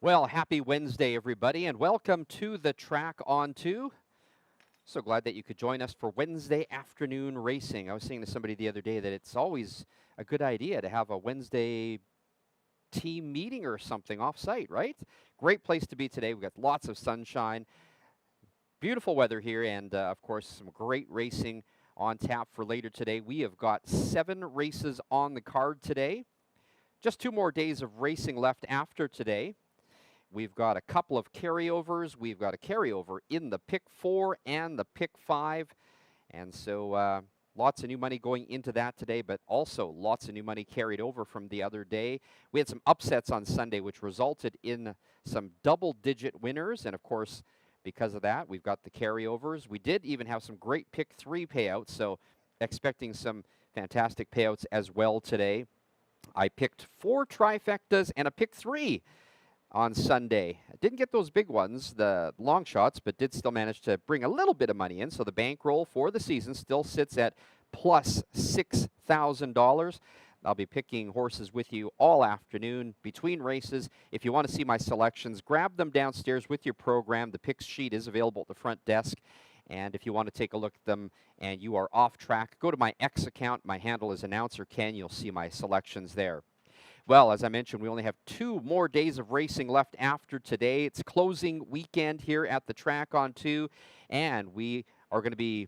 Well, happy Wednesday, everybody, and welcome to the Track on 2. So glad that you could join us for Wednesday afternoon racing. I was saying to somebody the other day that it's always a good idea to have a Wednesday team meeting or something off-site, right? Great place to be today. We've got lots of sunshine, beautiful weather here, and of course, some great racing on tap for later today. We have got 7 races on the card today. Just 2 more days of racing left after today. We've got a couple of carryovers. We've got a carryover in the pick 4 and the pick 5. And so lots of new money going into that today, but also lots of new money carried over from the other day. We had some upsets on Sunday, which resulted in some double-digit winners. And, of course, because of that, we've got the carryovers. We did even have some great pick 3 payouts, so expecting some fantastic payouts as well today. I picked 4 trifectas and a pick 3 on Sunday. I didn't get those big ones, the long shots, but did still manage to bring a little bit of money in. So the bankroll for the season still sits at plus $6,000. I'll be picking horses with you all afternoon between races. If you want to see my selections, grab them downstairs with your program. The picks sheet is available at the front desk. And if you want to take a look at them and you are off track, go to my X account. My handle is Announcer Ken. You'll see my selections there. Well, as I mentioned, we only have 2 more days of racing left after today. It's closing weekend here at the Track on 2, and we are going to be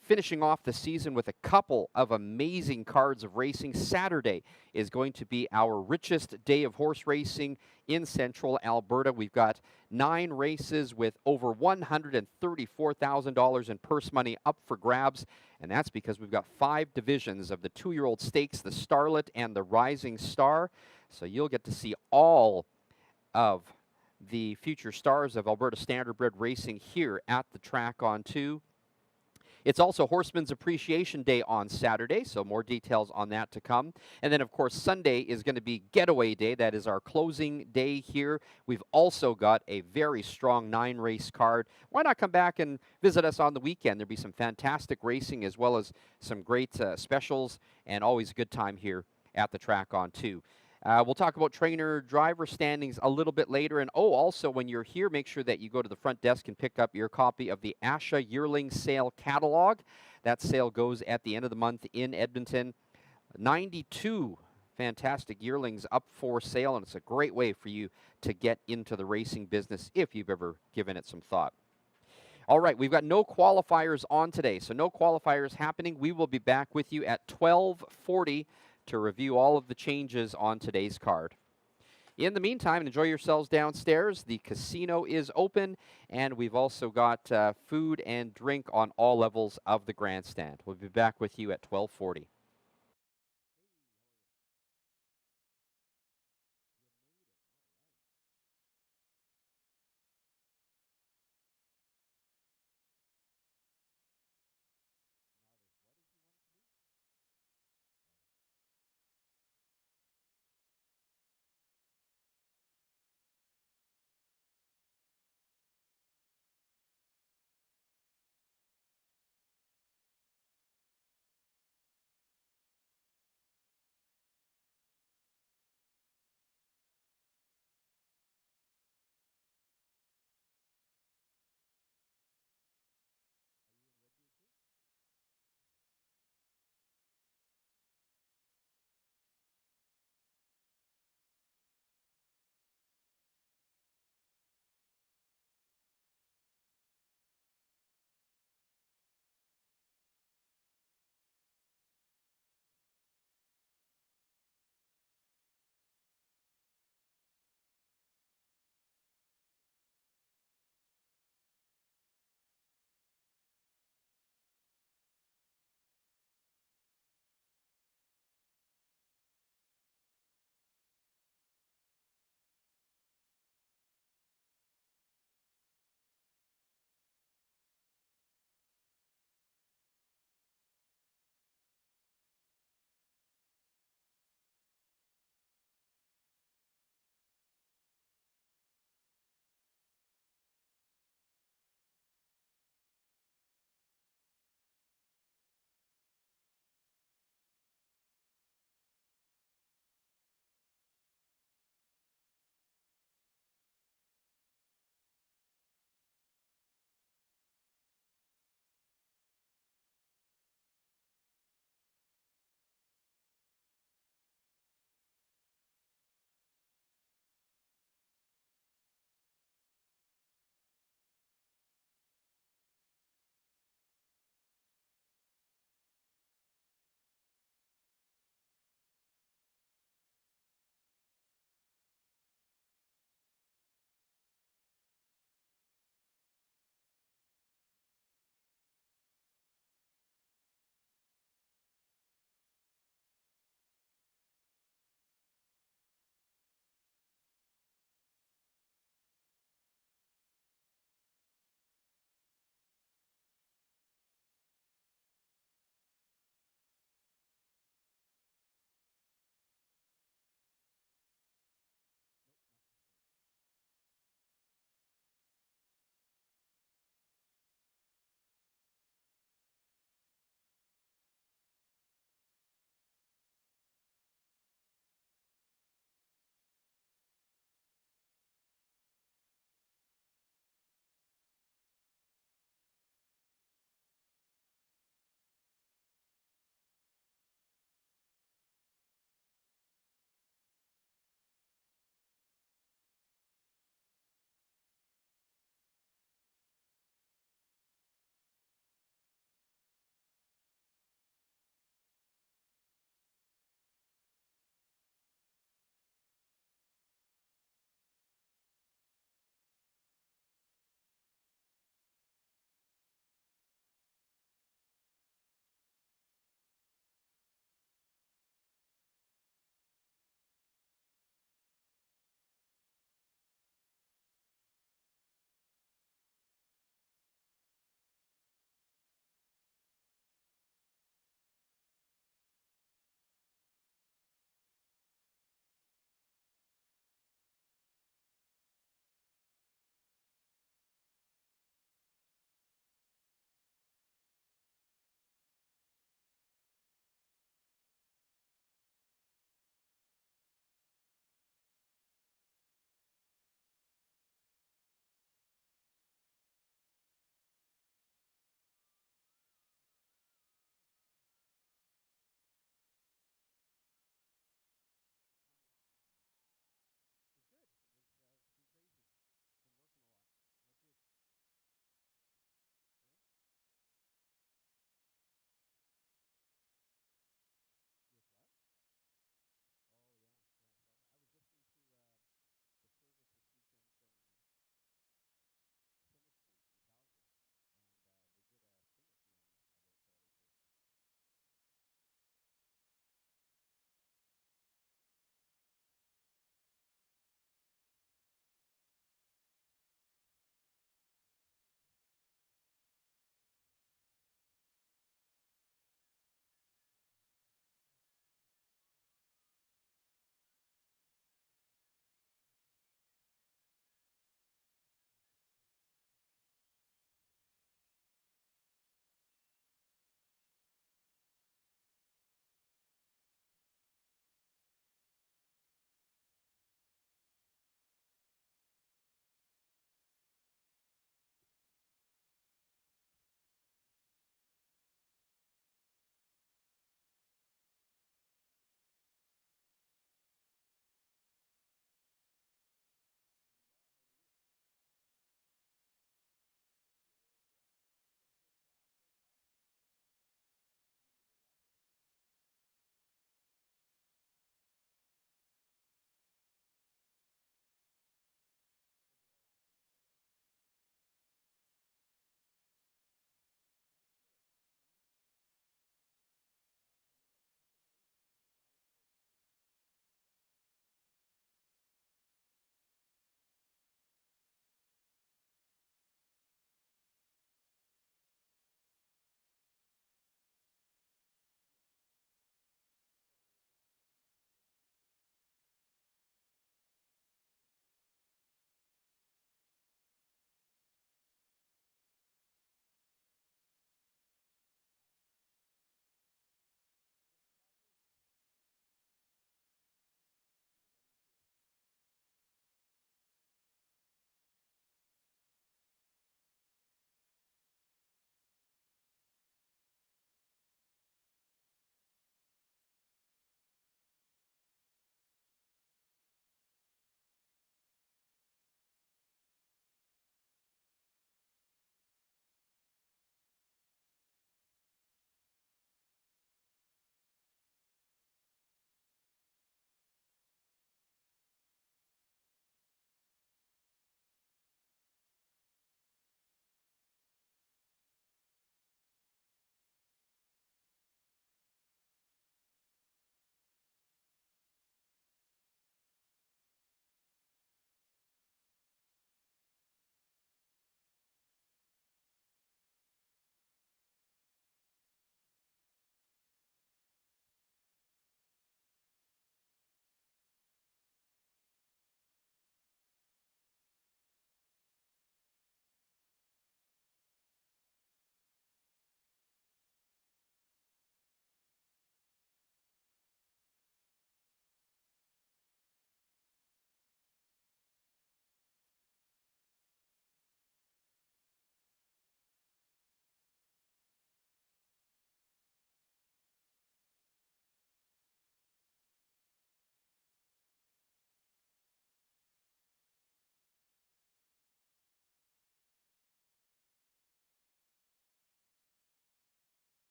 finishing off the season with a couple of amazing cards of racing. Saturday is going to be our richest day of horse racing in central Alberta. We've got 9 races with over $134,000 in purse money up for grabs, and that's because we've got 5 divisions of the 2-year-old stakes, the Starlet and the Rising Star. So you'll get to see all of the future stars of Alberta Standardbred racing here at the Track on 2. It's also Horseman's Appreciation Day on Saturday, so more details on that to come. And then, of course, Sunday is going to be Getaway Day. That is our closing day here. We've also got a very strong 9-race card. Why not come back and visit us on the weekend? There'll be some fantastic racing as well as some great specials, and always a good time here at the Track on 2. We'll talk about trainer-driver standings a little bit later. And, also, when you're here, make sure that you go to the front desk and pick up your copy of the Asha Yearling Sale Catalog. That sale goes at the end of the month in Edmonton. 92 fantastic yearlings up for sale, and it's a great way for you to get into the racing business if you've ever given it some thought. All right, we've got no qualifiers on today, so no qualifiers happening. We will be back with you at 12:40 to review all of the changes on today's card. In the meantime, enjoy yourselves downstairs. The casino is open, and we've also got food and drink on all levels of the grandstand. We'll be back with you at 12:40.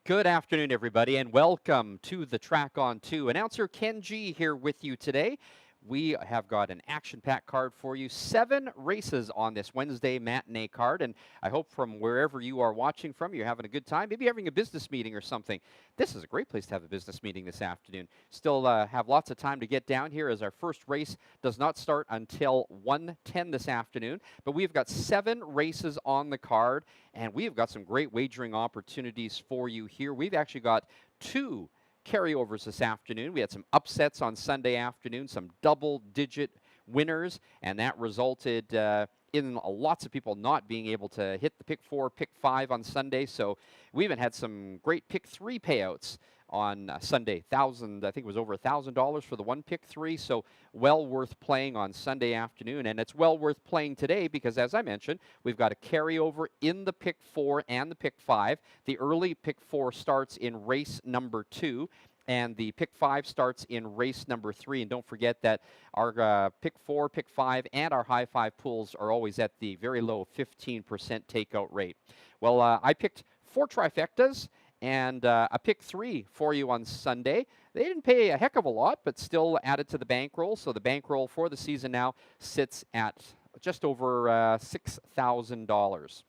Good afternoon, everybody, and welcome to the Track on 2. Announcer Ken G here with you today. We have got an action-packed card for you. 7 races on this Wednesday matinee card, and I hope from wherever you are watching from, you're having a good time. Maybe having a business meeting or something. This is a great place to have a business meeting this afternoon. Still have lots of time to get down here as our first race does not start until 1:10 this afternoon. But we've got 7 races on the card, and we've got some great wagering opportunities for you here. We've actually got 2 carryovers this afternoon. We had some upsets on Sunday afternoon, some double-digit winners, and that resulted in lots of people not being able to hit the pick 4, pick 5 on Sunday. So we even had some great pick 3 payouts on Sunday. I think it was over $1,000 for the one pick 3. So well worth playing on Sunday afternoon, and it's well worth playing today because, as I mentioned, we've got a carryover in the pick 4 and the pick 5. The early pick 4 starts in race number 2. And the pick 5 starts in race number 3. And don't forget that our pick 4, pick 5, and our high 5 pools are always at the very low 15% takeout rate. Well, I picked 4 trifectas and a pick 3 for you on Sunday. They didn't pay a heck of a lot, but still added to the bankroll. So the bankroll for the season now sits at just over $6,000.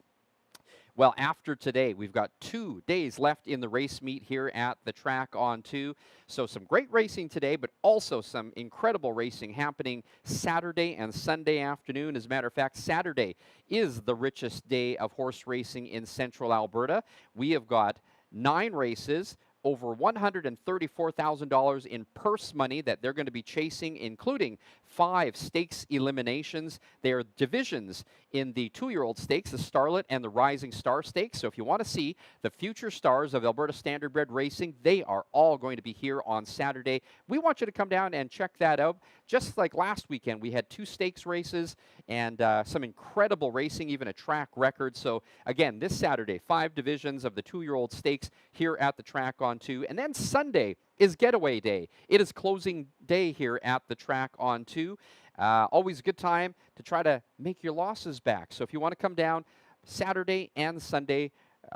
Well, after today, we've got 2 days left in the race meet here at the Track on 2. So some great racing today, but also some incredible racing happening Saturday and Sunday afternoon. As a matter of fact, Saturday is the richest day of horse racing in central Alberta. We have got 9 races, over $134,000 in purse money that they're going to be chasing, including 5 stakes eliminations. They are divisions in the 2-year-old stakes, the Starlet and the Rising Star Stakes. So if you want to see the future stars of Alberta Standardbred Racing, they are all going to be here on Saturday. We want you to come down and check that out. Just like last weekend, we had 2 stakes races and some incredible racing, even a track record. So again, this Saturday, 5 divisions of the 2-year-old stakes here at the Track on 2. And then Sunday is Getaway Day. It is closing day here at the Track on 2. Always a good time to try to make your losses back. So if you want to come down Saturday and Sunday,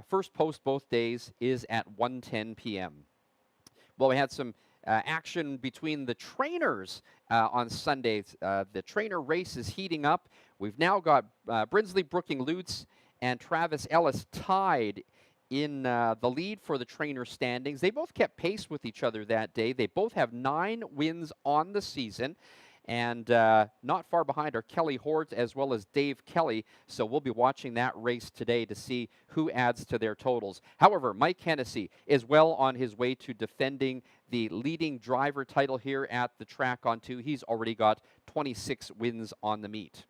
first post both days is at 1:10 p.m. Well, we had some action between the trainers on Sundays. The trainer race is heating up. We've now got Brinsley Brooking Lutz and Travis Ellis tied in the lead for the trainer standings. They both kept pace with each other that day. They both have 9 wins on the season. And not far behind are Kelly Hords as well as Dave Kelly. So we'll be watching that race today to see who adds to their totals. However, Mike Hennessy is well on his way to defending the leading driver title here at the Track on 2. He's already got 26 wins on the meet.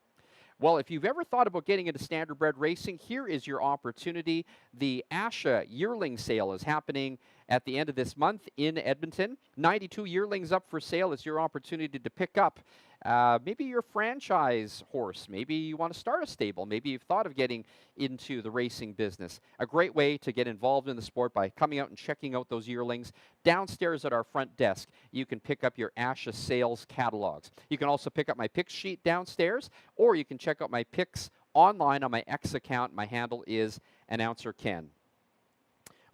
Well, if you've ever thought about getting into standardbred racing, here is your opportunity. The Asha yearling sale is happening at the end of this month in Edmonton. 92 yearlings up for sale. It's your opportunity to pick up maybe your franchise horse. Maybe you want to start a stable. Maybe you've thought of getting into the racing business. A great way to get involved in the sport by coming out and checking out those yearlings. Downstairs at our front desk, you can pick up your Asha sales catalogs. You can also pick up my pick sheet downstairs, or you can check out my picks online on my X account. My handle is Announcer Ken.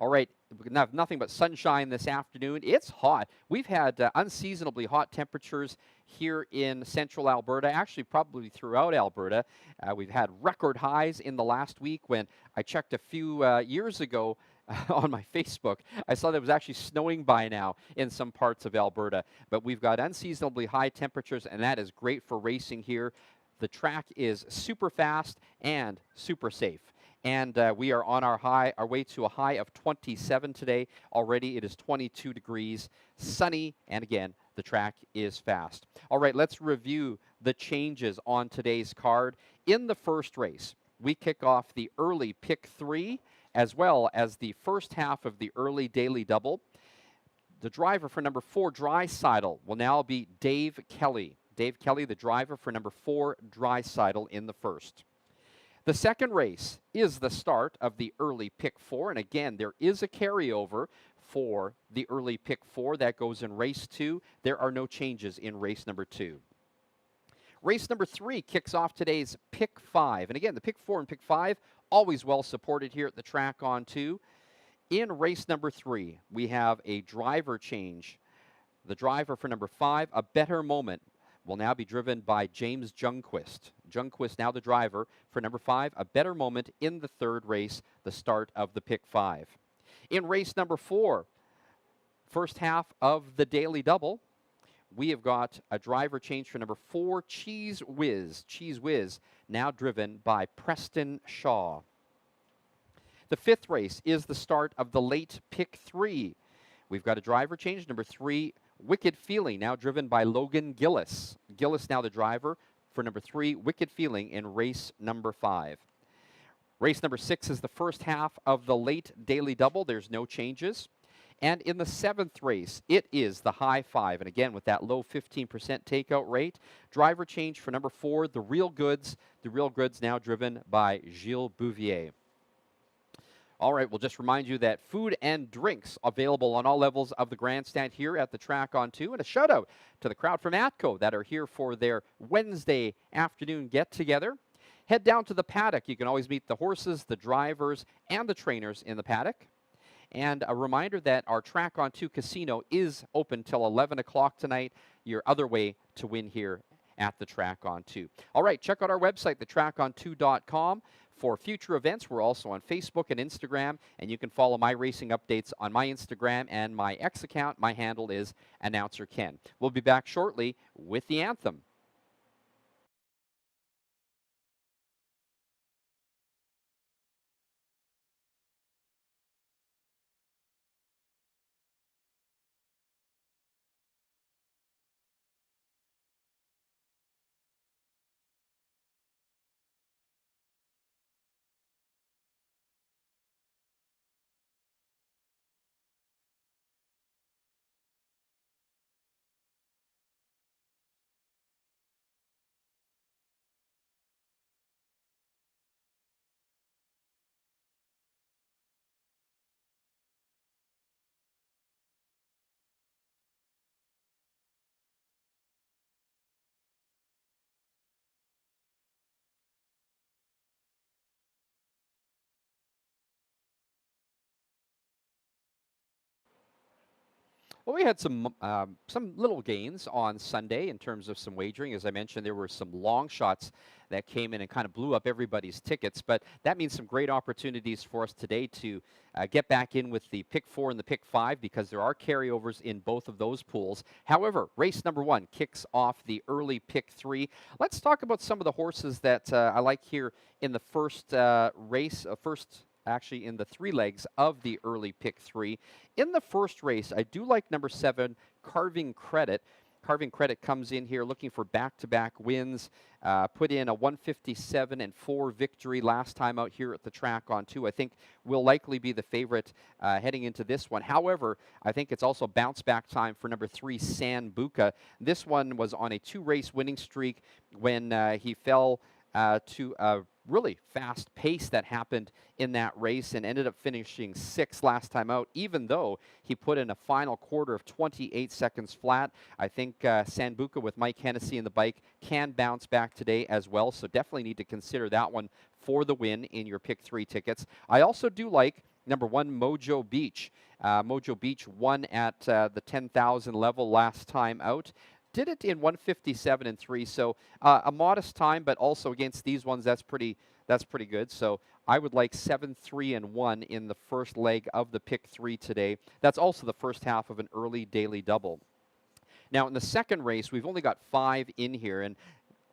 All right, we have nothing but sunshine this afternoon. It's hot. We've had unseasonably hot temperatures here in central Alberta, actually probably throughout Alberta. We've had record highs in the last week. When I checked a few years ago on my Facebook, I saw that it was actually snowing by now in some parts of Alberta. But we've got unseasonably high temperatures, and that is great for racing here. The track is super fast and super safe. And we are on our way to a high of 27 today. Already it is 22 degrees, sunny, and again, the track is fast. All right, let's review the changes on today's card. In the first race, we kick off the early pick 3, as well as the first half of the early daily double. The driver for number 4, Drysidle, will now be Dave Kelly. Dave Kelly, the driver for number 4, Drysidle in the first. The second race is the start of the early pick 4, and again, there is a carryover for the early pick 4 that goes in race 2. There are no changes in race number 2. Race number 3 kicks off today's pick 5, and again, the pick 4 and pick 5 always well supported here at the Track on 2. In race number 3, we have a driver change. The driver for number 5, A Better Moment, will now be driven by James Jungquist. Jungquist now the driver for number 5, A Better Moment, in the 3rd race, the start of the pick 5. In race number 4, first half of the daily double, we have got a driver change for number 4, Cheese Whiz. Cheese Whiz now driven by Preston Shaw. The 5th race is the start of the late pick 3. We've got a driver change, number 3, Wicked Feeling, now driven by Logan Gillis. Gillis now the driver for number 3, Wicked Feeling, in race number 5. Race number 6 is the first half of the late daily double. There's no changes. And in the 7th race, it is the high 5. And again, with that low 15% takeout rate, driver change for number 4, The Real Goods. The Real Goods now driven by Gilles Bouvier. All right, we'll just remind you that food and drinks available on all levels of the grandstand here at the Track on 2. And a shout out to the crowd from ATCO that are here for their Wednesday afternoon get-together. Head down to the paddock. You can always meet the horses, the drivers, and the trainers in the paddock. And a reminder that our Track on 2 casino is open till 11 o'clock tonight. Your other way to win here at the Track on 2. All right, check out our website, thetracon2.com. For future events, we're also on Facebook and Instagram, and you can follow my racing updates on my Instagram and my X account. My handle is Announcer Ken. We'll be back shortly with the anthem. Well, we had some little gains on Sunday in terms of some wagering. As I mentioned, there were some long shots that came in and kind of blew up everybody's tickets. But that means some great opportunities for us today to get back in with the pick 4 and the pick 5, because there are carryovers in both of those pools. However, race number 1 kicks off the early pick 3. Let's talk about some of the horses that I like here in the first race, actually in the 3 legs of the early pick 3. In the first race, I do like number 7, Carving Credit. Carving Credit comes in here looking for back-to-back wins. Put in a 157-4 victory last time out here at the Track on 2. I think will likely be the favorite heading into this one. However, I think it's also bounce-back time for number 3, Sambuca. This one was on a 2-race winning streak when he fell to a really fast pace that happened in that race and ended up finishing 6th last time out, even though he put in a final quarter of 28 seconds flat. I think Sambuca with Mike Hennessy in the bike can bounce back today as well, so definitely need to consider that one for the win in your pick 3 tickets. I also do like number 1, Mojo Beach. Mojo Beach won at the 10,000 level last time out. Did it in 157-3, so a modest time, but also against these ones, that's pretty good. So I would like 7-3-1 in the first leg of the pick 3 today. That's also the first half of an early daily double. Now in the second race, we've only got 5 in here, and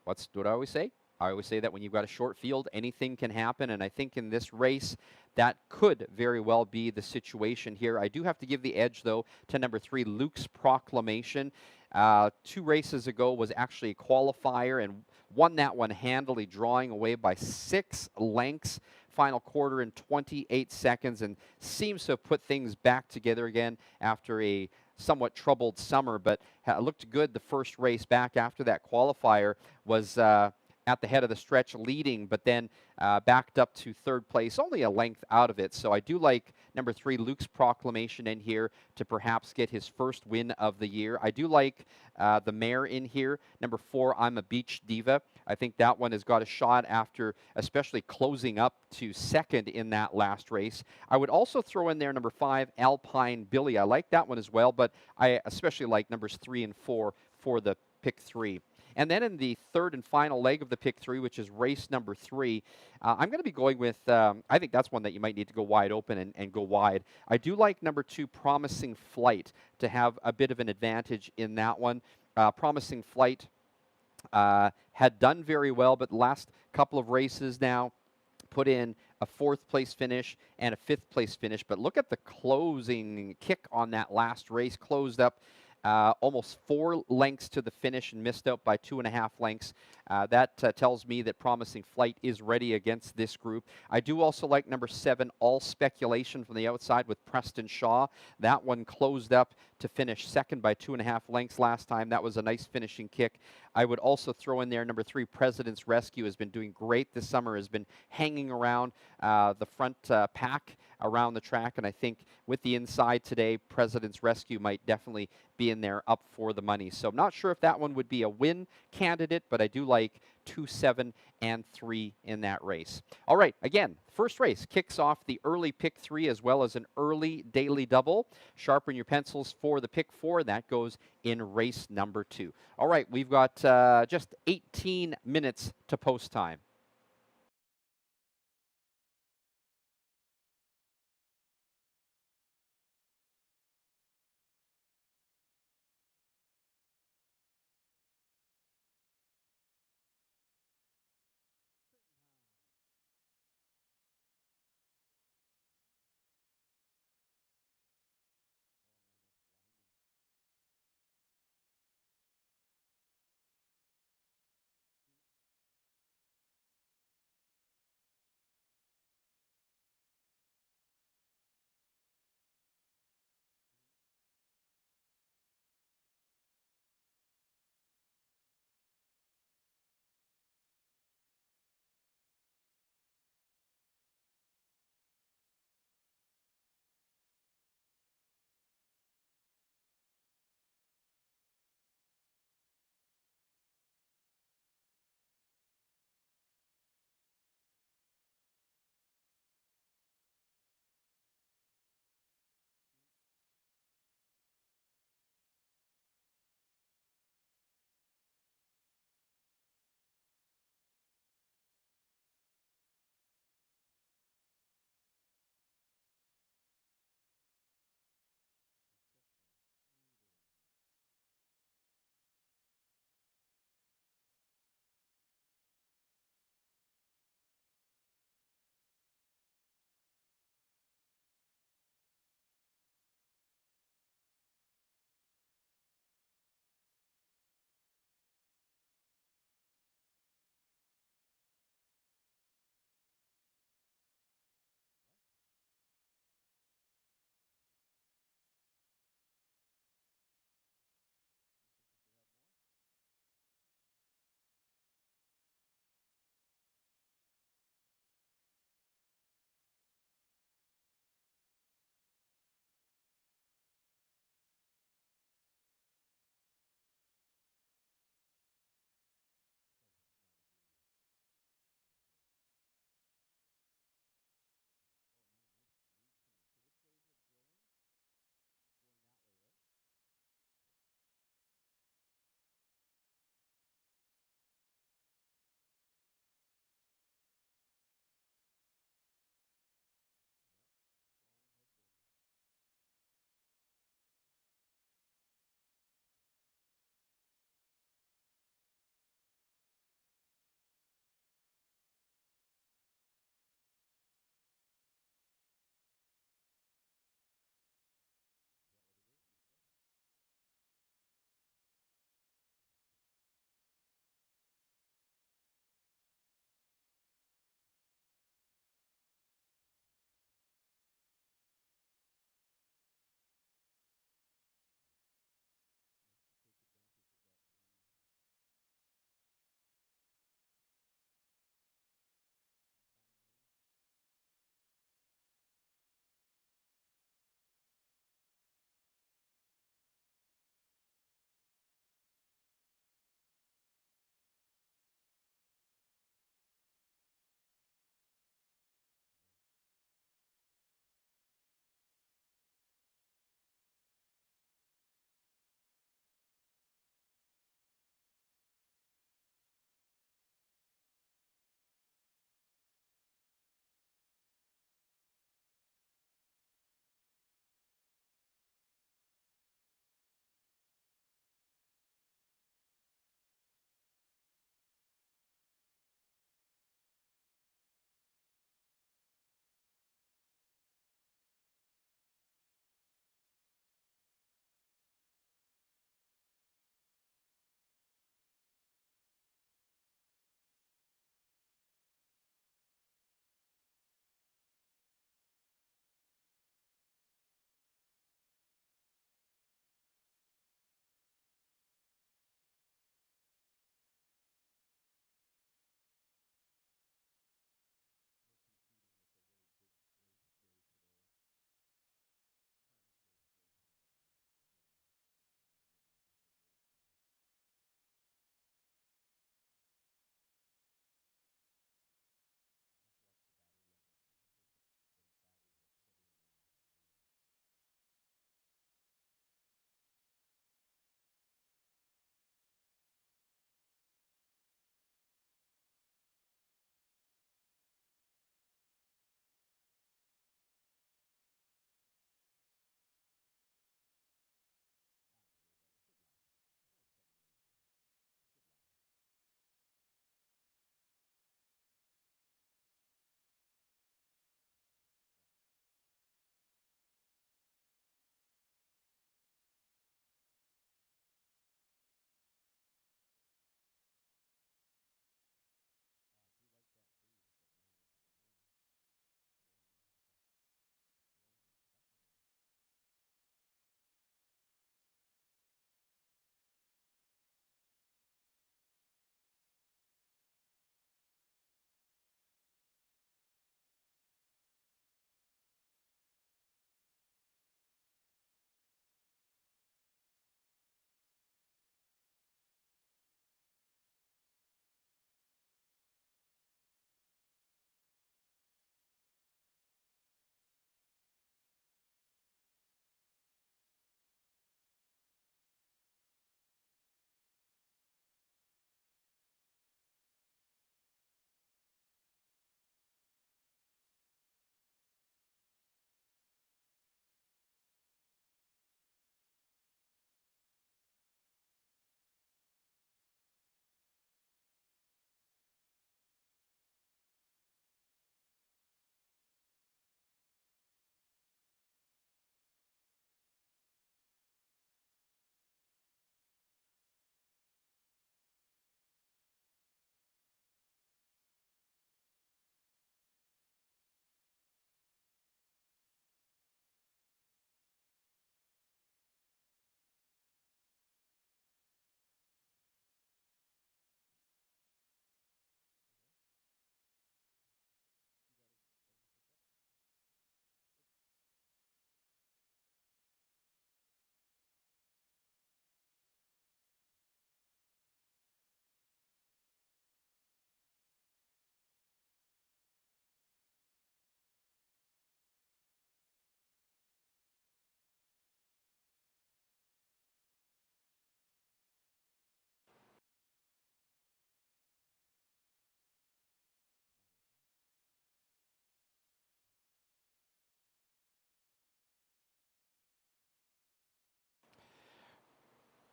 what I always say? I always say that when you've got a short field, anything can happen, and I think in this race, that could very well be the situation here. I do have to give the edge, though, to number 3, Luke's Proclamation. 2 races ago was actually a qualifier and won that one handily, drawing away by 6 lengths. Final quarter in 28 seconds, and seems to have put things back together again after a somewhat troubled summer, but looked good the first race back after that qualifier. Was at the head of the stretch leading, but then backed up to third place, only a length out of it. So I do like number 3, Luke's Proclamation in here to perhaps get his first win of the year. I do like the mare in here. Number 4, I'm a Beach Diva. I think that one has got a shot after especially closing up to second in that last race. I would also throw in there number 5, Alpine Billy. I like that one as well, but I especially like numbers 3 and 4 for the pick 3. And then in the third and final leg of the pick 3, which is race number 3, I'm going to be going with, I think that's one that you might need to go wide open and go wide. I do like number 2, Promising Flight, to have a bit of an advantage in that one. Promising Flight had done very well, but the last couple of races now put in a 4th place finish and a 5th place finish. But look at the closing kick on that last race. Closed up almost 4 lengths to the finish and missed out by 2.5 lengths. That tells me that Promising Flight is ready against this group. I do also like number 7, All Speculation from the outside with Preston Shaw. That one closed up to finish second by 2.5 lengths last time. That was a nice finishing kick. I would also throw in there number 3, President's Rescue. Has been doing great this summer, has been hanging around the front pack around the track, and I think with the inside today, President's Rescue might definitely be in there up for the money. So I'm not sure if that one would be a win candidate, but I do like 2, 7, and 3 in that race. All right, again, first race kicks off the early pick 3 as well as an early daily double. Sharpen your pencils for the pick 4, and that goes in race number 2. All right, we've got just 18 minutes to post time.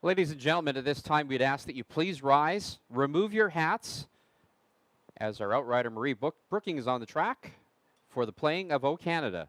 Ladies and gentlemen, at this time, we'd ask that you please rise, remove your hats, as our outrider Marie Brooking is on the track for the playing of O Canada.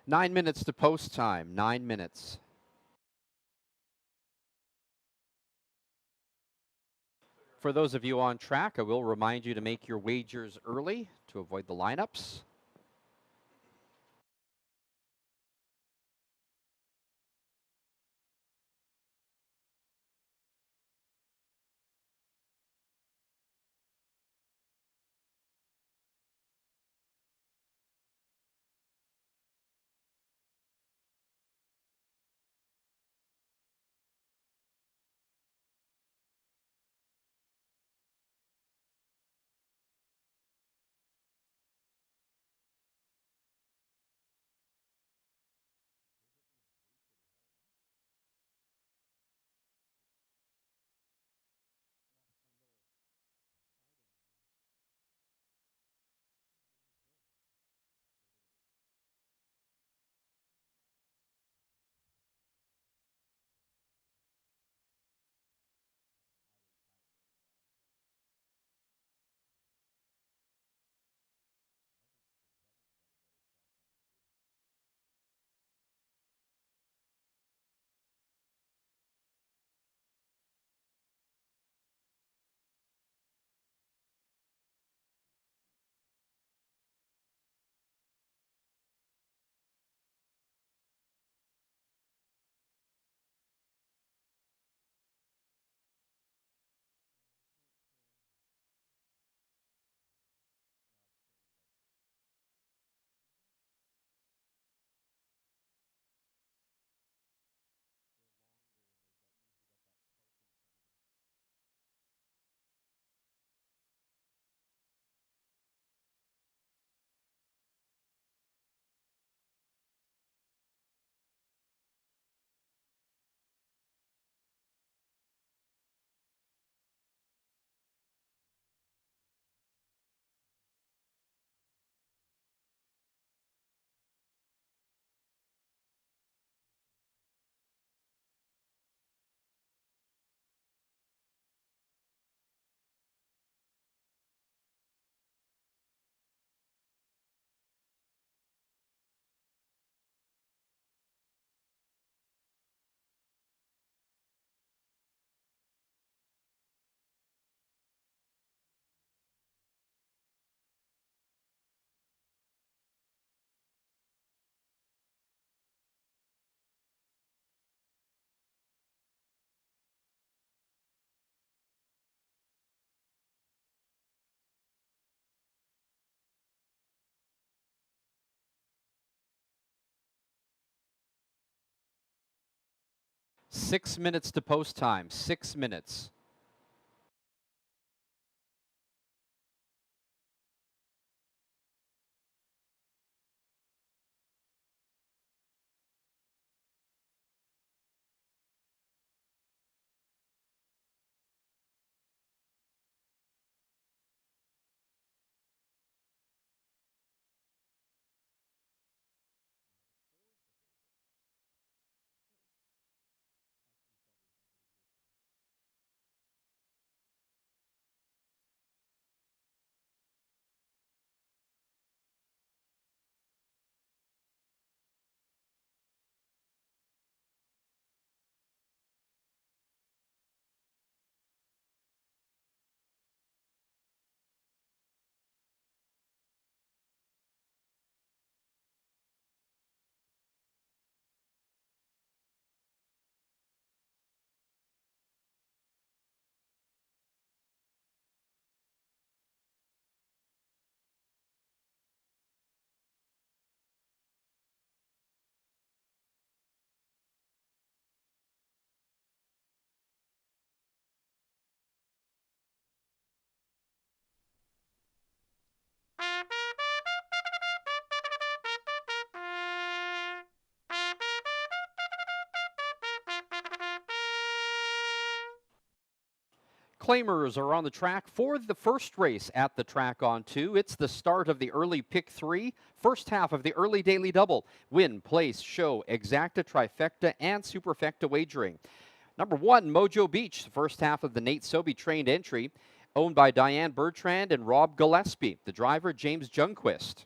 Nine minutes to post time, 9 minutes. For those of you on track, I will remind you to make your wagers early to avoid the lineups. Six minutes to post time, 6 minutes. Claimers are on the track for the first race at the track on 2. It's the start of the early pick 3, first half of the early daily double. Win, place, show, exacta, trifecta, and superfecta wagering. Number 1, Mojo Beach, the first half of the Nate Sobey trained entry, owned by Diane Bertrand and Rob Gillespie. The driver, James Jungquist.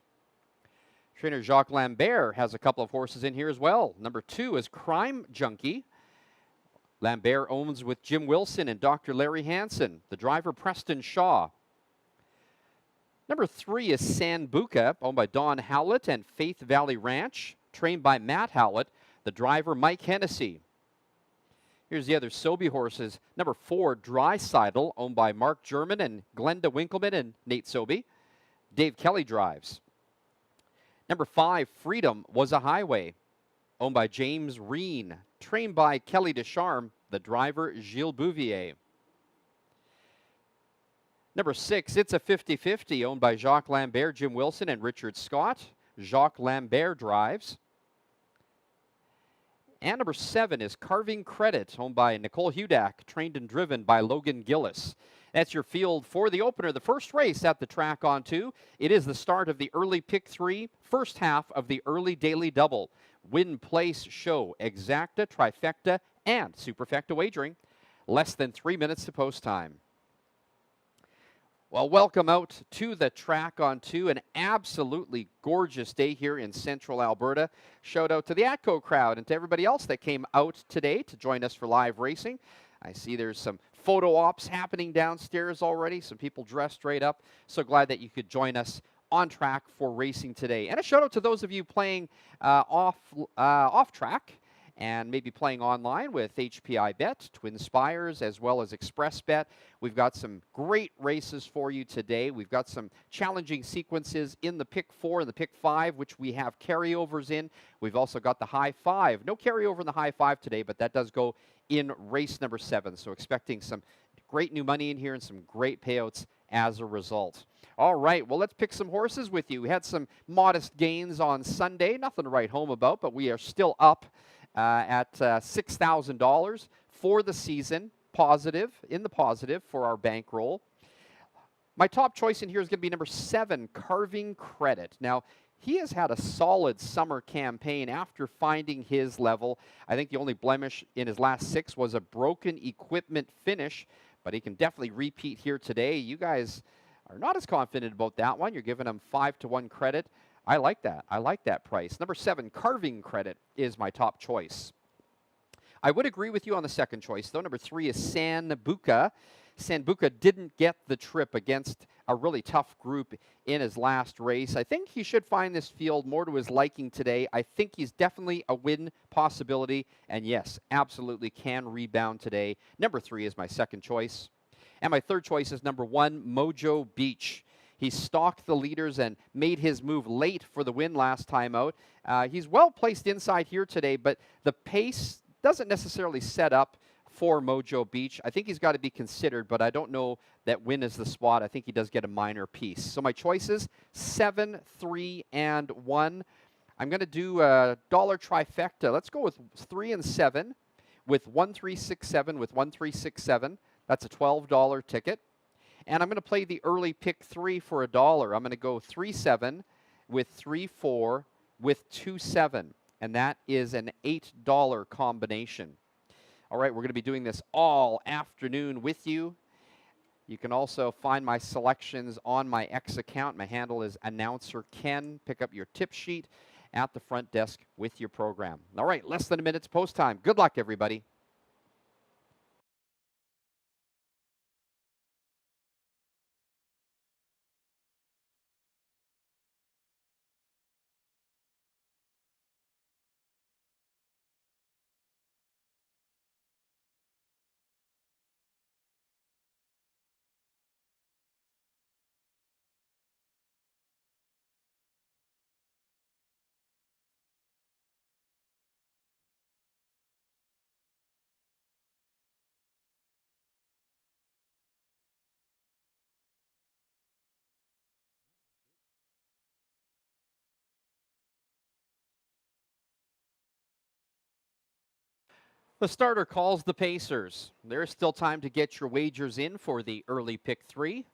Trainer Jacques Lambert has a couple of horses in here as well. Number 2 is Crime Junkie. Lambert owns with Jim Wilson and Dr. Larry Hansen. The driver, Preston Shaw. Number 3 is Sambuca, owned by Don Howlett and Faith Valley Ranch, trained by Matt Howlett. The driver, Mike Hennessy. Here's the other Sobey horses. Number 4, Drysidle, owned by Mark German and Glenda Winkleman and Nate Sobey. Dave Kelly drives. Number 5, Freedom Was a Highway, owned by James Reen, trained by Kelly Descharme. The driver, Gilles Bouvier. Number 6, It's a 50-50, owned by Jacques Lambert, Jim Wilson, and Richard Scott. Jacques Lambert drives. And number 7 is Carving Credit, owned by Nicole Hudak, trained and driven by Logan Gillis. That's your field for the opener, the first race at the track on 2. It is the start of the early pick 3, first half of the early daily double. Win, place, show, exacta, trifecta, and superfecta wagering. Less than 3 minutes to post time. Well, welcome out to the track on 2. An absolutely gorgeous day here in central Alberta. Shout out to the ATCO crowd and to everybody else that came out today to join us for live racing. I see there's some photo ops happening downstairs already, some people dressed right up. So glad that you could join us on track for racing today. And a shout out to those of you playing off track and maybe playing online with HPI Bet, Twin Spires, as well as Express Bet. We've got some great races for you today. We've got some challenging sequences in the pick 4 and the pick 5, which we have carryovers in. We've also got the high 5. No carryover in the high 5 today, but that does go in race number 7. So expecting some great new money in here and some great payouts as a result. All right, well, let's pick some horses with you. We had some modest gains on Sunday. Nothing to write home about, but we are still up at $6,000 for the season, in the positive for our bankroll. My top choice in here is going to be number 7, Carving Credit. Now, he has had a solid summer campaign after finding his level. I think the only blemish in his last 6 was a broken equipment finish, but he can definitely repeat here today. You guys are not as confident about that one. You're giving him 5-1 credit. I like that. I like that price. Number 7, Carving Credit is my top choice. I would agree with you on the second choice, though. Number 3 is Sambuca. Sambuca didn't get the trip against a really tough group in his last race. I think he should find this field more to his liking today. I think he's definitely a win possibility, and yes, absolutely can rebound today. Number 3 is my second choice. And my third choice is number 1, Mojo Beach. He stalked the leaders and made his move late for the win last time out. He's well placed inside here today, but the pace doesn't necessarily set up for Mojo Beach. I think he's got to be considered, but I don't know that win is the spot. I think he does get a minor piece. So my choices, 7, 3, and 1. I'm going to do a dollar trifecta. Let's go with 3 and 7 with 1367 with 1367. That's a $12 ticket. And I'm going to play the early pick 3 for $1. I'm going to go 3-7 with 3-4 with 2-7. And that is an $8 combination. All right, we're going to be doing this all afternoon with you. You can also find my selections on my X account. My handle is Announcer Ken. Pick up your tip sheet at the front desk with your program. All right, less than a minute's post time. Good luck, everybody. The starter calls the Pacers. There's still time to get your wagers in for the early pick 3.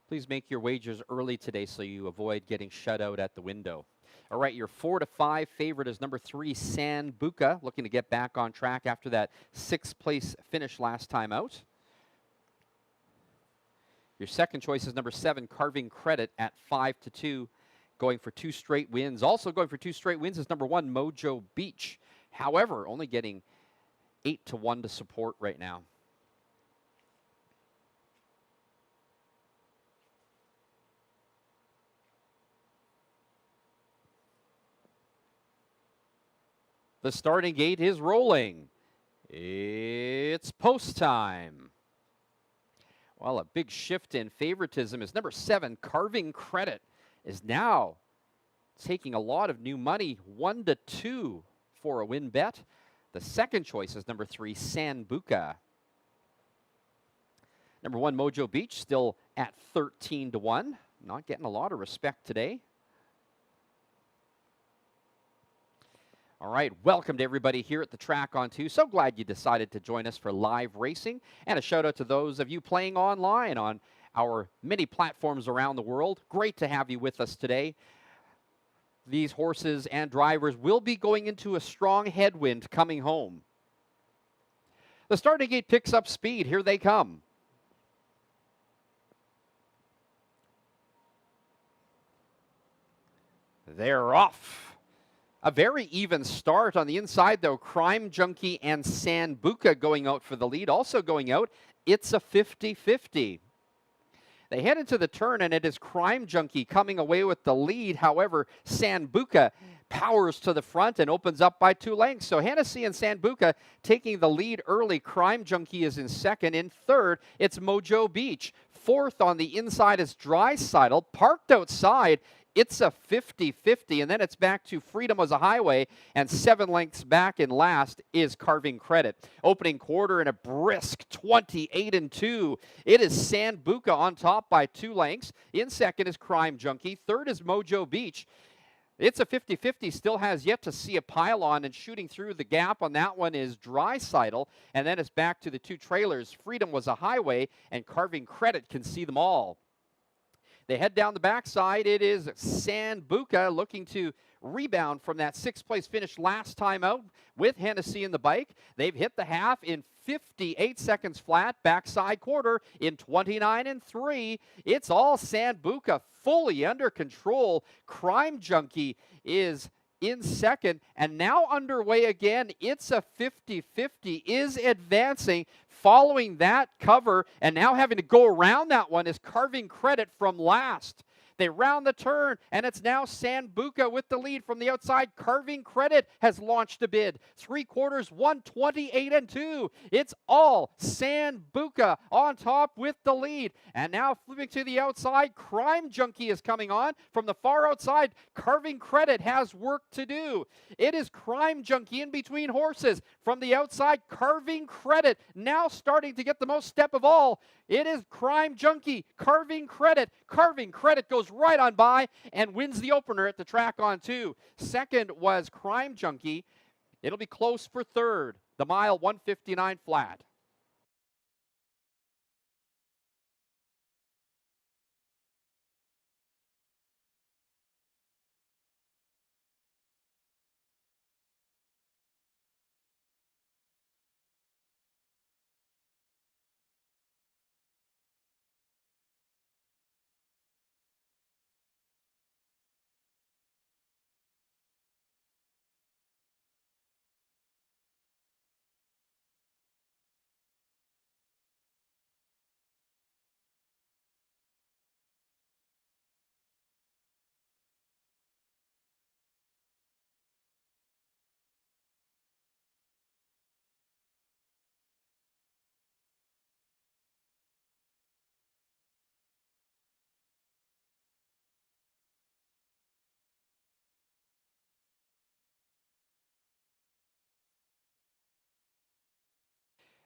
Please make your wagers early today so you avoid getting shut out at the window. All right, your 4 to 5 favorite is number 3, Sambuca, looking to get back on track after that 6th place finish last time out. Your second choice is number 7, Carving Credit at 5 to 2, going for 2 straight wins. Also going for 2 straight wins is number 1, Mojo Beach. However, only getting 8 to 1 to support right now. The starting gate is rolling. It's post time. Well, a big shift in favoritism is number 7, Carving Credit, is now taking a lot of new money, 1 to 2 for a win bet. The second choice is number 3, Sambuca. Number 1, Mojo Beach, still at 13 to 1. Not getting a lot of respect today. All right, welcome to everybody here at the Track on 2. So glad you decided to join us for live racing. And a shout out to those of you playing online on our many platforms around the world. Great to have you with us today. These horses and drivers will be going into a strong headwind coming home. The starting gate picks up speed. Here they come. They're off. A very even start on the inside, though. Crime Junkie and Sambuca going out for the lead. Also going out, it's a 50-50. They head into the turn, and it is Crime Junkie coming away with the lead. However, Sambuca powers to the front and opens up by 2 lengths. So Hennessy and Sambuca taking the lead early. Crime Junkie is in second. In third, it's Mojo Beach. Fourth on the inside is Drysidle. Parked outside, it's a 50-50, and then it's back to Freedom as a Highway, and 7 lengths back in last is Carving Credit. Opening quarter in a brisk 28-2. It is Sambuca on top by 2 lengths. In second is Crime Junkie. Third is Mojo Beach. It's a 50-50, still has yet to see a pylon, and shooting through the gap on that one is Drysidle, and then it's back to the 2 trailers. Freedom was a Highway, and Carving Credit can see them all. They head down the backside. It is Sambuca looking to rebound from that 6th place finish last time out with Hennessy in the bike. They've hit the half in 58 seconds flat. Backside quarter in 29-3. It's all Sambuca fully under control. Crime Junkie is in second, and now underway again. It's a 50-50, is advancing. Following that cover, and now having to go around that one, is Carving Credit from last. They round the turn, and it's now Sambuca with the lead from the outside. Carving Credit has launched a bid. 3/4, 128-2. It's all Sambuca on top with the lead. And now flipping to the outside, Crime Junkie is coming on. From the far outside, Carving Credit has work to do. It is Crime Junkie in between horses. From the outside, Carving Credit now starting to get the most step of all. It is Crime Junkie, Carving Credit. Carving Credit goes right on by and wins the opener at the Track on 2. Second was Crime Junkie. It'll be close for third. The mile 159 flat.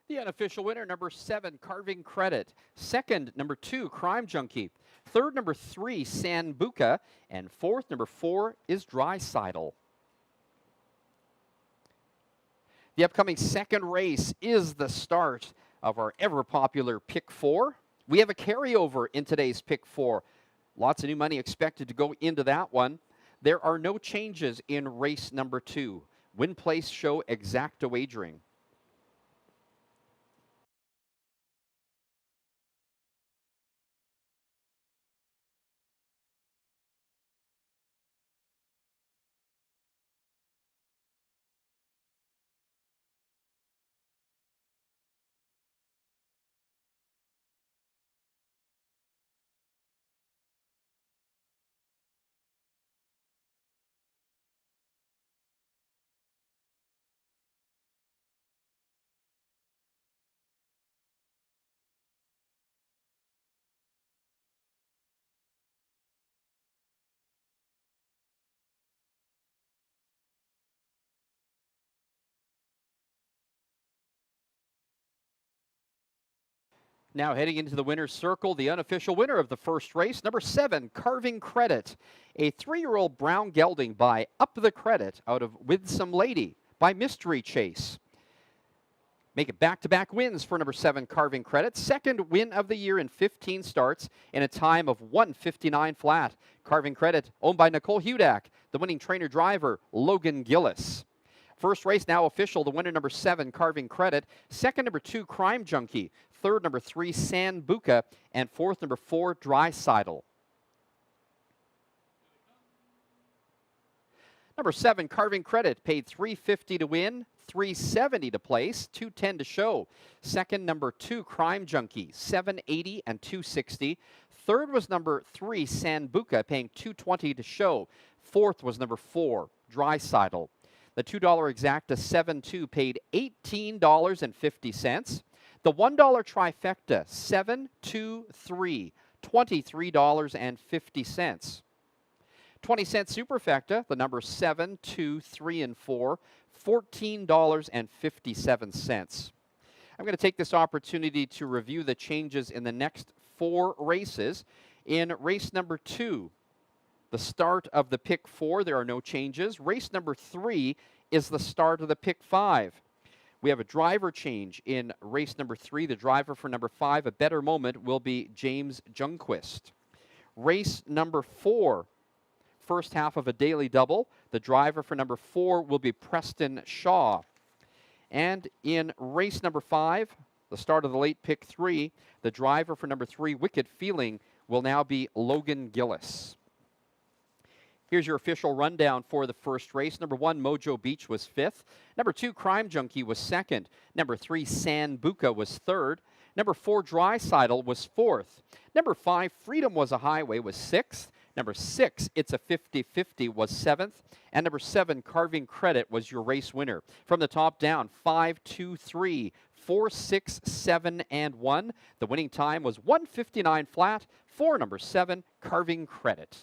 The unofficial winner, number 7, Carving Credit. Second, number 2, Crime Junkie. Third, number 3, Sambuca. And fourth, number 4, is Drysidle. The upcoming second race is the start of our ever-popular Pick 4. We have a carryover in today's Pick 4. Lots of new money expected to go into that one. There are no changes in race number 2. Win, place, show, exacta wagering. Now heading into the winner's circle, the unofficial winner of the first race, number 7, Carving Credit. A 3-year-old brown gelding by Up the Credit out of With Some Lady by Mystery Chase. Make it back-to-back wins for number 7, Carving Credit. Second win of the year in 15 starts in a time of 1:59 flat. Carving Credit, owned by Nicole Hudak. The winning trainer-driver, Logan Gillis. First race now official. The winner, number 7, Carving Credit. Second, number 2, Crime Junkie. Third, number 3, Sambuca. And fourth, number 4, Dry Sidle. Number 7, Carving Credit, paid $350 to win, $370 to place, $210 to show. Second, number 2, Crime Junkie, $780 and $260. Third was number 3, Sambuca, paying $220 to show. Fourth was number 4, Dry Sidle. The $2 exacta 7-2 paid $18.50. The $1 trifecta 7-2-3, $23.50. 20-cent superfecta, the numbers 7, 2, 3, and 4, $14.57. I'm going to take this opportunity to review the changes in the next 4 races. In race number 2, the start of the Pick 4, there are no changes. Race number 3 is the start of the Pick 5. We have a driver change in race number 3. The driver for number 5, A Better Moment, will be James Jungquist. Race number 4, first half of a daily double. The driver for number 4 will be Preston Shaw. And in race number 5, the start of the late Pick 3, the driver for number 3, Wicked Feeling, will now be Logan Gillis. Here's your official rundown for the first race. Number 1, Mojo Beach was 5th. Number 2, Crime Junkie was 2nd. Number 3, Sambuca was 3rd. Number 4, Dry Sidle was 4th. Number 5, Freedom Was a Highway was 6th. Number 6, It's a 50-50 was 7th. And number 7, Carving Credit was your race winner. From the top down, 5, 2, 3, 4, 6, 7, and 1. The winning time was 1:59 flat for number 7, Carving Credit.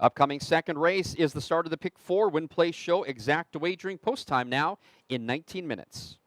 Upcoming second race is the start of the Pick 4 Win, Place, Show exacta wagering. Post time now in 19 minutes.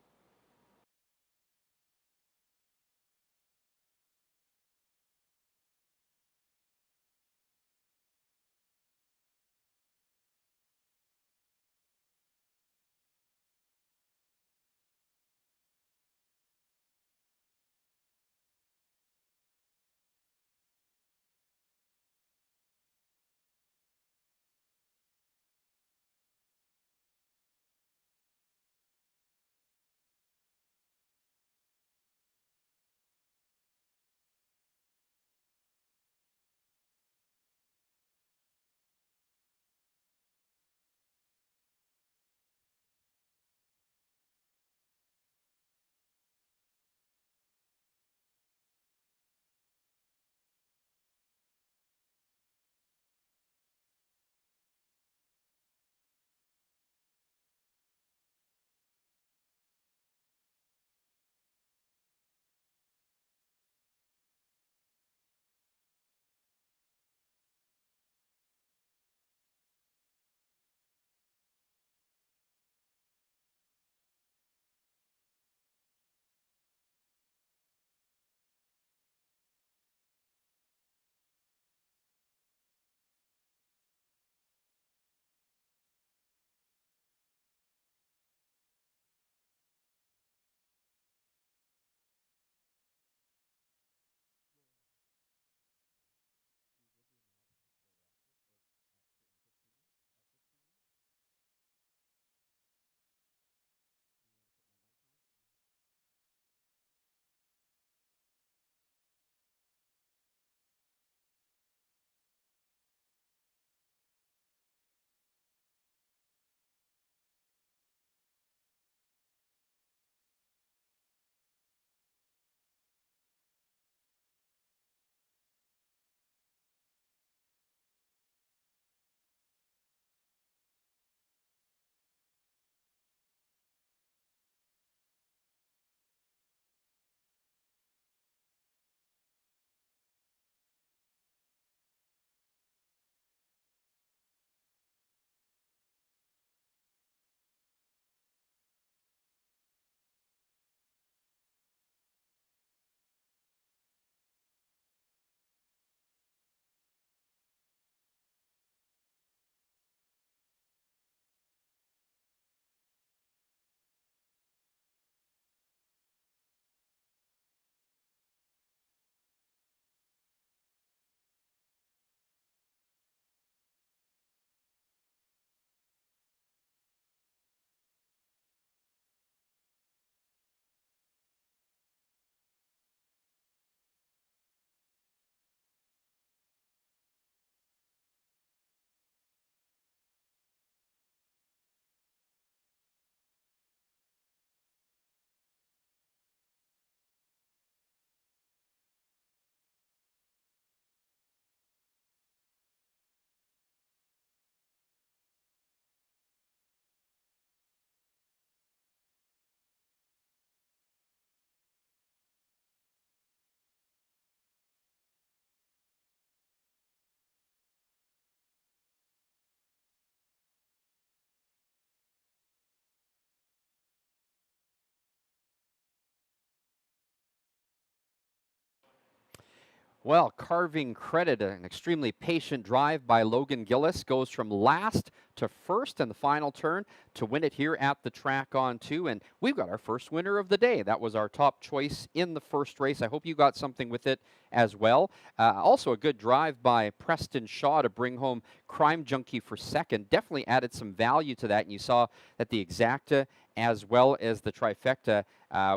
Well, carving credit, an extremely patient drive by Logan Gillis, goes from last to first in the final turn to win it here at the track on 2. And we've got our first winner of the day. That was our top choice in the first race. I hope you got something with it as well. Also a good drive by Preston Shaw to bring home Crime Junkie for second. Definitely added some value to that. And you saw that the exacta as well as the trifecta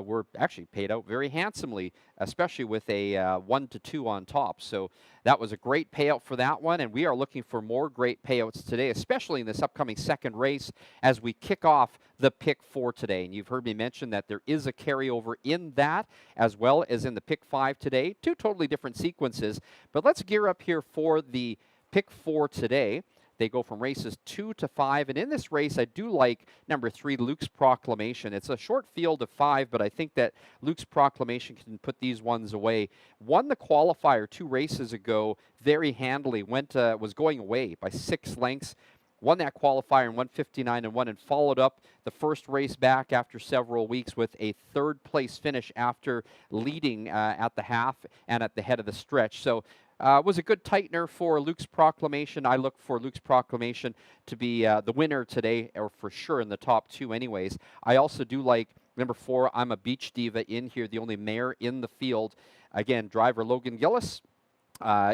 were actually paid out very handsomely, especially with a 1-2 on top. So that was a great payout for that one, and we are looking for more great payouts today, especially in this upcoming second race as we kick off the Pick 4 today. And you've heard me mention that there is a carryover in that as well as in the Pick 5 today. Two totally different sequences, but let's gear up here for the Pick 4 today. They go from races 2 to 5, and in this race, I do like number 3, Luke's Proclamation. It's a short field of 5, but I think that Luke's Proclamation can put these ones away. Won the qualifier 2 races ago very handily, was going away by 6 lengths. Won that qualifier in 1:59.1 and followed up the first race back after several weeks with a 3rd place finish after leading at the half and at the head of the stretch. So was a good tightener for Luke's Proclamation. I look for Luke's Proclamation to be the winner today, or for sure in the top 2 anyways. I also do like number 4, I'm a Beach Diva in here, the only mare in the field. Again, driver Logan Gillis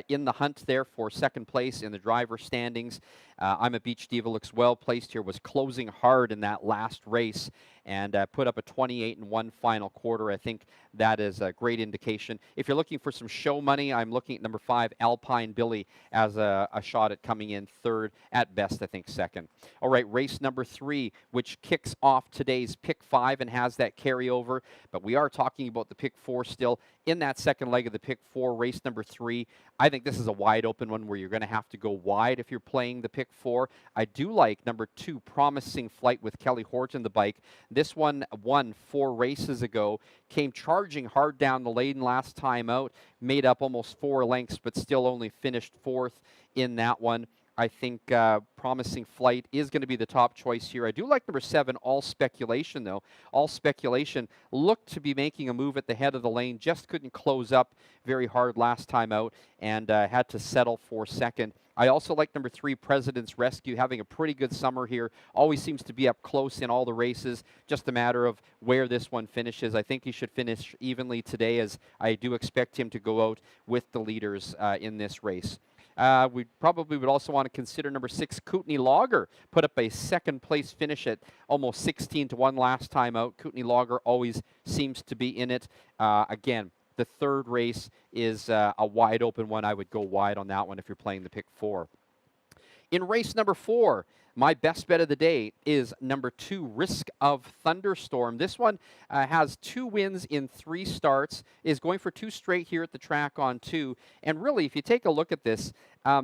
in the hunt there for second place in the driver standings. I'm a Beach Diva looks well placed here, was closing hard in that last race and put up a 28-1 final quarter. I think that is a great indication. If you're looking for some show money, I'm looking at number 5, Alpine Billy, as a shot at coming in 3rd, at best, I think 2nd. All right, race number 3, which kicks off today's Pick 5 and has that carryover, but we are talking about the Pick 4 still. In that second leg of the Pick 4, race number 3, I think this is a wide open one where you're going to have to go wide if you're playing the Pick 4. I do like number 2, Promising Flight with Kelly Horton, the bike. This one won 4 races ago, came charging hard down the lane last time out, made up almost 4 lengths, but still only finished 4th in that one. I think Promising Flight is going to be the top choice here. I do like number 7, All Speculation, though. All Speculation looked to be making a move at the head of the lane, just couldn't close up very hard last time out and had to settle for 2nd. I also like number 3, President's Rescue, having a pretty good summer here. Always seems to be up close in all the races. Just a matter of where this one finishes. I think he should finish evenly today, as I do expect him to go out with the leaders in this race. We probably would also want to consider number 6, Kootenai Logger. Put up a 2nd place finish at almost 16-1 last time out. Kootenai Logger always seems to be in it. Again, the 3rd race is a wide open one. I would go wide on that one if you're playing the Pick 4. In race number 4, my best bet of the day is number 2, Risk of Thunderstorm. This one has 2 wins in 3 starts, is going for 2 straight here at the track on 2. And really, if you take a look at this,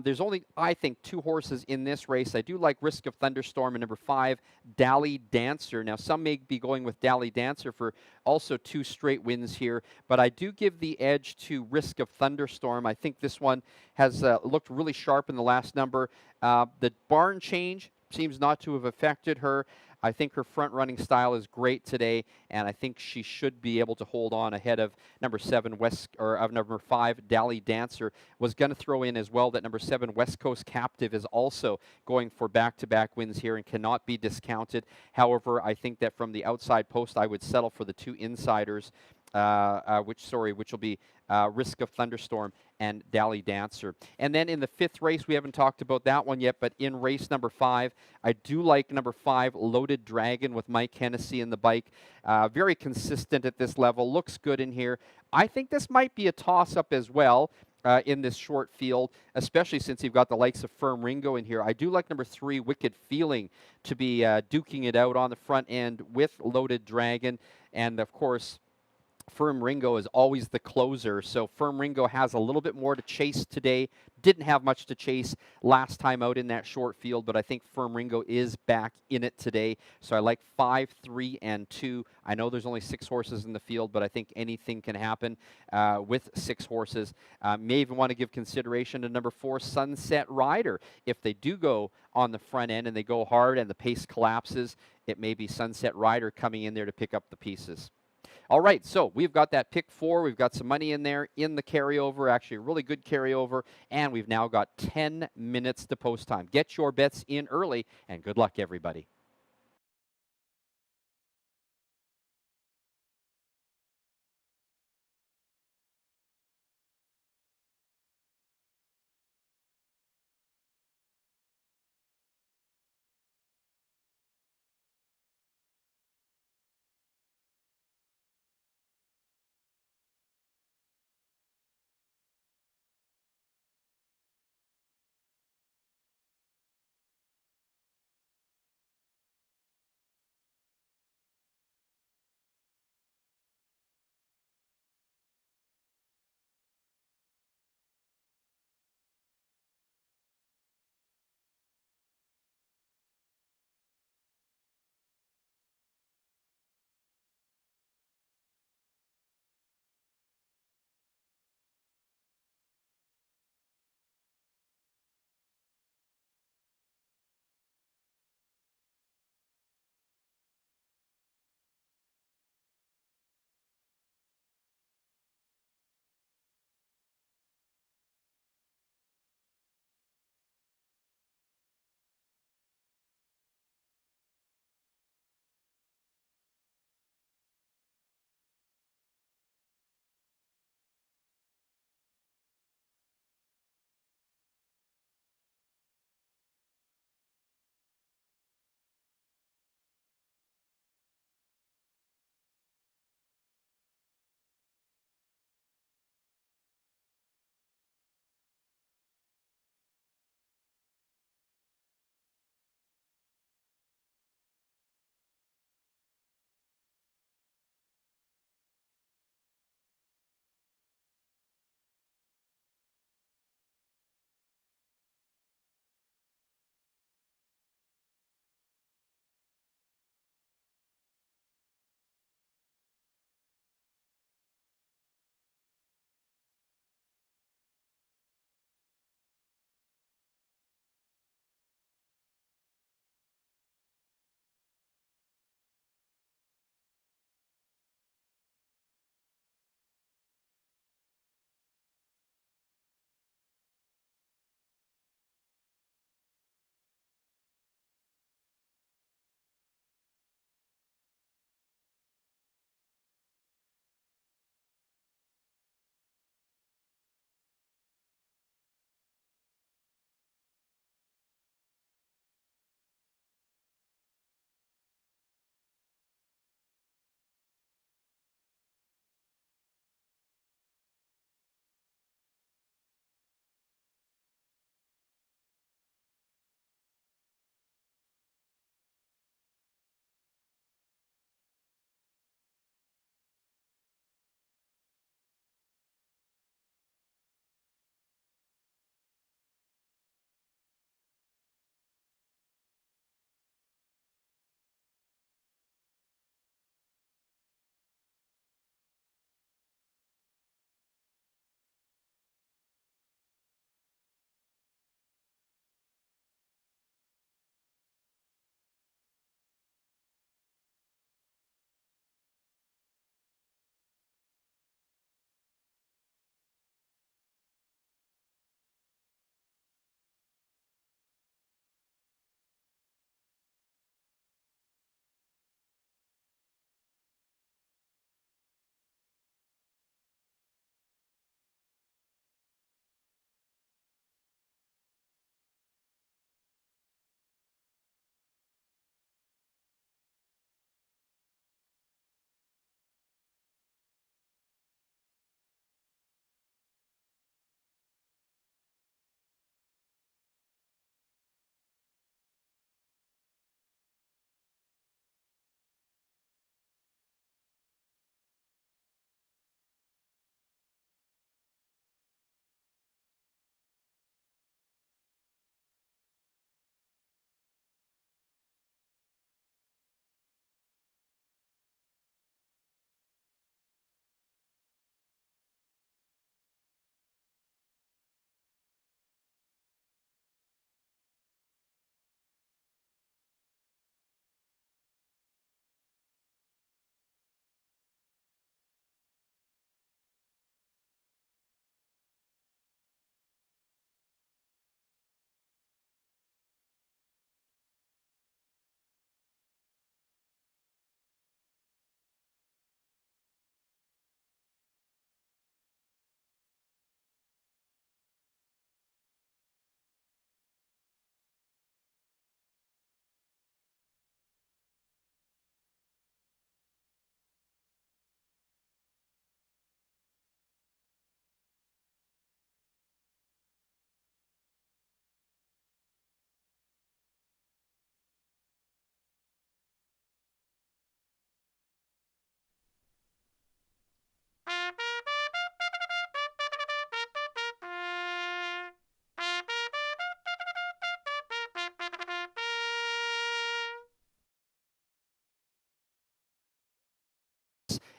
there's only, I think, 2 horses in this race. I do like Risk of Thunderstorm and number 5, Dally Dancer. Now, some may be going with Dally Dancer for also 2 straight wins here, but I do give the edge to Risk of Thunderstorm. I think this one has looked really sharp in the last number. The barn change seems not to have affected her. I think her front-running style is great today, and I think she should be able to hold on ahead of number 7, number 5, Dally Dancer. Was going to throw in as well that number 7, West Coast Captive, is also going for back-to-back wins here and cannot be discounted. However, I think that from the outside post, I would settle for the 2 insiders, which will be Risk of Thunderstorm and Dally Dancer. And then in the 5th race, we haven't talked about that one yet, but in race number 5, I do like number 5, Loaded Dragon with Mike Hennessy in the bike. Very consistent at this level, looks good in here. I think this might be a toss-up as well in this short field, especially since you've got the likes of Firm Ringo in here. I do like number 3, Wicked Feeling, to be duking it out on the front end with Loaded Dragon. And, of course, Firm Ringo is always the closer, so Firm Ringo has a little bit more to chase today. Didn't have much to chase last time out in that short field, but I think Firm Ringo is back in it today. So I like 5, 3, and 2. I know there's only 6 horses in the field, but I think anything can happen with 6 horses. May even want to give consideration to number 4, Sunset Rider. If they do go on the front end and they go hard and the pace collapses, it may be Sunset Rider coming in there to pick up the pieces. All right, so we've got that pick 4. We've got some money in there in the carryover, actually a really good carryover, and we've now got 10 minutes to post time. Get your bets in early, and good luck, everybody.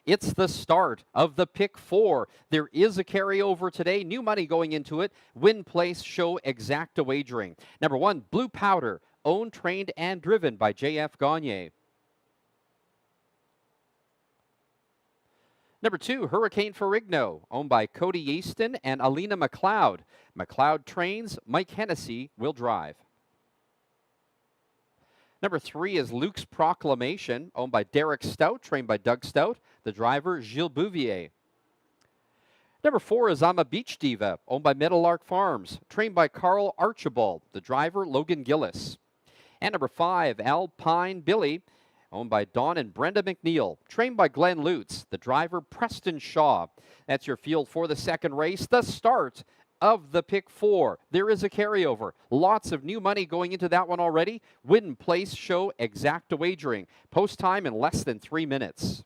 It's the start of the pick four. There is a carryover today. New money going into it. Win, place, show, exacta wagering. Number 1, Blue Powder, owned, trained, and driven by J.F. Gagne. Number 2, Hurricane Ferrigno, owned by Cody Easton and Alina McLeod. McLeod trains, Mike Hennessy will drive. Number 3 is Luke's Proclamation, owned by Derek Stout, trained by Doug Stout. The driver, Gilles Bouvier. Number 4 is I'm a Beach Diva, owned by Meadowlark Farms, trained by Carl Archibald. The driver, Logan Gillis. And number 5, Alpine Billy, owned by Don and Brenda McNeil, trained by Glenn Lutz. The driver, Preston Shaw. That's your field for the second race. The start of the pick four. There is a carryover. Lots of new money going into that one already. Win, place, show, exacta wagering. Post time in less than 3 minutes.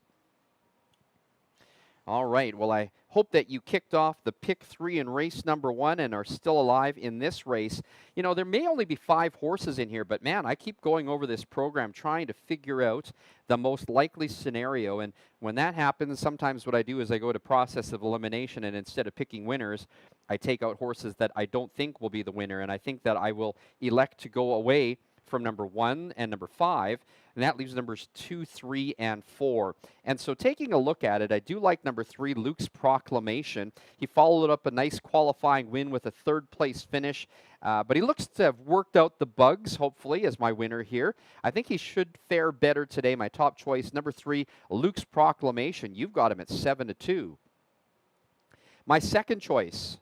All right, well, I hope that you kicked off the pick 3 in race number 1 and are still alive in this race. You know, there may only be 5 horses in here, but man, I keep going over this program trying to figure out the most likely scenario. And when that happens, sometimes what I do is I go to process of elimination, and instead of picking winners, I take out horses that I don't think will be the winner. And I think that I will elect to go away from number 1 and number 5, and that leaves numbers 2, 3, and 4. And so taking a look at it, I do like number 3, Luke's Proclamation. He followed up a nice qualifying win with a third-place finish, but he looks to have worked out the bugs, hopefully, as my winner here. I think he should fare better today. My top choice, number 3, Luke's Proclamation. You've got him at 7-2. My second choice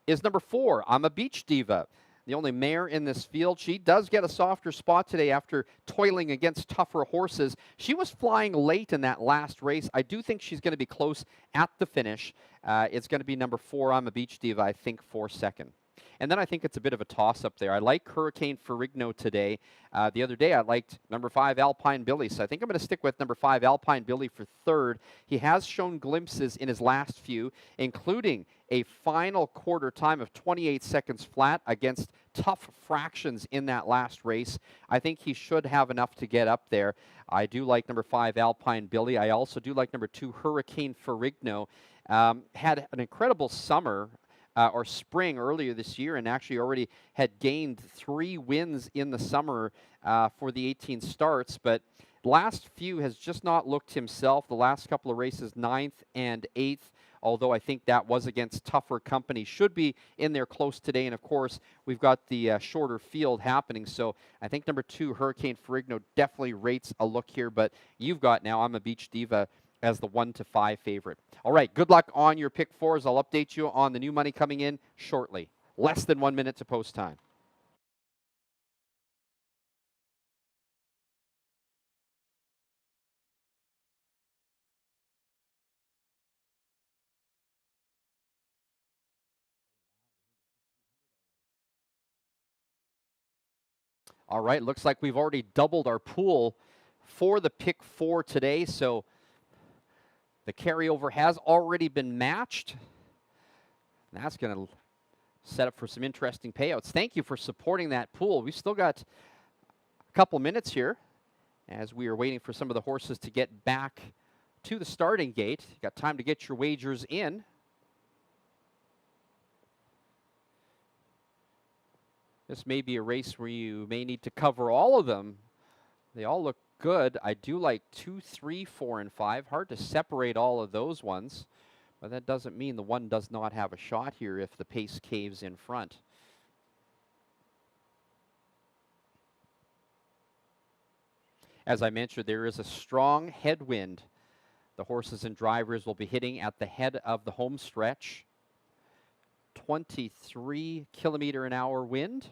is number 4, I'm a Beach Diva. The only mare in this field. She does get a softer spot today after toiling against tougher horses. She was flying late in that last race. I do think she's going to be close at the finish. It's going to be number 4, I'm a Beach Diva, I think, for second. And then I think it's a bit of a toss-up there. I like Hurricane Ferrigno today. The other day I liked number 5, Alpine Billy. So I think I'm going to stick with number 5, Alpine Billy, for third. He has shown glimpses in his last few, including a final quarter time of 28 seconds flat against tough fractions in that last race. I think he should have enough to get up there. I do like number 5, Alpine Billy. I also do like number 2, Hurricane Ferrigno. Had an incredible summer. Or spring earlier this year, and actually already had gained 3 wins in the summer for the 18 starts, but last few has just not looked himself. The last couple of races, 9th and 8th, although I think that was against tougher company. Should be in there close today, and of course, we've got the shorter field happening, so I think number 2, Hurricane Ferrigno, definitely rates a look here, but you've got now I'm a Beach Diva as the 1-5 favorite. All right, good luck on your pick 4s. I'll update you on the new money coming in shortly. Less than 1 minute to post time. All right, looks like we've already doubled our pool for the pick 4 today, so the carryover has already been matched. That's going to set up for some interesting payouts. Thank you for supporting that pool. We've still got a couple minutes here as we are waiting for some of the horses to get back to the starting gate. You got time to get your wagers in. This may be a race where you may need to cover all of them. They all look good. I do like 2, 3, 4, and 5. Hard to separate all of those ones, but that doesn't mean the one does not have a shot here if the pace caves in front. As I mentioned, there is a strong headwind. The horses and drivers will be hitting at the head of the home stretch. 23-kilometer-an-hour wind.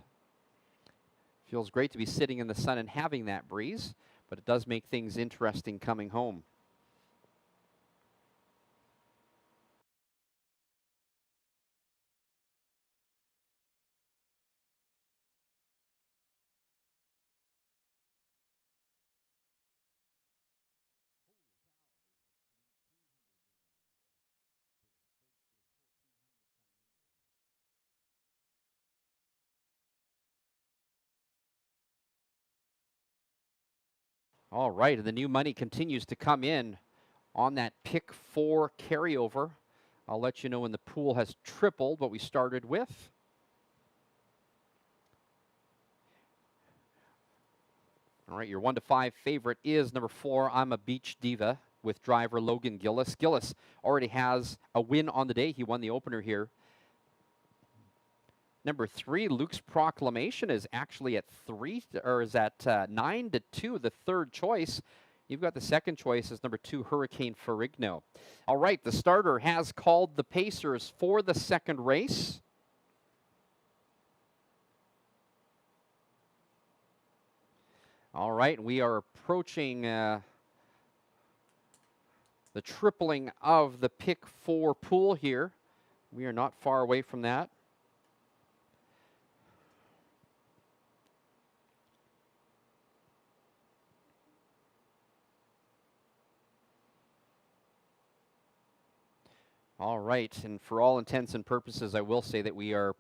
Feels great to be sitting in the sun and having that breeze, but it does make things interesting coming home. All right, and the new money continues to come in on that pick 4 carryover. I'll let you know when the pool has tripled what we started with. All right, your 1 to 5 favorite is number 4, I'm a Beach Diva, with driver Logan Gillis. Gillis already has a win on the day. He won the opener here. Number 3, Luke's Proclamation, is actually at 9 to 2, the third choice. You've got the second choice as number 2, Hurricane Ferrigno. All right, the starter has called the Pacers for the second race. All right, we are approaching the tripling of the pick 4 pool here. We are not far away from that. All right, and for all intents and purposes, I will say that we are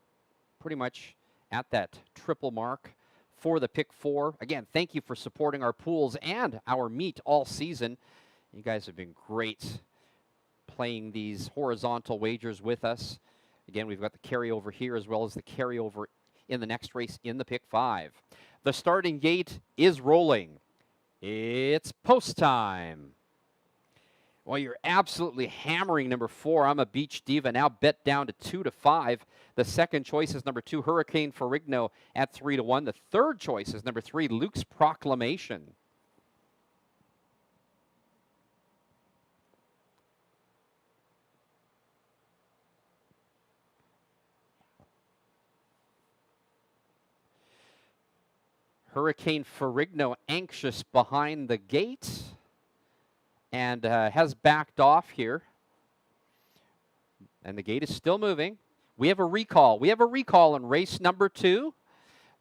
pretty much at that triple mark for the pick 4. Again, thank you for supporting our pools and our meet all season. You guys have been great playing these horizontal wagers with us. Again, we've got the carryover here as well as the carryover in the next race in the pick 5. The starting gate is rolling. It's post time. Well, you're absolutely hammering number 4, I'm a Beach Diva, now bet down to 2 to 5. The second choice is number 2, Hurricane Ferrigno, at 3 to 1. The third choice is number 3, Luke's Proclamation. Hurricane Ferrigno anxious behind the gate and has backed off here. And the gate is still moving. We have a recall. We have a recall in race number 2.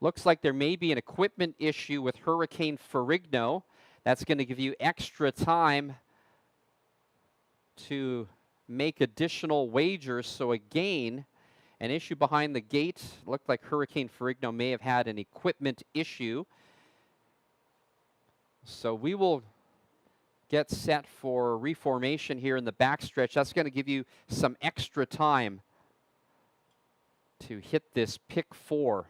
Looks like there may be an equipment issue with Hurricane Ferrigno. That's going to give you extra time to make additional wagers. So again, an issue behind the gate. Looked like Hurricane Ferrigno may have had an equipment issue. So we will get set for reformation here in the backstretch. That's going to give you some extra time to hit this pick 4.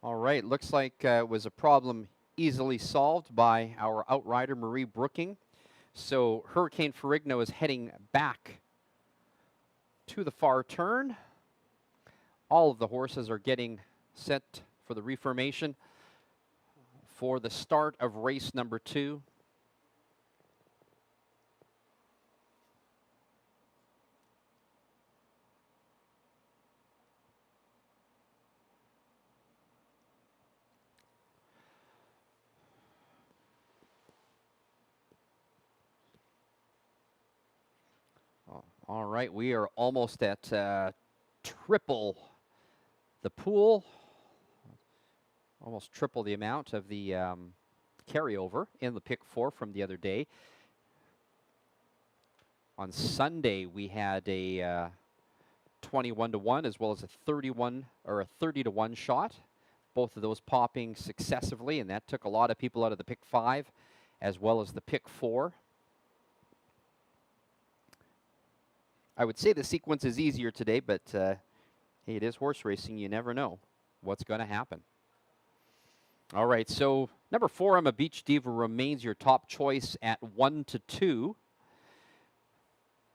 All right, looks like it was a problem easily solved by our outrider, Marie Brooking. So Hurricane Ferrigno is heading back to the far turn. All of the horses are getting set for the reformation for the start of race number 2. All right, we are almost at triple the pool, almost triple the amount of the carryover in the pick 4 from the other day. On Sunday, we had a 21 to 1 as well as a 31 or a 30 to 1 shot. Both of those popping successively, and that took a lot of people out of the pick 5 as well as the pick 4. I would say the sequence is easier today, but hey, it is horse racing. You never know what's going to happen. All right, so number 4, I'm a Beach Diva, remains your top choice at 1 to 2.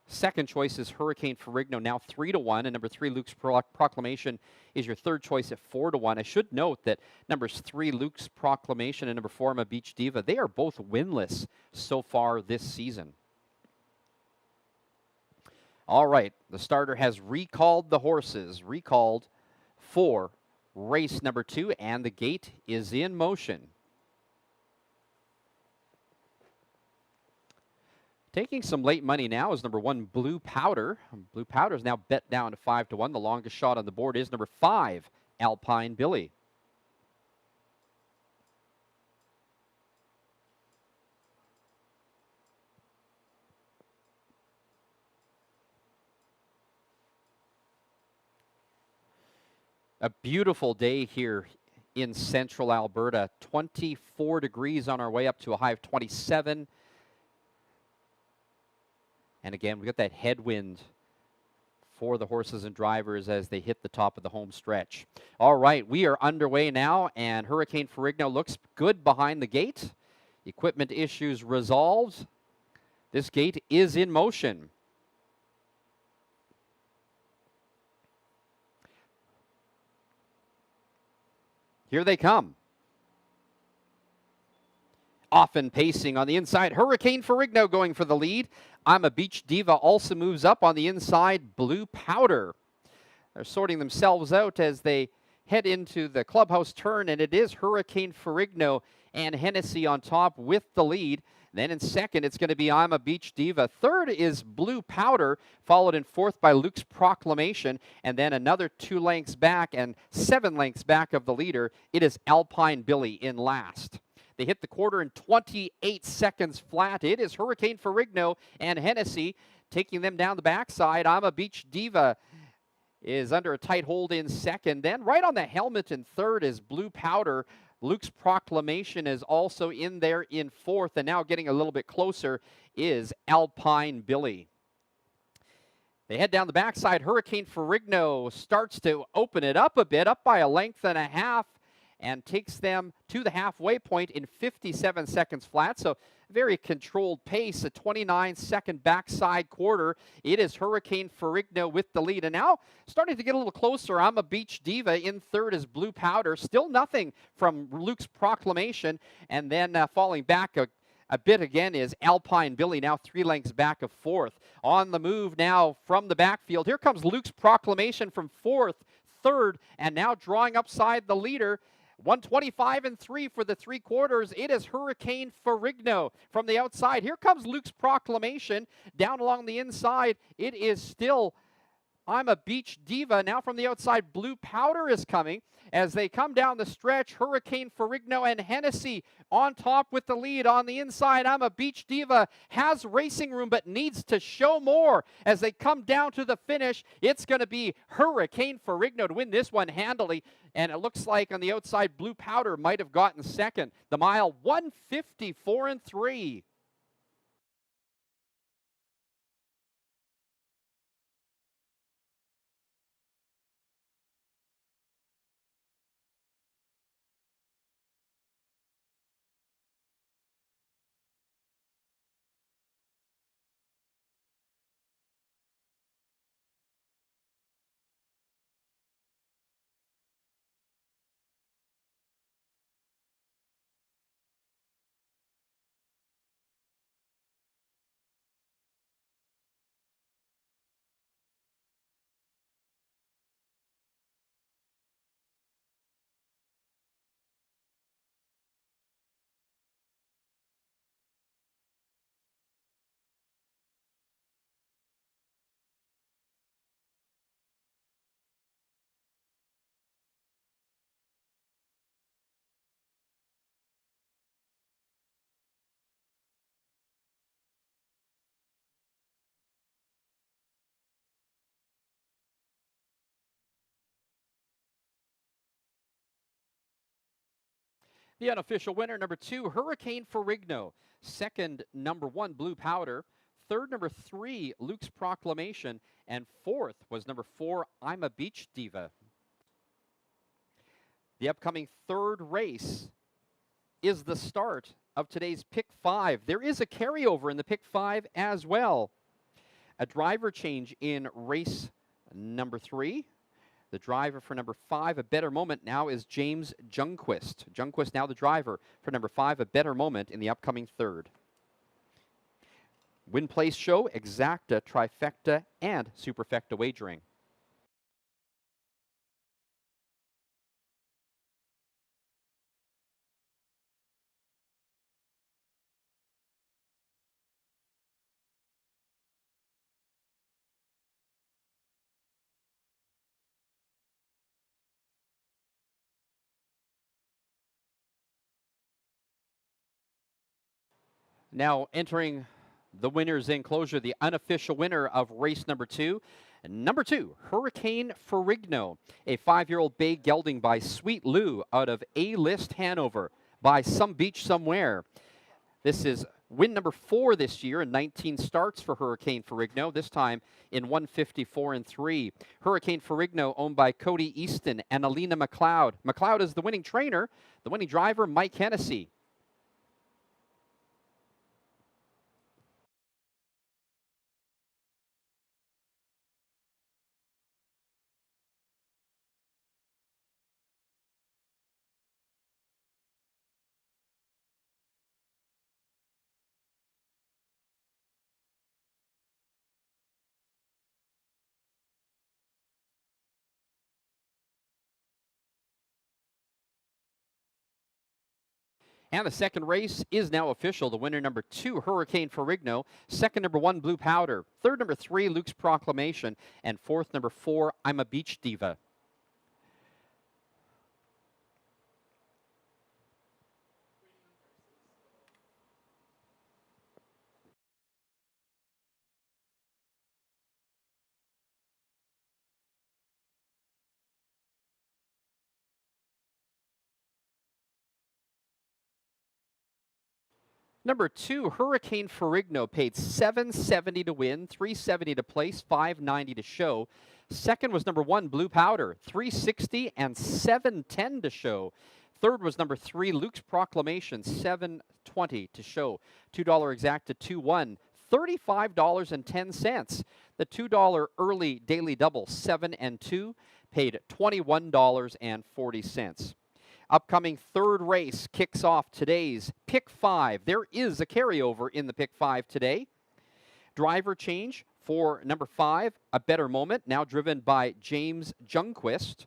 Second choice is Hurricane Ferrigno, now 3-1. And number 3, Luke's Proclamation, is your third choice at 4-1. I should note that numbers 3, Luke's Proclamation, and number 4, I'm a Beach Diva, they are both winless so far this season. All right, the starter has recalled the horses, recalled for race number 2, and the gate is in motion. Taking some late money now is number 1, Blue Powder. Blue Powder is now bet down to 5-1. The longest shot on the board is number 5, Alpine Billy. A beautiful day here in central Alberta. 24 degrees on our way up to a high of 27. And again, we got that headwind for the horses and drivers as they hit the top of the home stretch. All right, we are underway now, and Hurricane Ferrigno looks good behind the gate. Equipment issues resolved. This gate is in motion. Here they come. Often pacing on the inside. Hurricane Ferrigno going for the lead. I'm a Beach Diva also moves up on the inside. Blue Powder. They're sorting themselves out as they head into the clubhouse turn, and it is Hurricane Ferrigno and Hennessy on top with the lead. Then in second, it's going to be I'm a Beach Diva. Third is Blue Powder, followed in fourth by Luke's Proclamation. And then another 2 lengths back and 7 lengths back of the leader, it is Alpine Billy in last. They hit the quarter in 28 seconds flat. It is Hurricane Ferrigno and Hennessy taking them down the backside. I'm a Beach Diva is under a tight hold in second. Then right on the helmet in third is Blue Powder. Luke's Proclamation is also in there in fourth. And now getting a little bit closer is Alpine Billy. They head down the backside. Hurricane Ferrigno starts to open it up a bit, up by a length and a half, and takes them to the halfway point in 57 seconds flat. So very controlled pace, a 29-second backside quarter. It is Hurricane Ferrigno with the lead. And now starting to get a little closer, I'm a Beach Diva. In third is Blue Powder. Still nothing from Luke's Proclamation. And then falling back a bit again is Alpine Billy, now 3 lengths back of fourth. On the move now from the backfield. Here comes Luke's Proclamation from fourth, third, and now drawing upside the leader. 125 and 3 for the 3 quarters. It is Hurricane Ferrigno from the outside. Here comes Luke's Proclamation down along the inside. It is still I'm a Beach Diva. Now from the outside, Blue Powder is coming. As they come down the stretch, Hurricane Ferrigno and Hennessy on top with the lead. On the inside, I'm a Beach Diva has racing room but needs to show more. As they come down to the finish, it's going to be Hurricane Ferrigno to win this one handily. And it looks like on the outside, Blue Powder might have gotten second. The mile, 154 and 3. The unofficial winner, number 2, Hurricane Ferrigno. Second, number 1, Blue Powder. Third, number 3, Luke's Proclamation. And fourth was number 4, I'm a Beach Diva. The upcoming third race is the start of today's Pick 5. There is a carryover in the Pick 5 as well. A driver change in race number 3. The driver for number 5, A Better Moment, now is James Jungquist. Jungquist now the driver for number 5, A Better Moment, in the upcoming third. Win Place Show, Exacta, Trifecta, and Superfecta wagering. Now entering the winner's enclosure, the unofficial winner of race number 2. Number 2, Hurricane Ferrigno, a 5-year-old bay gelding by Sweet Lou out of A-List Hanover by Some Beach Somewhere. This is win number 4 this year, and 19 starts for Hurricane Ferrigno, this time in 154 and 3. Hurricane Ferrigno, owned by Cody Easton and Alina McLeod. McLeod is the winning trainer. The winning driver, Mike Hennessy. And the second race is now official. The winner, number 2, Hurricane Ferrigno. Second, number 1, Blue Powder. Third, number 3, Luke's Proclamation. And fourth, number 4, I'm a Beach Diva. Number 2, Hurricane Ferrigno, paid $770 to win, $370 to place, $590 to show. Second was number 1, Blue Powder, $360 and $710 to show. Third was number 3, Luke's Proclamation, $720 to show. $2 Exacta 2-1, $35.10. The $2 early daily double, 7 and 2, paid $21.40. Upcoming third race kicks off today's Pick 5. There is a carryover in the Pick 5 today. Driver change for number 5, A Better Moment, now driven by James Jungquist.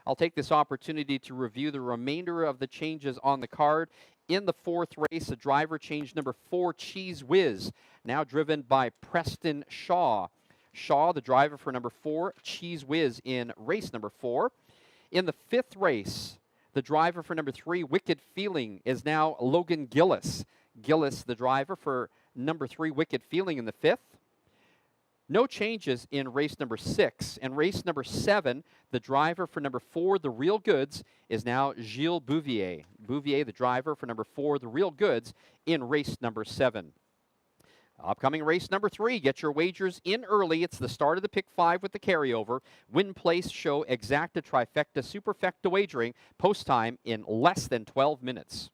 I'll take this opportunity to review the remainder of the changes on the card. In the fourth race, a driver change number 4, Cheese Whiz, now driven by Preston Shaw. Shaw, the driver for number 4, Cheese Whiz, in race number 4. In the fifth race, the driver for number 3, Wicked Feeling, is now Logan Gillis. Gillis, the driver for number 3, Wicked Feeling, in the fifth. No changes in race number 6. And race number 7, the driver for number 4, The Real Goods, is now Gilles Bouvier. Bouvier, the driver for number 4, The Real Goods, in race number 7. Upcoming race number 3. Get your wagers in early. It's the start of the Pick 5 with the carryover. Win Place Show, Exacta, Trifecta, Superfecta wagering. Post time in less than 12 minutes.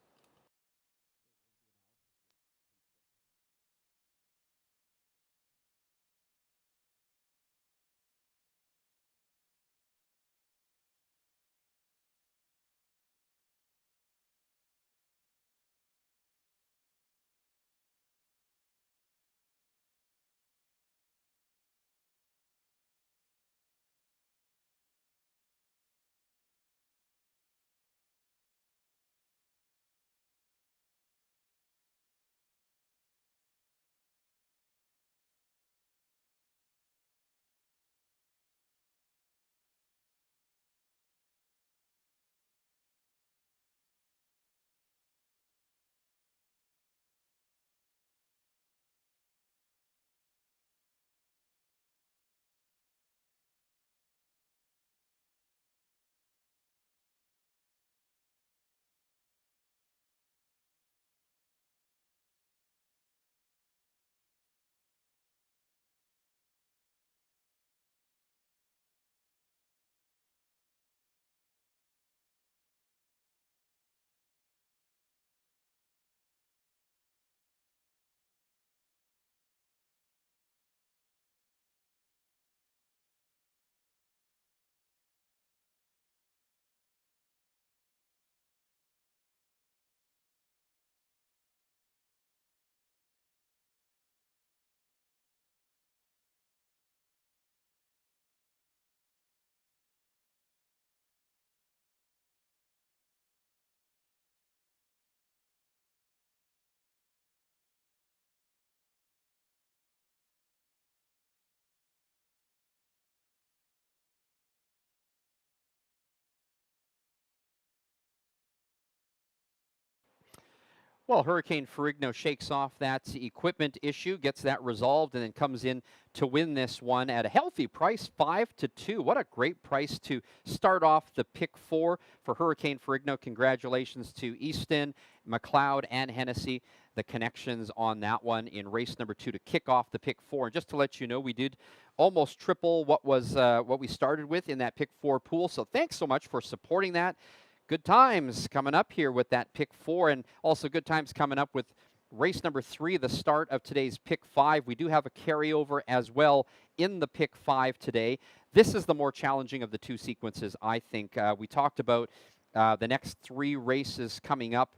Well, Hurricane Ferrigno shakes off that equipment issue, gets that resolved, and then comes in to win this one at a healthy price, 5-2. What a great price to start off the pick 4 for Hurricane Ferrigno. Congratulations to Easton, McLeod, and Hennessy. The connections on that one in race number 2 to kick off the pick 4. And just to let you know, we did almost triple what we started with in that pick 4 pool. So thanks so much for supporting that. Good times coming up here with that pick 4, and also good times coming up with race number 3, the start of today's pick 5. We do have a carryover as well in the pick 5 today. This is the more challenging of the two sequences, I think. We talked about the next 3 races coming up,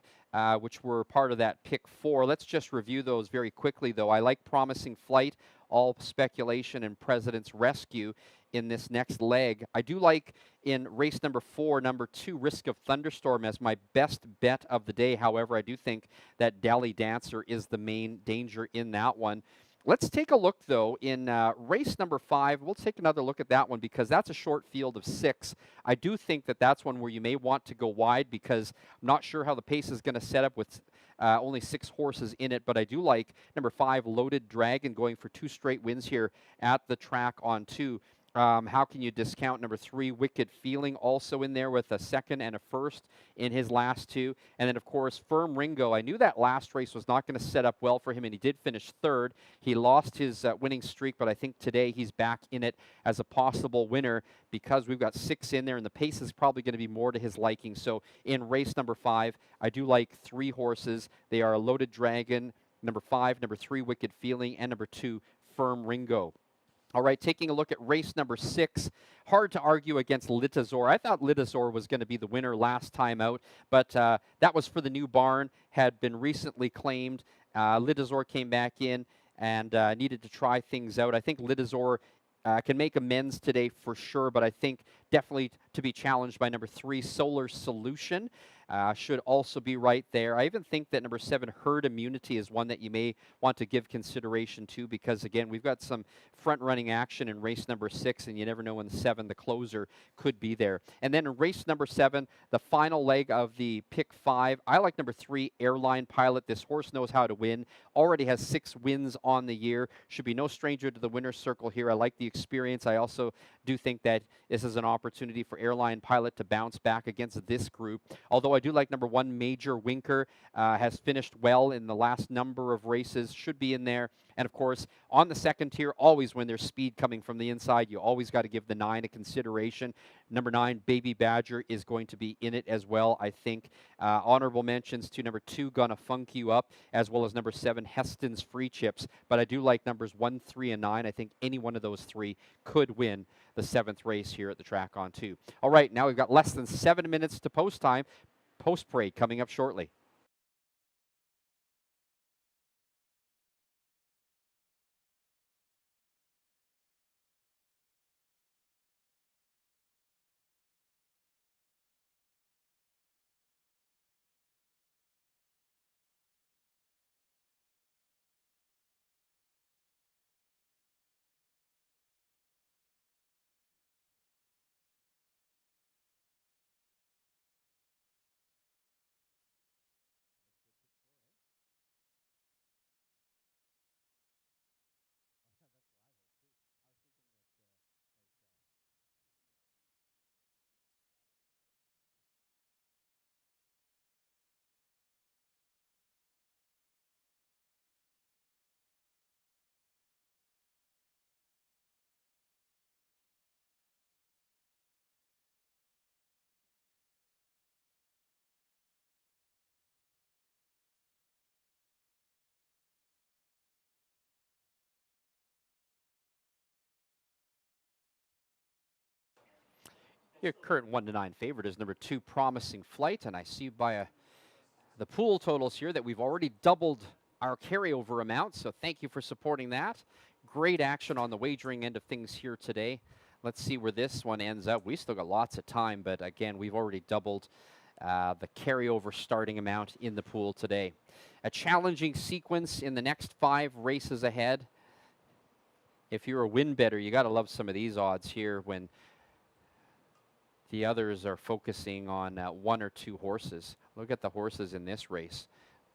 which were part of that pick 4. Let's just review those very quickly, though. I like Promising Flight, All Speculation, and President's Rescue in this next leg. I do like in race number 4, number 2, Risk of Thunderstorm as my best bet of the day. However, I do think that Dally Dancer is the main danger in that one. Let's take a look, though, in race number 5. We'll take another look at that one because that's a short field of 6. I do think that that's one where you may want to go wide because I'm not sure how the pace is going to set up with only 6 horses in it, but I do like number 5, Loaded Dragon, going for 2 straight wins here at the track on 2. How can you discount number 3, Wicked Feeling, also in there with a 2nd and a 1st in his last 2. And then, of course, Firm Ringo. I knew that last race was not going to set up well for him, and he did finish 3rd. He lost his winning streak, but I think today he's back in it as a possible winner because we've got 6 in there, and the pace is probably going to be more to his liking. So in race number 5, I do like 3 horses. They are Loaded Dragon, number 5, number 3, Wicked Feeling, and number 2, Firm Ringo. All right, taking a look at race number 6, hard to argue against Litazor. I thought Litazor was going to be the winner last time out, but that was for the new barn, had been recently claimed. Litazor came back in and needed to try things out. I think Litazor can make amends today for sure, but I think definitely to be challenged by number 3, Solar Solution. Should also be right there. I even think that number 7, Herd Immunity, is one that you may want to give consideration to because, again, we've got some front-running action in race number 6, and you never know when the 7, the closer, could be there. And then in race number 7, the final leg of the pick 5, I like number 3, Airline Pilot. This horse knows how to win. Already has 6 wins on the year. Should be no stranger to the winner's circle here. I like the experience. I also do think that this is an opportunity for Airline Pilot to bounce back against this group. Although I do like number 1, Major Winker, has finished well in the last number of races, should be in there. And of course, on the second tier, always when there's speed coming from the inside, you always got to give the 9 a consideration. Number 9, Baby Badger, is going to be in it as well, I think. Honorable mentions to number 2, Gonna Funk You Up, as well as number 7, Heston's Free Chips. But I do like numbers 1, 3, and 9. I think any one of those 3 could win the 7th race here at the track on 2. All right, now we've got less than 7 minutes to post time. Post parade coming up shortly. Your current 1-9 favorite is number 2, Promising Flight, and I see by the pool totals here that we've already doubled our carryover amount, so thank you for supporting that. Great action on the wagering end of things here today. Let's see where this one ends up. We still got lots of time, but again, we've already doubled the carryover starting amount in the pool today. A challenging sequence in the next 5 races ahead. If you're a win better, you got to love some of these odds here when the others are focusing on 1 or 2 horses. Look at the horses in this race.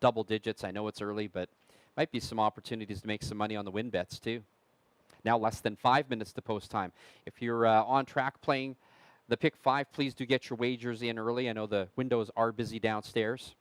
double digits. I know it's early, but might be some opportunities to make some money on the win bets too. Now less than 5 minutes to post time. If you're on track playing the pick 5, please do get your wagers in early. I know the windows are busy downstairs.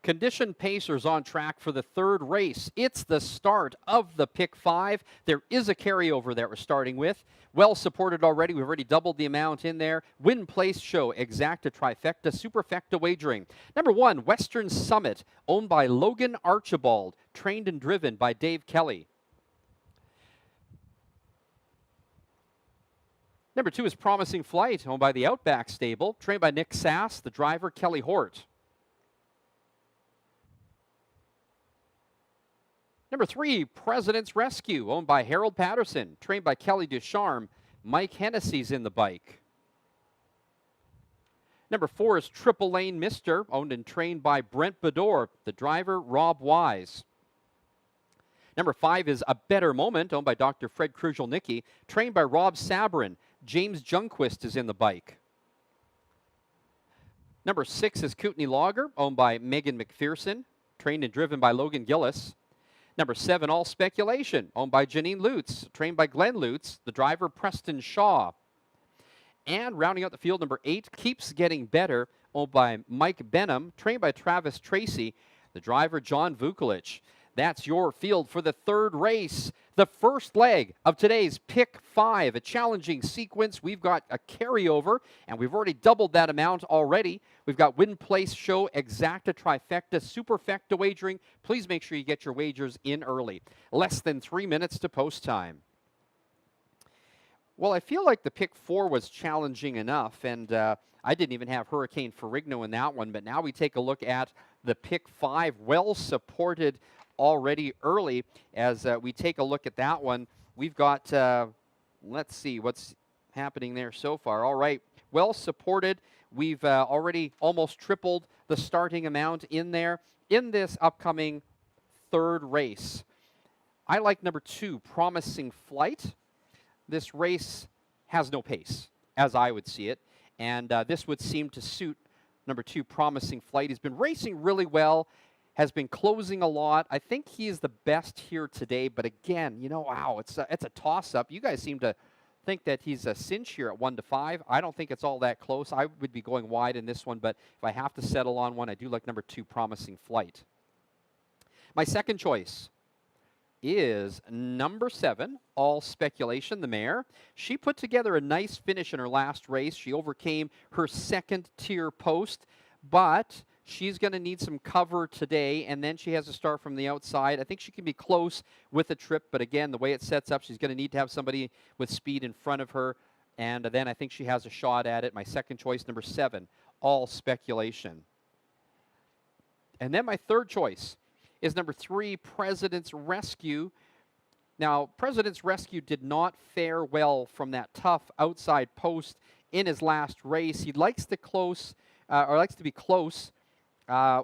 Condition Pacers on track for the third race. It's the start of the pick 5. There is a carryover that we're starting with. Well supported already. We've already doubled the amount in there. Win, place, show, exacta, trifecta, superfecta wagering. Number 1, Western Summit, owned by Logan Archibald, trained and driven by Dave Kelly. Number 2 is Promising Flight, owned by the Outback Stable, trained by Nick Sass, the driver Kelly Hort. Number 3, President's Rescue, owned by Harold Patterson, trained by Kelly Ducharme. Mike Hennessy's in the bike. Number 4 is Triple Lane Mister, owned and trained by Brent Bedore, the driver Rob Wise. Number 5 is A Better Moment, owned by Dr. Fred Kruzelnicki, trained by Rob Sabrin. James Junquist is in the bike. Number 6 is Kootenai Lager, owned by Megan McPherson, trained and driven by Logan Gillis. Number 7, All Speculation, owned by Janine Lutz, trained by Glenn Lutz, the driver Preston Shaw. And rounding out the field, number 8, Keeps Getting Better, owned by Mike Benham, trained by Travis Tracy, the driver John Vukolich. That's your field for the third race. The first leg of today's Pick 5, a challenging sequence. We've got a carryover, and we've already doubled that amount already. We've got win, place, show, exacta, trifecta, superfecta wagering. Please make sure you get your wagers in early. Less than 3 minutes to post time. Well, I feel like the Pick 4 was challenging enough, and I didn't even have Hurricane Ferrigno in that one, but now we take a look at the Pick 5, well supported already early. As we take a look at that one, we've got, let's see what's happening there so far. All right, well supported. We've already almost tripled the starting amount in there in this upcoming third race. I like number 2, Promising Flight. This race has no pace, as I would see it, and this would seem to suit number 2, Promising Flight. He's been racing really well, has been closing a lot. I think he is the best here today, but again, you know, wow, it's a toss-up. You guys seem to think that he's a cinch here at 1-5. I don't think it's all that close. I would be going wide in this one, but if I have to settle on one, I do like number 2, Promising Flight. My second choice is number 7, All Speculation, the mare. She put together a nice finish in her last race. She overcame her second-tier post, but she's going to need some cover today, and then she has to start from the outside. I think she can be close with a trip, but again, the way it sets up, she's going to need to have somebody with speed in front of her, and then I think she has a shot at it. My second choice, number 7, All Speculation. And then my third choice is number 3, President's Rescue. Now, President's Rescue did not fare well from that tough outside post in his last race. He likes to be close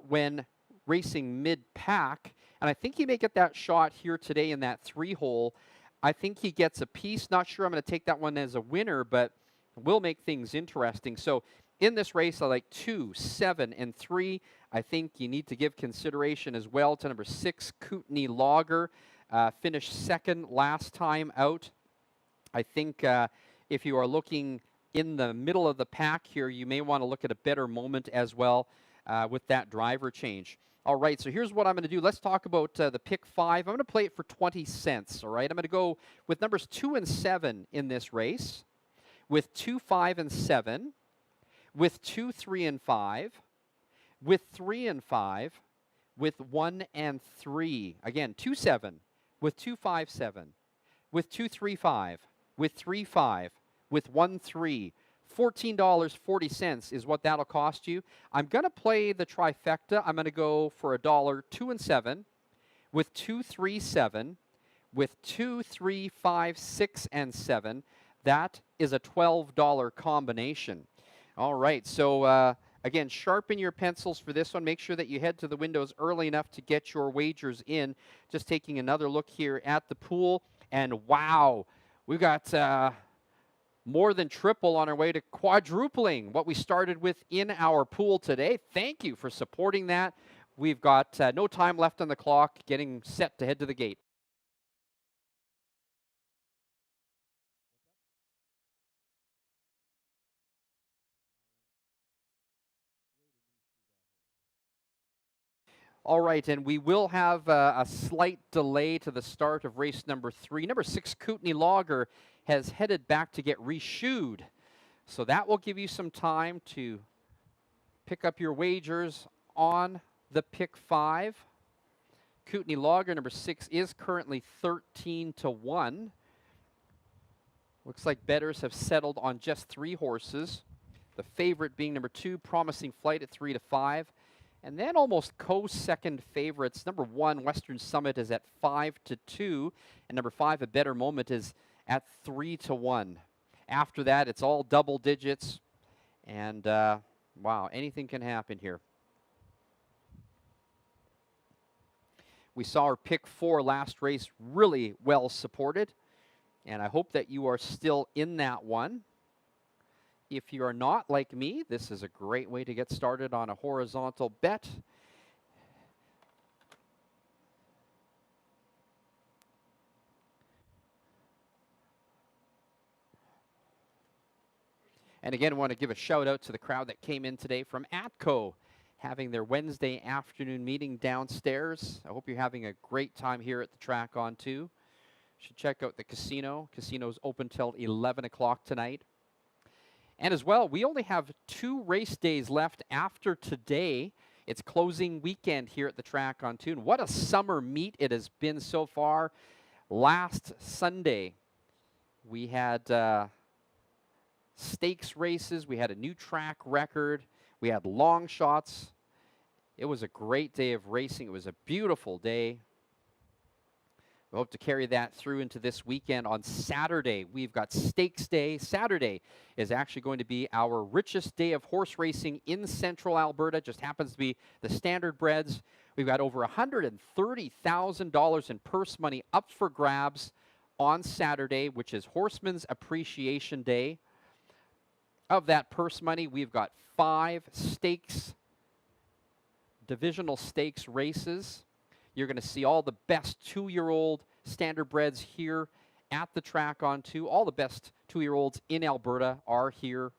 when racing mid-pack, and I think he may get that shot here today in that 3-hole. I think he gets a piece. Not sure I'm going to take that one as a winner, but will make things interesting. So in this race, I like 2, 7, and 3. I think you need to give consideration as well to number 6, Kootenai Lager. Finished second last time out. I think if you are looking in the middle of the pack here, you may want to look at a Better Moment as well with that driver change. All right, so here's what I'm going to do. Let's talk about the Pick 5. I'm going to play it for 20 cents, all right? I'm going to go with numbers 2 and 7 in this race, with 2, 5, and 7, with 2, 3, and 5, with 3 and 5, with 1 and 3. Again, 2, 7, with 2, 5, 7, with 2, 3, 5, with 3, 5, with 1, 3. $14.40 is what that'll cost you. I'm going to play the trifecta. I'm going to go for $1, 2 and 7, with 2, 3, 7, with 2, 3, 5, 6, and 7. That is a $12 combination. All right, so again, sharpen your pencils for this one. Make sure that you head to the windows early enough to get your wagers in. Just taking another look here at the pool, and wow, we've got more than triple on our way to quadrupling what we started with in our pool today. Thank you for supporting that. We've got no time left on the clock, getting set to head to the gate. All right, and we will have a slight delay to the start of race number 3. Number 6, Kootenay Logger, has headed back to get reshoed. So that will give you some time to pick up your wagers on the pick 5. Kootenay Logger, number 6, is currently 13-1. Looks like bettors have settled on just 3 horses. The favorite being number 2, Promising Flight, at 3-5. And then almost co-second favorites. Number 1, Western Summit, is at 5-2. And number 5, A Better Moment, is at 3-1. After that, it's all double digits. And wow, anything can happen here. We saw our pick 4 last race really well supported. And I hope that you are still in that one. If you are not like me, this is a great way to get started on a horizontal bet. And again, I want to give a shout out to the crowd that came in today from ATCO, having their Wednesday afternoon meeting downstairs. I hope you're having a great time here at the track on 2. You should check out the casino. Casino's open till 11 o'clock tonight. And as well, we only have 2 race days left after today. It's closing weekend here at the track on 2. And what a summer meet it has been so far. Last Sunday, we had stakes races. We had a new track record. We had long shots. It was a great day of racing. It was a beautiful day. We hope to carry that through into this weekend. On Saturday, we've got Stakes Day. Saturday is actually going to be our richest day of horse racing in central Alberta. Just happens to be the Standard Breds. We've got over $130,000 in purse money up for grabs on Saturday, which is Horseman's Appreciation Day. Of that purse money, we've got 5 stakes, divisional stakes races. You're going to see all the best 2-year-old standardbreds here at the track on 2. All the best 2-year-olds in Alberta are here.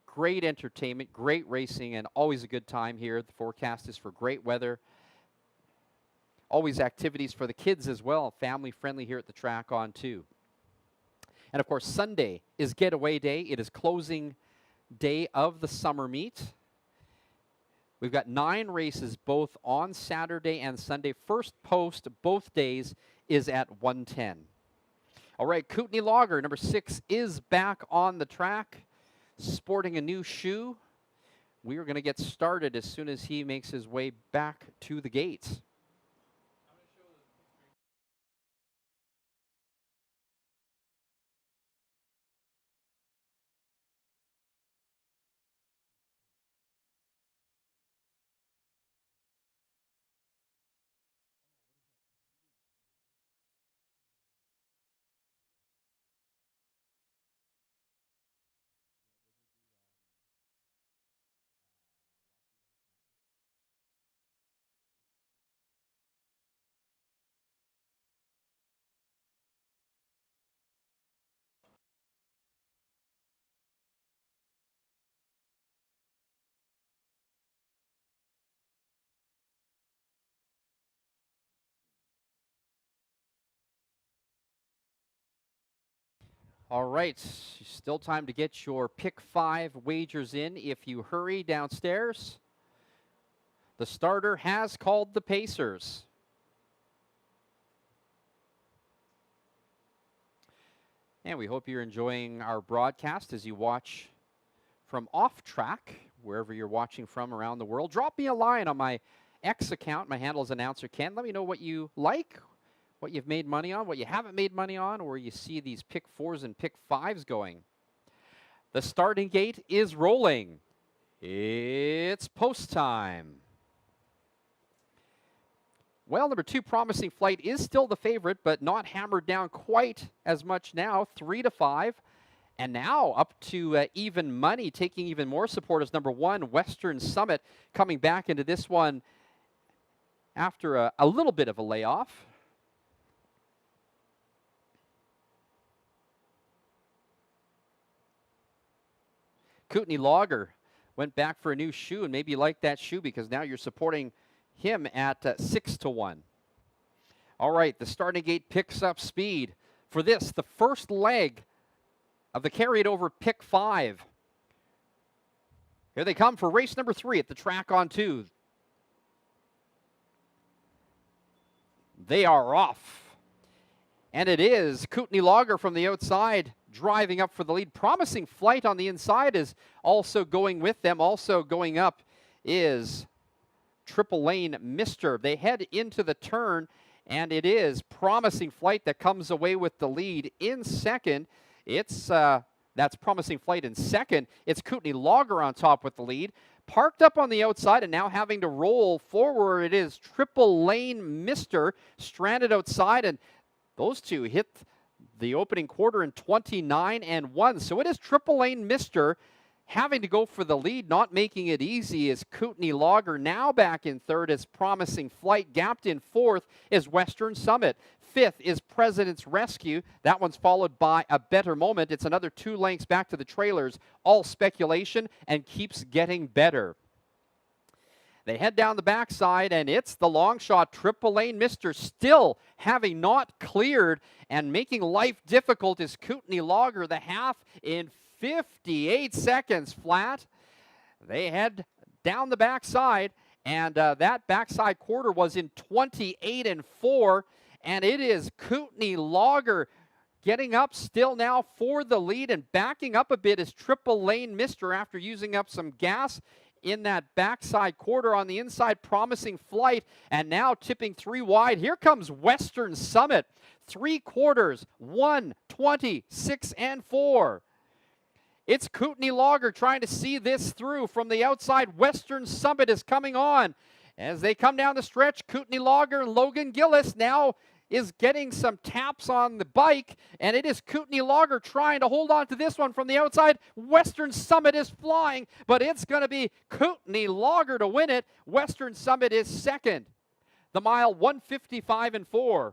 Great entertainment, great racing, and always a good time here. The forecast is for great weather. Always activities for the kids as well, family friendly here at the track on 2. And of course, Sunday is Getaway Day. It is closing day of the summer meet. We've got 9 races both on Saturday and Sunday. First post both days is at 1:10. All right, Kootenay Logger, number 6, is back on the track, sporting a new shoe. We are going to get started as soon as he makes his way back to the gates. All right, still time to get your pick 5 wagers in if you hurry downstairs. The starter has called the Pacers. And we hope you're enjoying our broadcast as you watch from off track, wherever you're watching from around the world. Drop me a line on my X account. My handle is Announcer Ken. Let me know what you like, what you've made money on, what you haven't made money on, or you see these pick 4s and pick 5s going. The starting gate is rolling. It's post time. Well, number 2, Promising Flight, is still the favorite, but not hammered down quite as much now, 3-5. And now up to even money, taking even more support as number 1, Western Summit, coming back into this one after a little bit of a layoff. Kootenai Logger went back for a new shoe, and maybe you like that shoe because now you're supporting him at 6-1. All right, the starting gate picks up speed. For this, the first leg of the carried over pick 5. Here they come for race number 3 at the track on 2. They are off. And it is Kootenai Logger from the outside driving up for the lead. Promising Flight on the inside is also going with them. Also going up is Triple Lane Mister. They head into the turn, and it is Promising Flight that comes away with the lead. In second, it's that's Promising Flight in second. It's Kootenai Logger on top with the lead. Parked up on the outside and now having to roll forward, it is Triple Lane Mister stranded outside, and those two hit the opening quarter in 29-1. So it is Triple Lane Mister having to go for the lead, not making it easy is Kootenai Logger. Now back in third is Promising Flight. Gapped in fourth is Western Summit. Fifth is President's Rescue. That one's followed by A Better Moment. It's another 2 lengths back to the trailers. All speculation and keeps getting better. They head down the backside, and it's the long shot. Triple Lane Mister still having not cleared and making life difficult is Kootenai Logger. The half in 58 seconds flat. They head down the backside, and that backside quarter was in 28-4, and it is Kootenai Logger getting up still now for the lead, and backing up a bit is Triple Lane Mister after using up some gas in that backside quarter. On the inside, Promising Flight, and now tipping 3 wide. Here comes Western Summit. 3 quarters, 1:26-4. It's Kootenai Logger trying to see this through from the outside. Western Summit is coming on. As they come down the stretch, Kootenai Logger and Logan Gillis now is getting some taps on the bike, and it is Kootenai Logger trying to hold on to this one from the outside. Western Summit is flying, but it's going to be Kootenai Logger to win it. Western Summit is second. The mile, 1:55-4.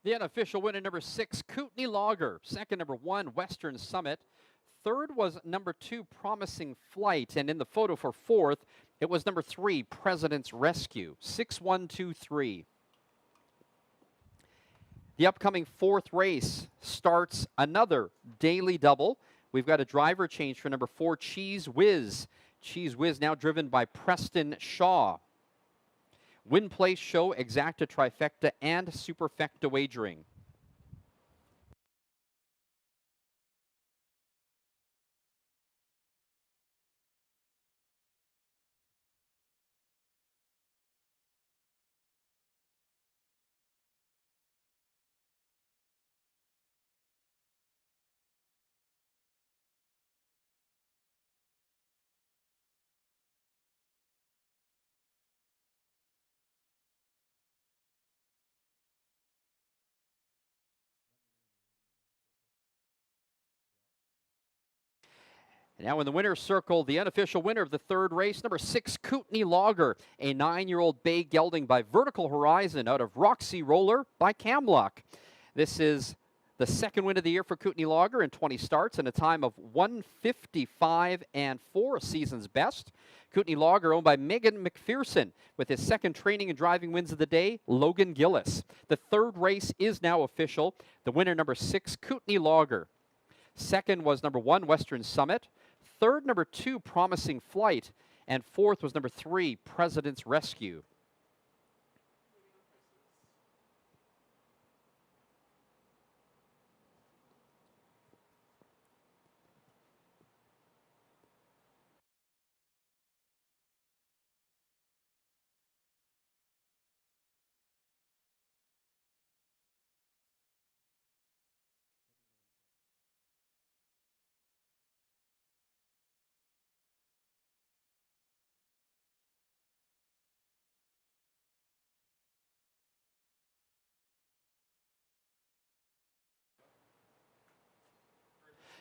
The unofficial winner, number 6, Kootenai Logger. Second, number 1, Western Summit. Third was number 2, Promising Flight. And in the photo for fourth, it was number 3, President's Rescue. 6-1-2-3. The upcoming fourth race starts another daily double. We've got a driver change for number 4, Cheese Whiz. Cheese Whiz now driven by Preston Shaw. Win Place Show, Exacta Trifecta, and Superfecta Wagering. And now in the winner's circle, the unofficial winner of the third race, number 6, Kootenai Lager, a 9-year-old bay gelding by Vertical Horizon out of Roxy Roller by Camlock. This is the second win of the year for Kootenai Lager in 20 starts and a time of 1:55 and 4, season's best. Kootenai Lager owned by Megan McPherson with his second training and driving wins of the day, Logan Gillis. The third race is now official. The winner, number 6, Kootenai Lager. Second was number 1, Western Summit. Third, number 2, Promising Flight. And fourth was number 3, President's Rescue.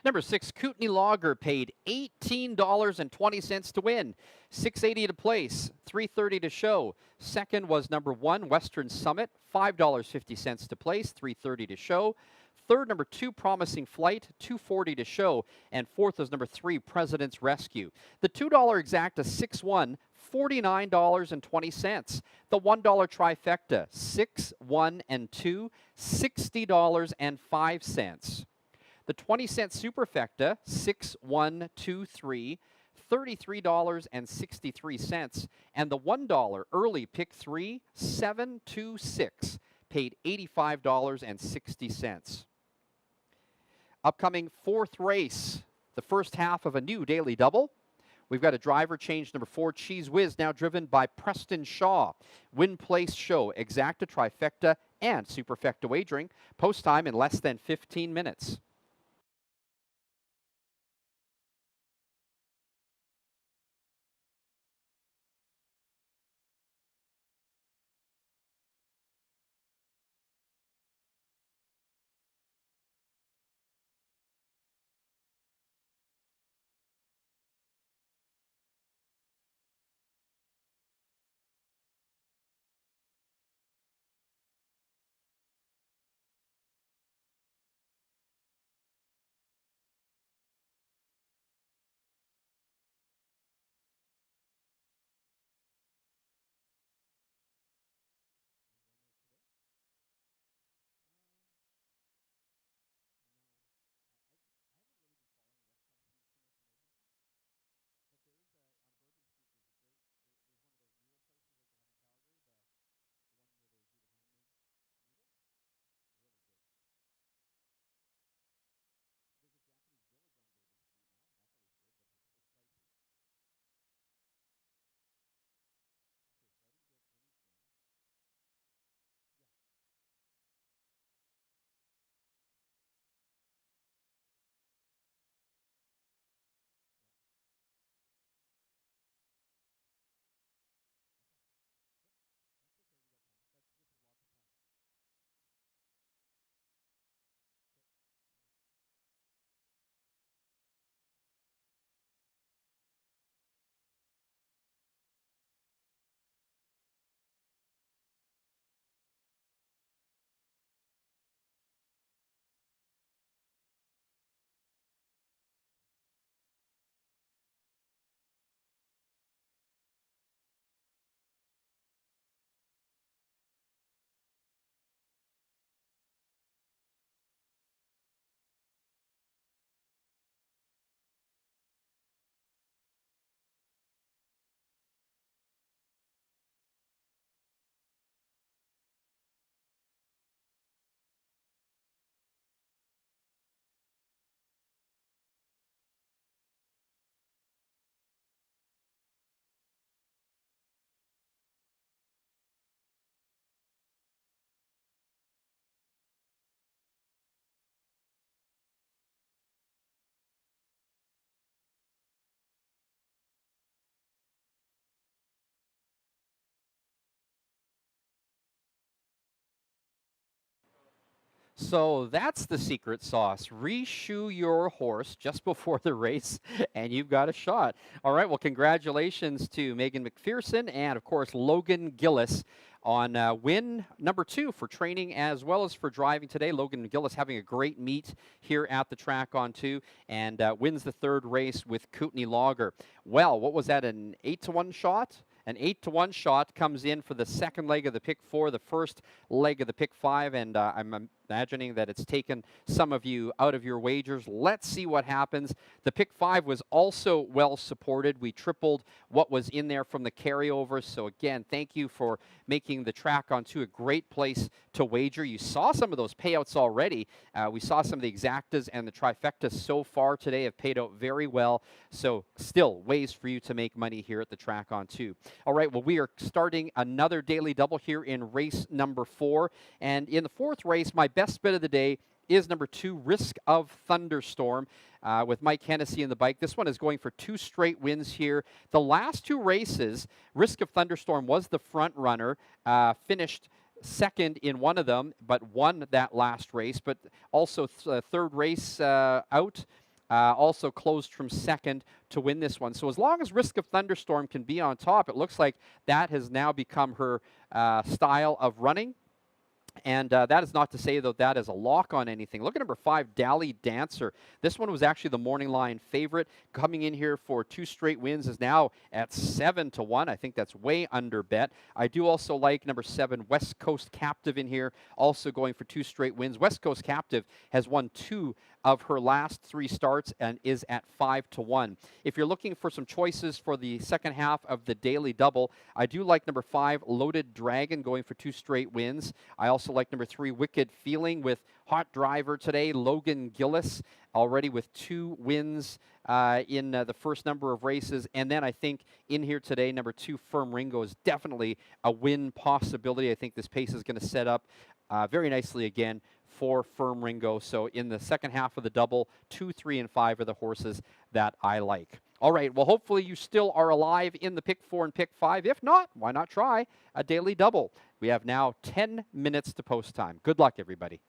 Number 6, Kootenai Lager paid $18.20 to win, $6.80 to place, $3.30 to show. Second was number 1, Western Summit, $5.50 to place, $3.30 to show. Third, number 2, Promising Flight, $2.40 to show. And fourth was number 3, President's Rescue. The $2 exacta 6-1, $49.20. The $1 trifecta 6, 1, and 2, $60.05. The 20-cent superfecta 6, 1, 2, 3, $33.63. And the $1 early pick 3, 7, 2, 6, paid $85.60. Upcoming fourth race, the first half of a new daily double. We've got a driver change, number 4, Cheese Whiz, now driven by Preston Shaw. Win place show, exacta, trifecta, and superfecta wagering. Post time in less than 15 minutes. So that's the secret sauce. Reshoe your horse just before the race, and you've got a shot. All right, well, congratulations to Megan McPherson and, of course, Logan Gillis on win number 2 for training as well as for driving today. Logan Gillis having a great meet here at the track on 2 and wins the 3rd race with Kootenai Logger. Well, what was that, an 8-to-1 shot? An 8-to-1 shot comes in for the second leg of the pick 4, the first leg of the pick 5, and I'm imagining that it's taken some of you out of your wagers. Let's see what happens. The pick 5 was also well supported. We tripled what was in there from the carryovers. So again, thank you for making the track onto a great place to wager. You saw some of those payouts already. We saw some of the exactas and the trifectas so far today have paid out very well. So still ways for you to make money here at the track on 2. All right, well, we are starting another daily double here in race number 4. And in the 4th race, my best bet of the day is number 2, Risk of Thunderstorm, with Mike Hennessy in the bike. This one is going for 2 straight wins here. The last 2 races, Risk of Thunderstorm was the front runner, finished second in one of them, but won that last race. But also 3rd race out, also closed from second to win this one. So as long as Risk of Thunderstorm can be on top, it looks like that has now become her style of running. And that is not to say, though, that is a lock on anything. Look at number 5, Dally Dancer. This one was actually the morning line favorite. Coming in here for 2 straight wins is now at 7-1. I think that's way under bet. I do also like number 7, West Coast Captive in here, also going for 2 straight wins. West Coast Captive has won 2 of her last 3 starts and is at 5-1. If you're looking for some choices for the second half of the daily double, I do like number 5, Loaded Dragon, going for 2 straight wins. I also like number 3, Wicked Feeling, with hot driver today, Logan Gillis, already with 2 wins in the first number of races. And then I think in here today, number 2, Firm Ringo, is definitely a win possibility. I think this pace is going to set up very nicely again for Firm Ringo. So in the second half of the double, 2, 3, and 5 are the horses that I like. All right, well, hopefully you still are alive in the pick 4 and pick 5. If not, why not try a daily double? We have now 10 minutes to post time. Good luck, everybody.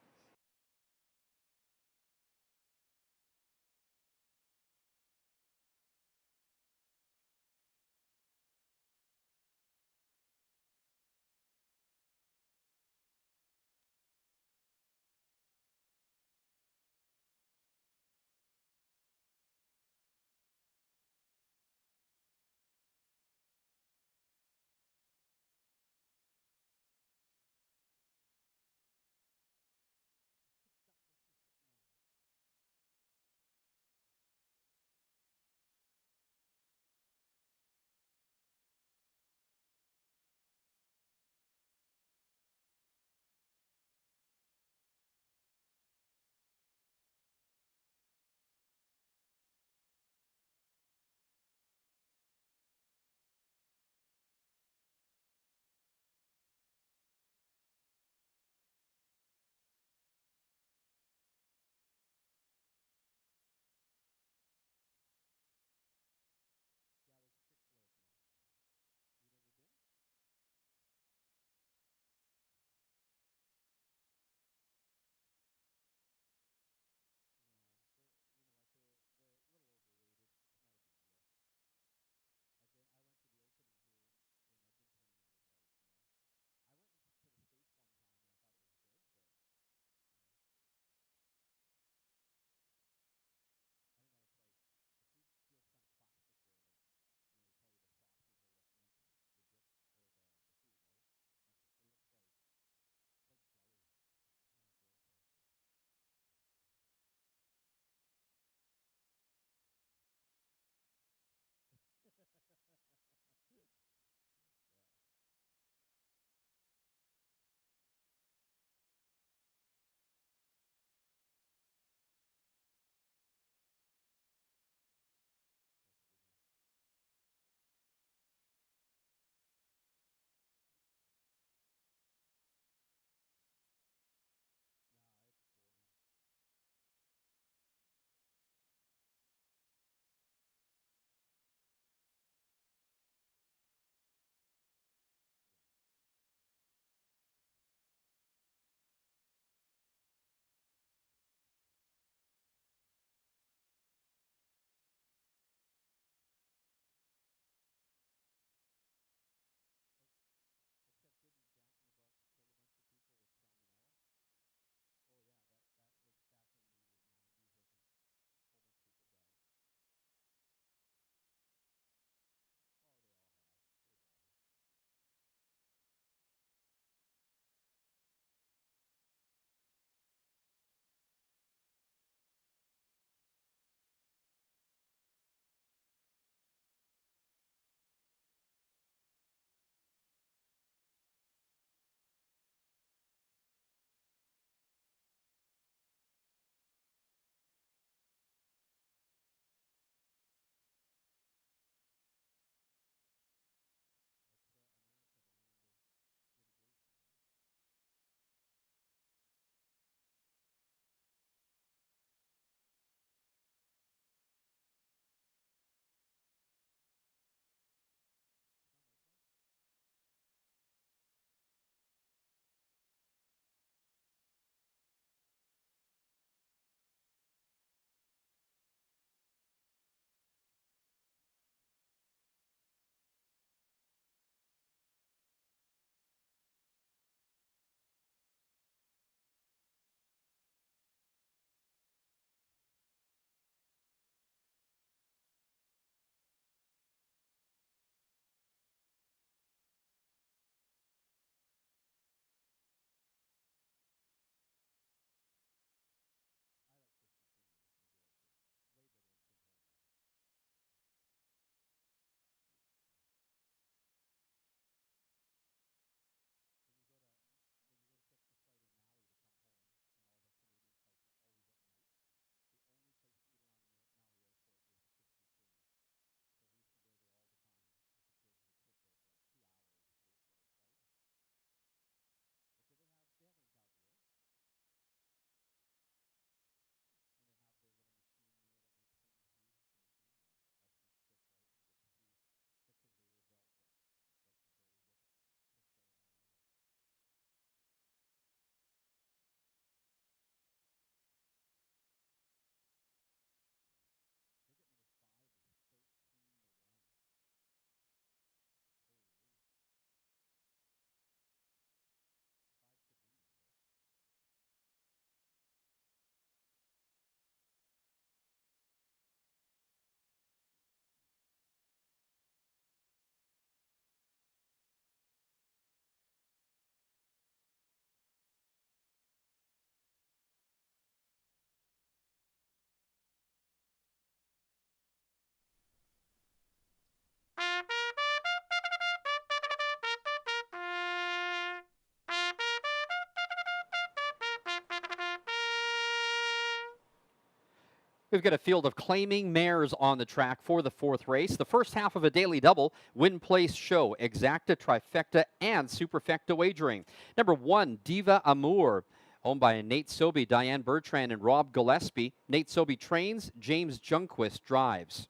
We've got a field of claiming mares on the track for the fourth race. The first half of a daily double, win, place, show, exacta, trifecta, and superfecta wagering. Number 1, Diva Amour, owned by Nate Sobey, Diane Bertrand, and Rob Gillespie. Nate Sobey trains, James Junquist drives.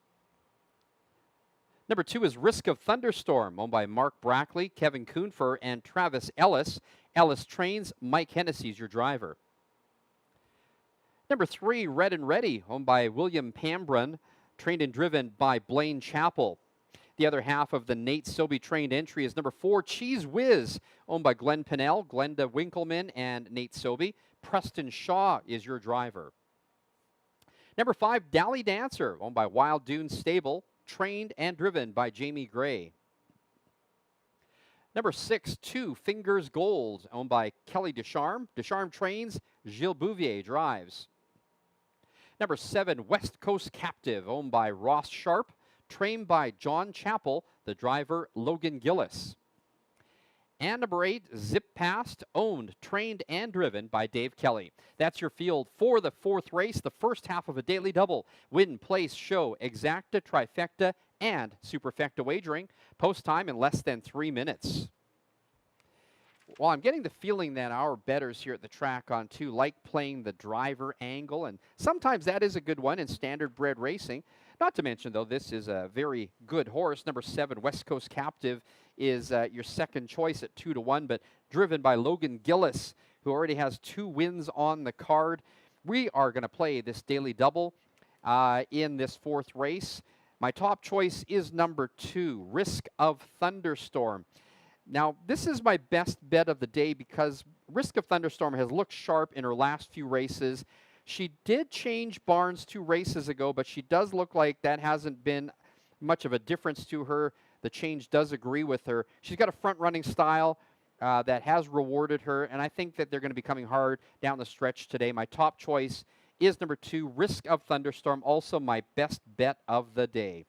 Number 2 is Risk of Thunderstorm, owned by Mark Brackley, Kevin Kuhnfer, and Travis Ellis. Ellis trains, Mike Hennessey's your driver. Number 3, Red and Ready, owned by William Pambrun, trained and driven by Blaine Chappell. The other half of the Nate Sobey trained entry is number 4, Cheese Whiz, owned by Glenn Pinnell, Glenda Winkleman, and Nate Sobey. Preston Shaw is your driver. Number 5, Dally Dancer, owned by Wild Dune Stable, trained and driven by Jamie Gray. Number 6, 2, Fingers Gold, owned by Kelly Descharme. Descharme trains, Gilles Bouvier drives. Number 7, West Coast Captive, owned by Ross Sharp, trained by John Chappell, the driver Logan Gillis. And number 8, Zip Past, owned, trained, and driven by Dave Kelly. That's your field for the fourth race, the first half of a daily double. Win, place, show, exacta, trifecta, and superfecta wagering. Post time in less than 3 minutes. Well, I'm getting the feeling that our bettors here at the track on 2 like playing the driver angle, and sometimes that is a good one in standard bred racing. Not to mention, though, this is a very good horse. Number 7, West Coast Captive, is your second choice at 2-1, but driven by Logan Gillis, who already has 2 wins on the card. We are going to play this daily double in this fourth race. My top choice is number 2, Risk of Thunderstorm. Now, this is my best bet of the day because Risk of Thunderstorm has looked sharp in her last few races. She did change barns 2 races ago, but she does look like that hasn't been much of a difference to her. The change does agree with her. She's got a front-running style that has rewarded her, and I think that they're going to be coming hard down the stretch today. My top choice is number 2, Risk of Thunderstorm, also my best bet of the day.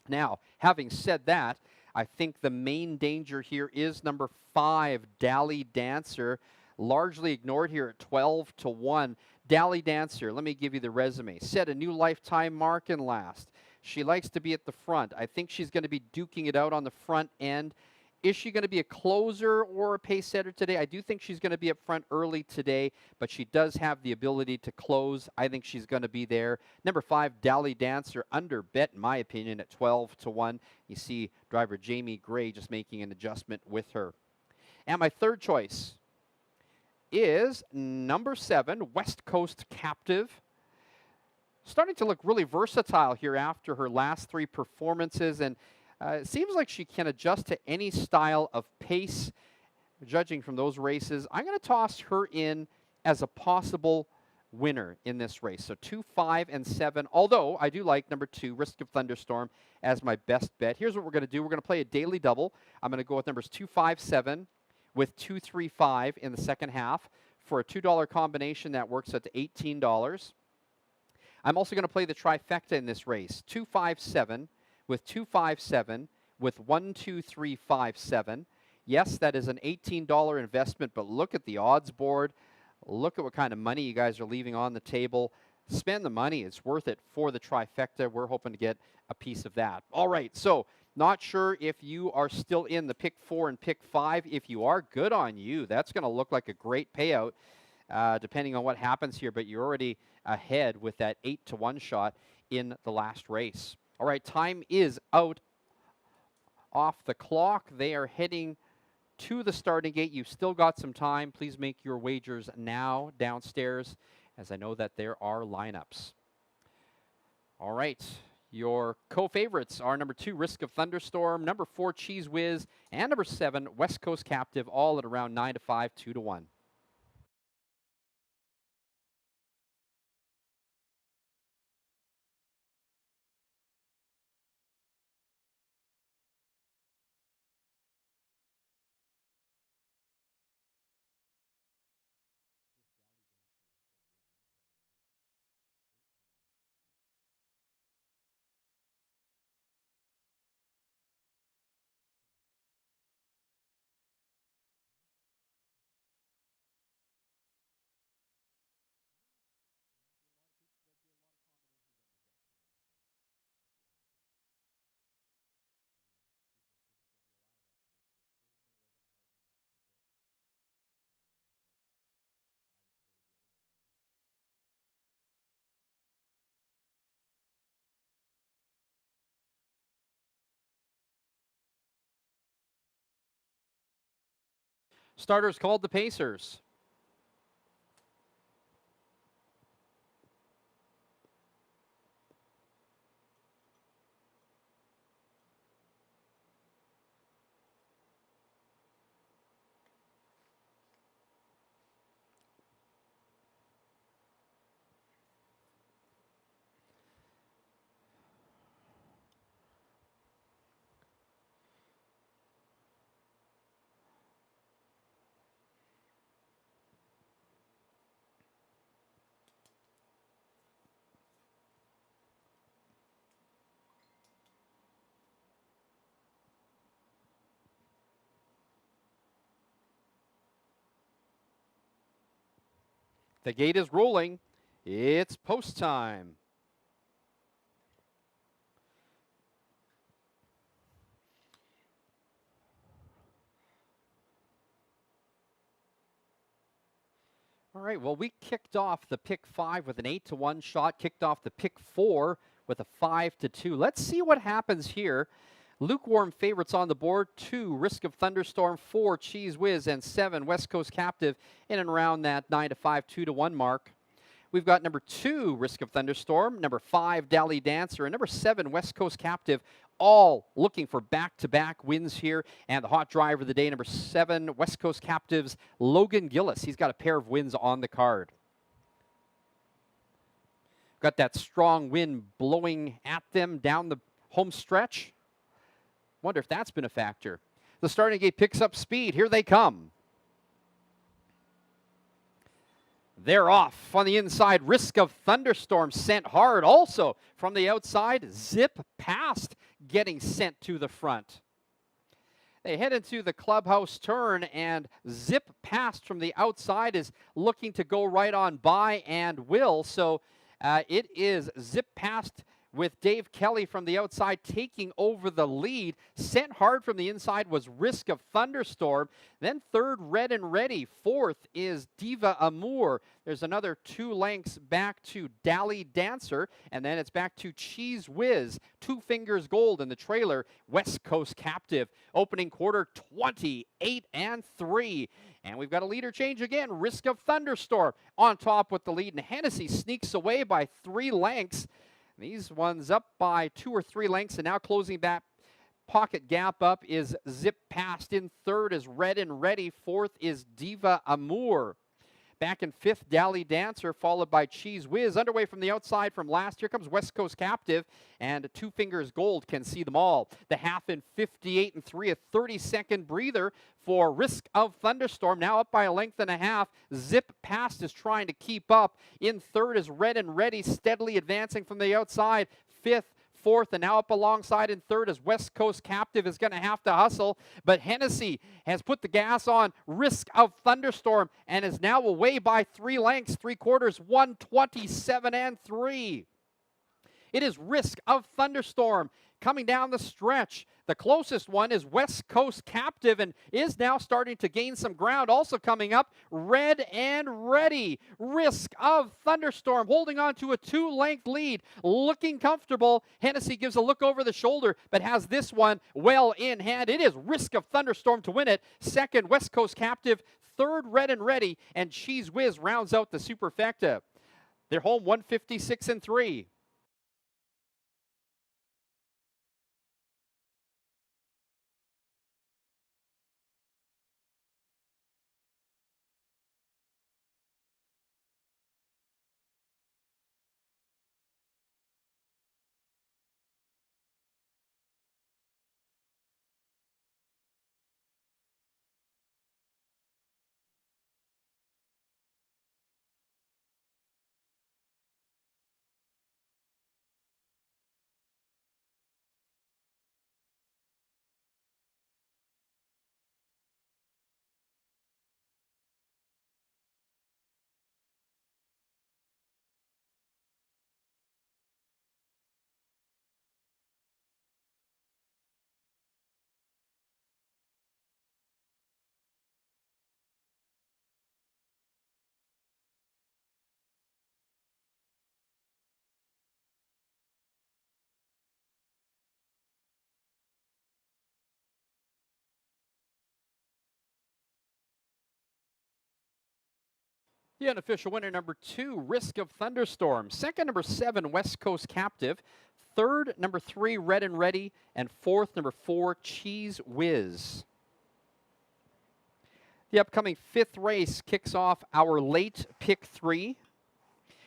Now, having said that, I think the main danger here is number 5, Dally Dancer, largely ignored here at 12-1. Dally Dancer, let me give you the resume. Set a new lifetime mark in last. She likes to be at the front. I think she's going to be duking it out on the front end. Is she going to be a closer or a pace setter today? I do think she's going to be up front early today, but she does have the ability to close. I think she's going to be there. Number 5, Dally Dancer, under bet, in my opinion, at 12-1. You see driver Jamie Gray just making an adjustment with her. And my third choice is number 7, West Coast Captive. Starting to look really versatile here after her last 3 performances, and it seems like she can adjust to any style of pace, judging from those races. I'm going to toss her in as a possible winner in this race. So 2, 5, and 7, although I do like number 2, Risk of Thunderstorm, as my best bet. Here's what we're going to do. We're going to play a daily double. I'm going to go with numbers 2, 5, 7 with 2, 3, 5 in the second half for a $2 combination that works out to $18. I'm also going to play the trifecta in this race, 2, 5, 7 with 2, 5, 7 with 1, 2, 3, 5, 7. Yes, that is an $18 investment, but look at the odds board. Look at what kind of money you guys are leaving on the table. Spend the money. It's worth it for the trifecta. We're hoping to get a piece of that. All right, so not sure if you are still in the pick 4 and pick 5. If you are, good on you. That's going to look like a great payout depending on what happens here, but you're already ahead with that 8-1 shot in the last race. All right, time is out off the clock. They are heading to the starting gate. You've still got some time. Please make your wagers now downstairs, as I know that there are lineups. All right, your co-favorites are number 2, Risk of Thunderstorm, number 4, Cheese Whiz, and number 7, West Coast Captive, all at around 9-5, 2-1. Starters called the Pacers. The gate is rolling. It's post time. All right, well, we kicked off the pick 5 with an 8-1 shot, kicked off the pick 4 with a 5-2. Let's see what happens here. Lukewarm favorites on the board: 2, Risk of Thunderstorm; 4, Cheese Whiz; and 7, West Coast Captive, in and around that 9-5, 2-1 mark. We've got number 2, Risk of Thunderstorm, number 5, Dally Dancer, and number 7, West Coast Captive, all looking for back-to-back wins here. And the hot driver of the day, number 7, West Coast Captive's Logan Gillis. He's got a pair of wins on the card. Got that strong wind blowing at them down the home stretch. Wonder if that's been a factor. The starting gate picks up speed. Here they come. They're off on the inside. Risk of Thunderstorm sent hard. Also from the outside, Zip Past getting sent to the front. They head into the clubhouse turn, and Zip Past from the outside is looking to go right on by and will. So it is Zip Past with Dave Kelly from the outside taking over the lead. Sent hard from the inside was Risk of Thunderstorm. Then third, Red and Ready. Fourth is Diva Amour. There's another 2 lengths back to Dally Dancer. And then it's back to Cheese Whiz. 2 Fingers Gold in the trailer. West Coast Captive. Opening quarter 28-3. And we've got a leader change again. Risk of Thunderstorm on top with the lead. And Hennessy sneaks away by 3 lengths. These ones up by 2 or 3 lengths, and now closing that pocket gap up is Zip Past. In third is Red and Ready. Fourth is Diva Amour. Back in fifth, Dally Dancer, followed by Cheese Whiz. Underway from the outside from last. Here comes West Coast Captive, and 2 Fingers Gold can see them all. The half in 58-3, a 30-second breather for Risk of Thunderstorm. Now up by a length and a half. Zip Past is trying to keep up. In third is Red and Ready, steadily advancing from the outside. Fifth, fourth, and now up alongside in third as West Coast Captive is going to have to hustle. But Hennessy has put the gas on Risk of Thunderstorm and is now away by 3 lengths, 3/4, 127-3. It is Risk of Thunderstorm coming down the stretch. The closest one is West Coast Captive and is now starting to gain some ground. Also coming up, Red and Ready. Risk of Thunderstorm holding on to a 2-length lead, looking comfortable. Hennessy gives a look over the shoulder, but has this one well in hand. It is Risk of Thunderstorm to win it. Second, West Coast Captive. Third, Red and Ready. And Cheese Whiz rounds out the superfecta. They're home 156-3. The unofficial winner, number 2, Risk of Thunderstorm. Second, number 7, West Coast Captive. Third, number 3, Red and Ready. And fourth, number 4, Cheese Whiz. The upcoming 5th race kicks off our late pick 3.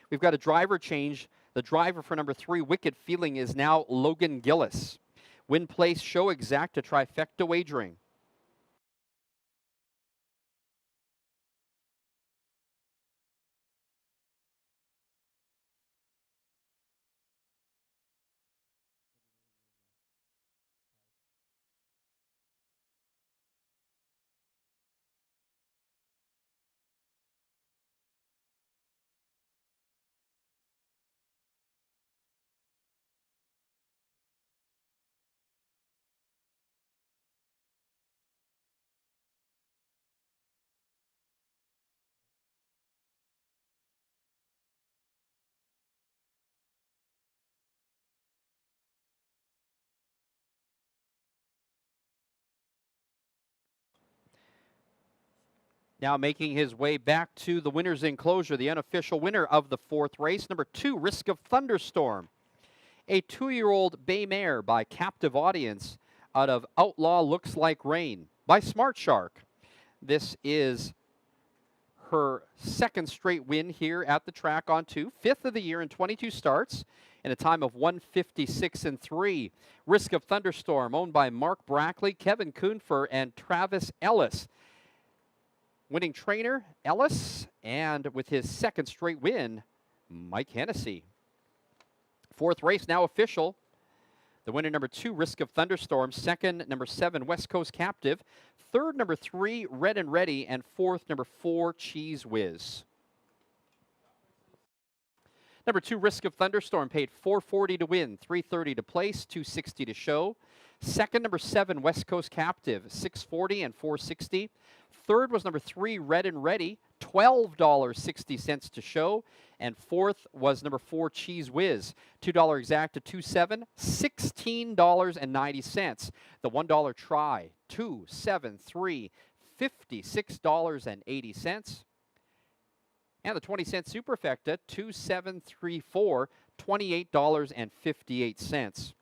We've got a driver change. The driver for number 3, Wicked Feeling, is now Logan Gillis. Win, place, show exact to trifecta wagering. Now making his way back to the winner's enclosure, the unofficial winner of the 4th race, number 2, Risk of Thunderstorm. A 2-year-old bay mare by Captive Audience out of Outlaw Looks Like Rain by Smart Shark. This is her 2nd straight win here at the track on 2, 5th of the year in 22 starts, in a time of 1:56.3. Risk of Thunderstorm, owned by Mark Brackley, Kevin Kuhnfer, and Travis Ellis. Winning trainer, Ellis, and with his 2nd straight win, Mike Hennessy. 4th race now official. The winner, number 2, Risk of Thunderstorm. 2nd, number 7, West Coast Captive. 3rd, number 3, Red and Ready. And 4th, number 4, Cheese Whiz. Number 2, Risk of Thunderstorm, paid $440 to win, $330 to place, $260 to show. 2nd, number 7, West Coast Captive, $640 and $460. 3rd was number 3, Red and Ready, $12.60 to show. And 4th was number 4, Cheese Whiz, $2 exact to $2.7, $16.90. The $1 try, $2.73, $56.80. And the 20-cent superfecta, $2.734, $28.58.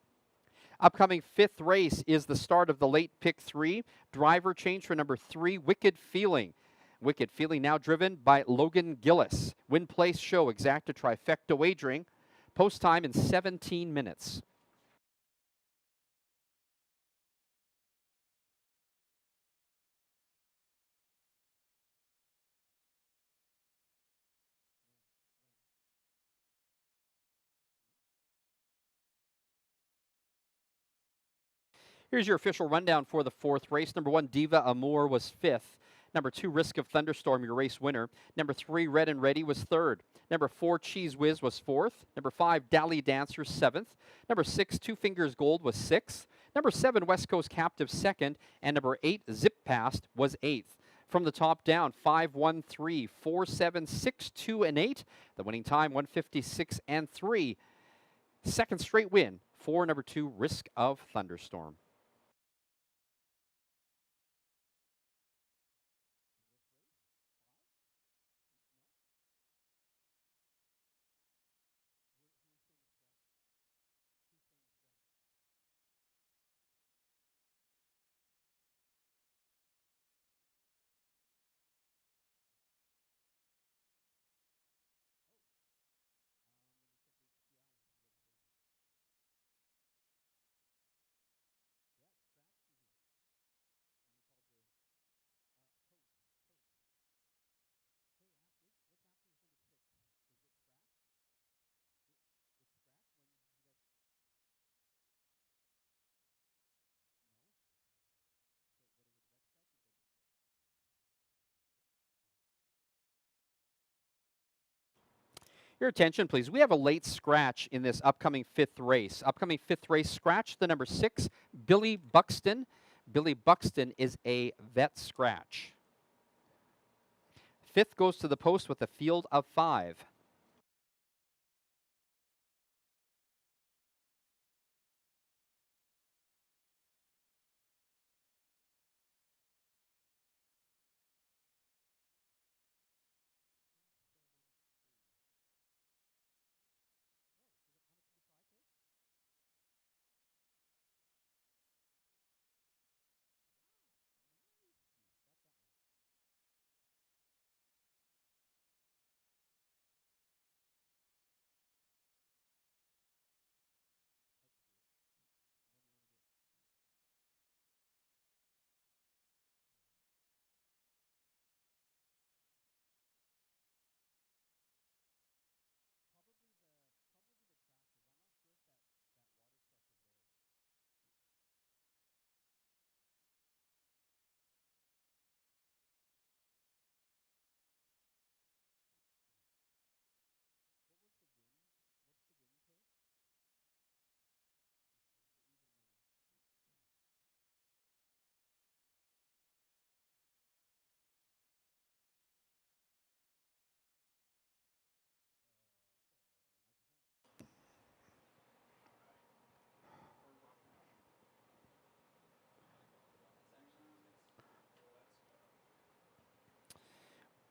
Upcoming 5th race is the start of the late pick 3. Driver change for number 3, Wicked Feeling. Wicked Feeling now driven by Logan Gillis. Win, place, show exact to trifecta wagering. Post time in 17 minutes. Here's your official rundown for the 4th race. Number 1, Diva Amour, was 5th. Number 2, Risk of Thunderstorm, your race winner. Number 3, Red and Ready, was 3rd. Number 4, Cheese Whiz, was 4th. Number 5, Dally Dancer, 7th. Number 6, Two Fingers Gold, was 6th. Number 7, West Coast Captive, 2nd. And number 8, Zip Past, was 8th. From the top down, 5, 1, 3, 4, 7, 6, 2, and 8. The winning time, 1:56 and 3. 2nd straight win for number 2, Risk of Thunderstorm. Your attention, please. We have a late scratch in this upcoming 5th race. Upcoming 5th race, scratch the number 6, Billy Buxton. Billy Buxton is a vet scratch. 5th goes to the post with a field of 5.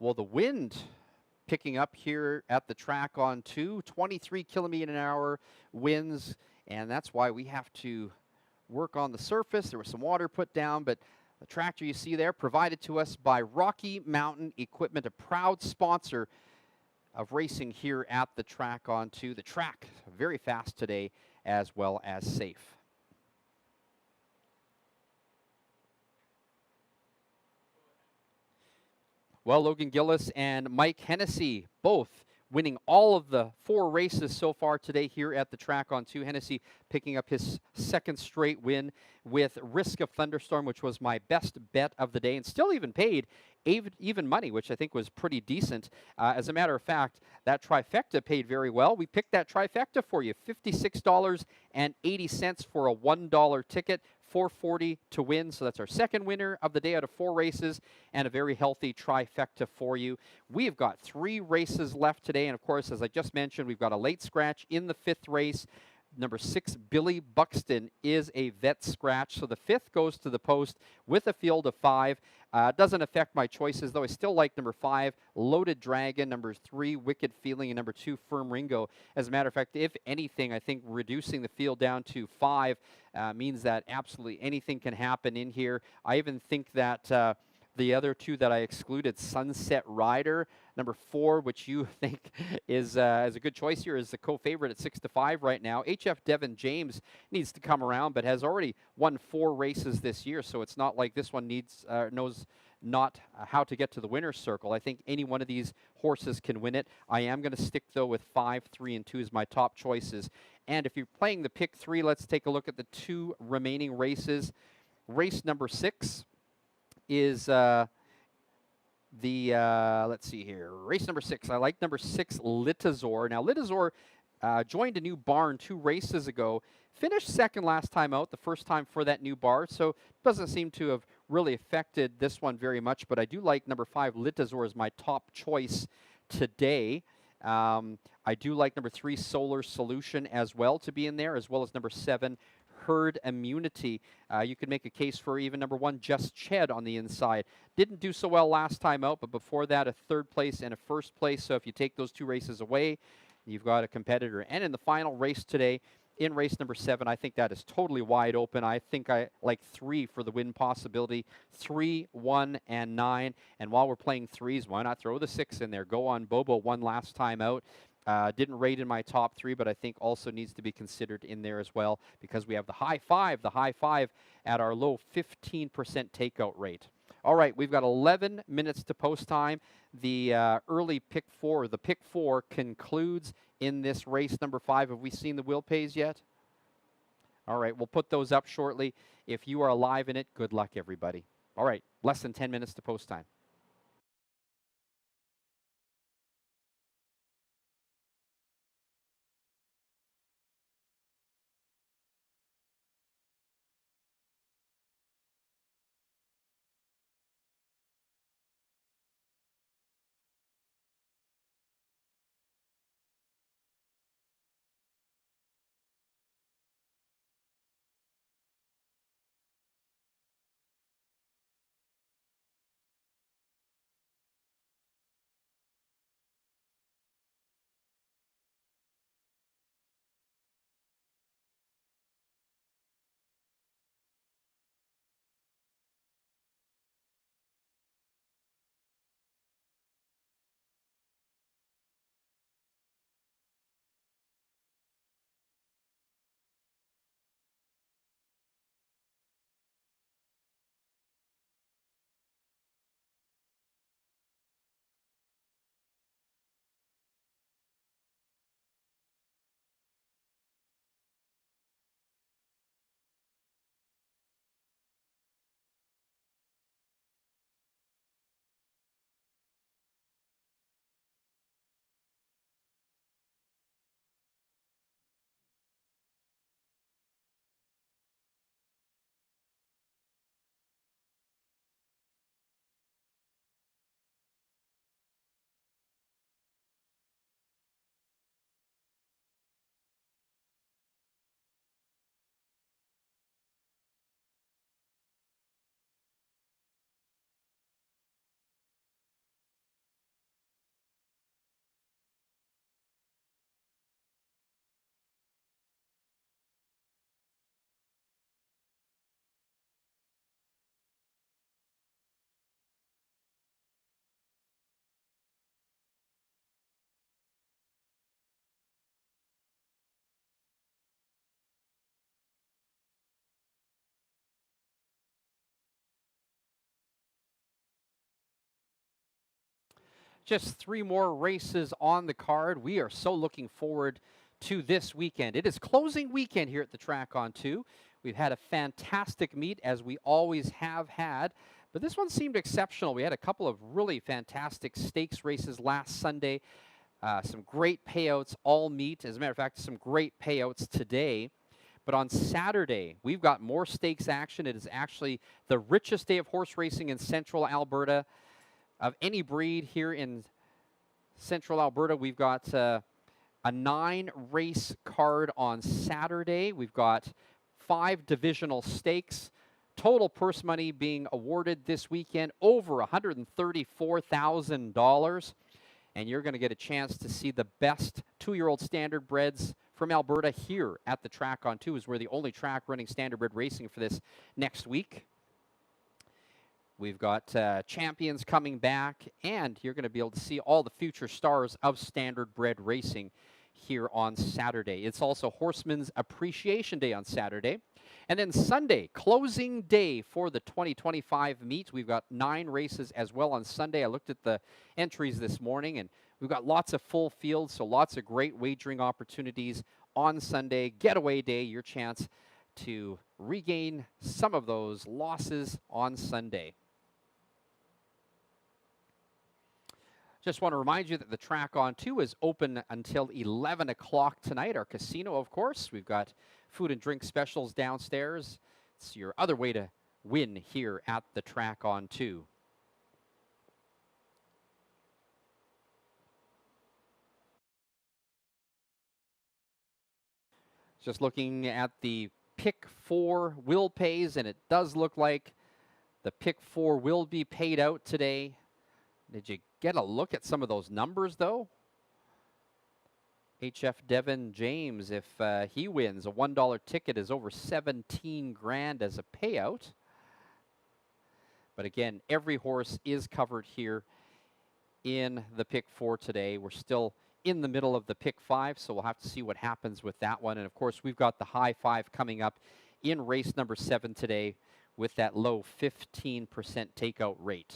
Well, the wind picking up here at the track on 23 kilometer an hour winds, and that's why we have to work on the surface. There was some water put down, but the tractor you see there provided to us by Rocky Mountain Equipment, a proud sponsor of racing here at the track on 2. The track very fast today as well as safe. Well, Logan Gillis and Mike Hennessy both winning all of the 4 races so far today here at the track on 2. Hennessy picking up his second straight win with Risk of Thunderstorm, which was my best bet of the day, and still even paid even money, which I think was pretty decent. As a matter of fact, that trifecta paid very well. We picked that trifecta for you, $56.80 for a $1 ticket. $440 to win, so that's our second winner of the day out of 4 races, and a very healthy trifecta for you. We've got 3 races left today, and of course, as I just mentioned, we've got a late scratch in the 5th race. Number 6, Billy Buxton, is a vet scratch, so the 5th goes to the post with a field of 5. Doesn't affect my choices, though. I still like number 5, Loaded Dragon, number 3, Wicked Feeling, and number 2, Firm Ringo. As a matter of fact, if anything, I think reducing the field down to 5 means that absolutely anything can happen in here. I even think that the other 2 that I excluded, Sunset Rider, number 4, which you think is a good choice here, is the co-favorite at 6-5 right now. HF Devin James needs to come around, but has already won 4 races this year, so it's not like this one knows not how to get to the winner's circle. I think any one of these horses can win it. I am going to stick, though, with 5, 3, and 2 as my top choices. And if you're playing the pick 3, let's take a look at the 2 remaining races. Race number 6 is let's see here. Race number 6. I like number 6, Litazor. Now, Litazor joined a new barn 2 races ago. Finished second last time out, the first time for that new bar, so doesn't seem to have really affected this one very much, but I do like number 5, Litazor, as my top choice today. I do like number 3, Solar Solution, as well to be in there, as well as number 7, Herd Immunity. You could make a case for even number 1, Just Ched, on the inside. Didn't do so well last time out, but before that, a 3rd place and a 1st place. So if you take those 2 races away, you've got a competitor. And in the final race today, in race number 7, I think that is totally wide open. I think I like 3 for the win possibility. 3, 1, and 9. And while we're playing 3s, why not throw the 6 in there? Go on Bobo, won last time out. Didn't rate in my top 3, but I think also needs to be considered in there as well, because we have the high five at our low 15% takeout rate. All right, we've got 11 minutes to post time. The early pick 4, the pick 4 concludes in this race number 5. Have we seen the wheel pays yet? All right, we'll put those up shortly. If you are alive in it, good luck, everybody. All right, less than 10 minutes to post time. Just 3 more races on the card. We are so looking forward to this weekend. It is closing weekend here at the Track on 2. We've had a fantastic meet, as we always have had, but this one seemed exceptional. We had a couple of really fantastic stakes races last Sunday. Some great payouts all meet. As a matter of fact, some great payouts today. But on Saturday, we've got more stakes action. It is actually the richest day of horse racing in central Alberta of any breed here in central Alberta. We've got a 9-race card on Saturday. We've got 5 divisional stakes. Total purse money being awarded this weekend over $134,000. And you're going to get a chance to see the best 2-year-old standardbreds from Alberta here at the Track on 2, as we're the only track running standardbred racing for this next week. We've got champions coming back, and you're going to be able to see all the future stars of standardbred racing here on Saturday. It's also Horseman's Appreciation Day on Saturday. And then Sunday, closing day for the 2025 meet. We've got 9 races as well on Sunday. I looked at the entries this morning, and we've got lots of full fields, so lots of great wagering opportunities on Sunday. Getaway day, your chance to regain some of those losses on Sunday. Just want to remind you that the Track on 2 is open until 11 o'clock tonight. Our casino, of course. We've got food and drink specials downstairs. It's your other way to win here at the Track on 2. Just looking at the pick 4 will pays, and it does look like the pick 4 will be paid out today. Did you get a look at some of those numbers, though? HF Devin James, if he wins, a $1 ticket is over 17 grand as a payout. But again, every horse is covered here in the pick 4 today. We're still in the middle of the pick 5, so we'll have to see what happens with that one. And of course, we've got the high 5 coming up in race number 7 today with that low 15% takeout rate.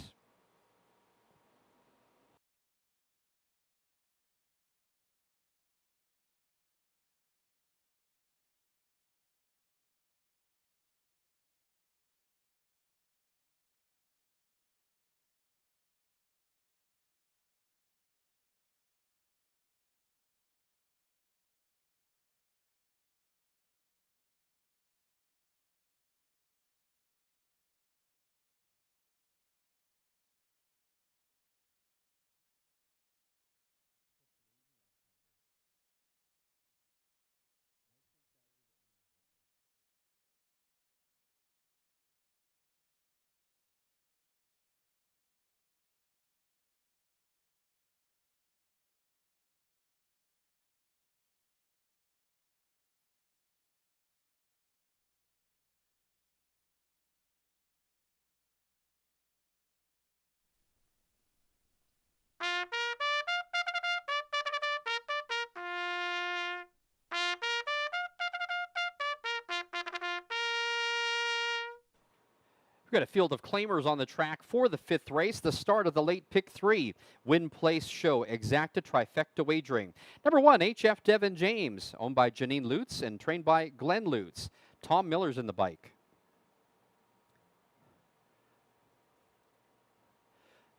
We've got a field of claimers on the track for the 5th race, the start of the late pick 3. Win Place Show, Exacta Trifecta Wagering. Number 1, HF Devin James, owned by Janine Lutz and trained by Glenn Lutz. Tom Miller's in the bike.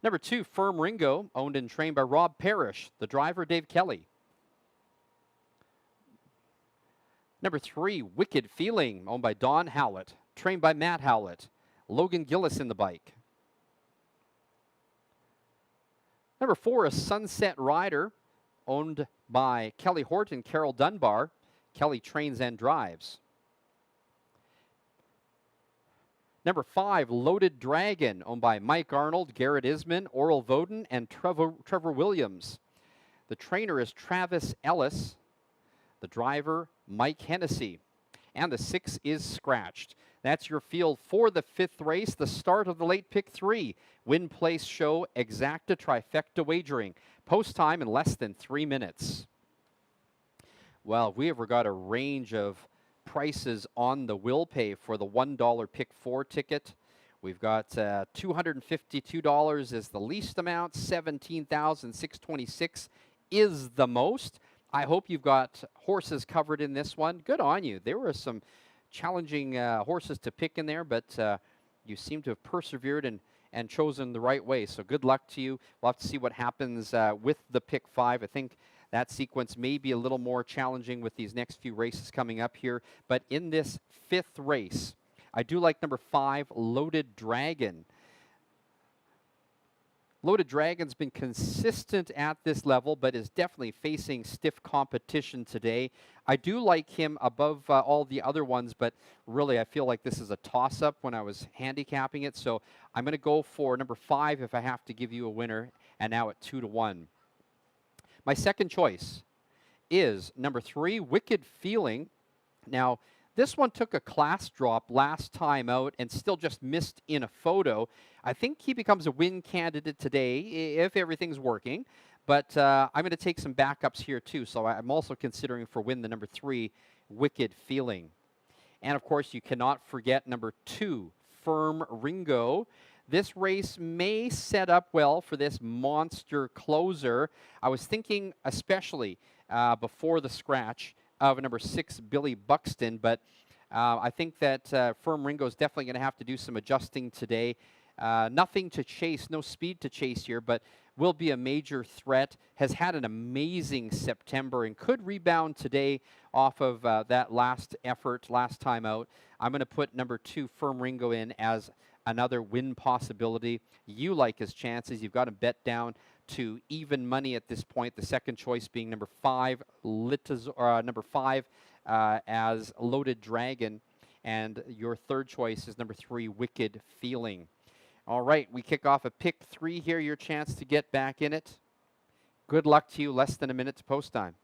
Number 2, Firm Ringo, owned and trained by Rob Parrish. The driver, Dave Kelly. Number 3, Wicked Feeling, owned by Don Howlett, trained by Matt Howlett. Logan Gillis in the bike. Number 4, a Sunset Rider, owned by Kelly Horton, Carol Dunbar. Kelly trains and drives. Number 5, Loaded Dragon, owned by Mike Arnold, Garrett Isman, Oral Voden, and Trevor Williams. The trainer is Travis Ellis. The driver, Mike Hennessy. And the 6 is Scratched. That's your field for the 5th race, the start of the late pick 3. Win Place Show, Exacta Trifecta Wagering. Post time in less than 3 minutes. Well, we have got a range of prices on the will pay for the $1 pick 4 ticket. We've got $252 is the least amount, $17,626 is the most. I hope you've got horses covered in this one. Good on you. There were some challenging horses to pick in there, but you seem to have persevered and chosen the right way. So good luck to you. We'll have to see what happens with the pick 5. I think that sequence may be a little more challenging with these next few races coming up here. But in this 5th race, I do like number 5, Loaded Dragon. Loaded Dragon's been consistent at this level, but is definitely facing stiff competition today. I do like him above all the other ones, but really I feel like this is a toss-up when I was handicapping it. So I'm going to go for number 5 if I have to give you a winner, and now at 2-1. My second choice is number 3, Wicked Feeling. Now, this one took a class drop last time out and still just missed in a photo. I think he becomes a win candidate today if everything's working. But I'm going to take some backups here too. So I'm also considering for win the number 3, Wicked Feeling. And of course, you cannot forget number 2, Firm Ringo. This race may set up well for this monster closer. I was thinking especially before the scratch of number 6, Billy Buxton, but I think that Firm Ringo is definitely going to have to do some adjusting today. Nothing to chase, no speed to chase here, but will be a major threat. Has had an amazing September and could rebound today off of that last effort, last time out. I'm going to put number 2, Firm Ringo, in as another win possibility. You like his chances. You've got to bet down to even money at this point. The second choice being number 5, as Loaded Dragon, and your third choice is number 3, Wicked Feeling. All right, we kick off a pick 3 here. Your chance to get back in it. Good luck to you. Less than a minute to post time.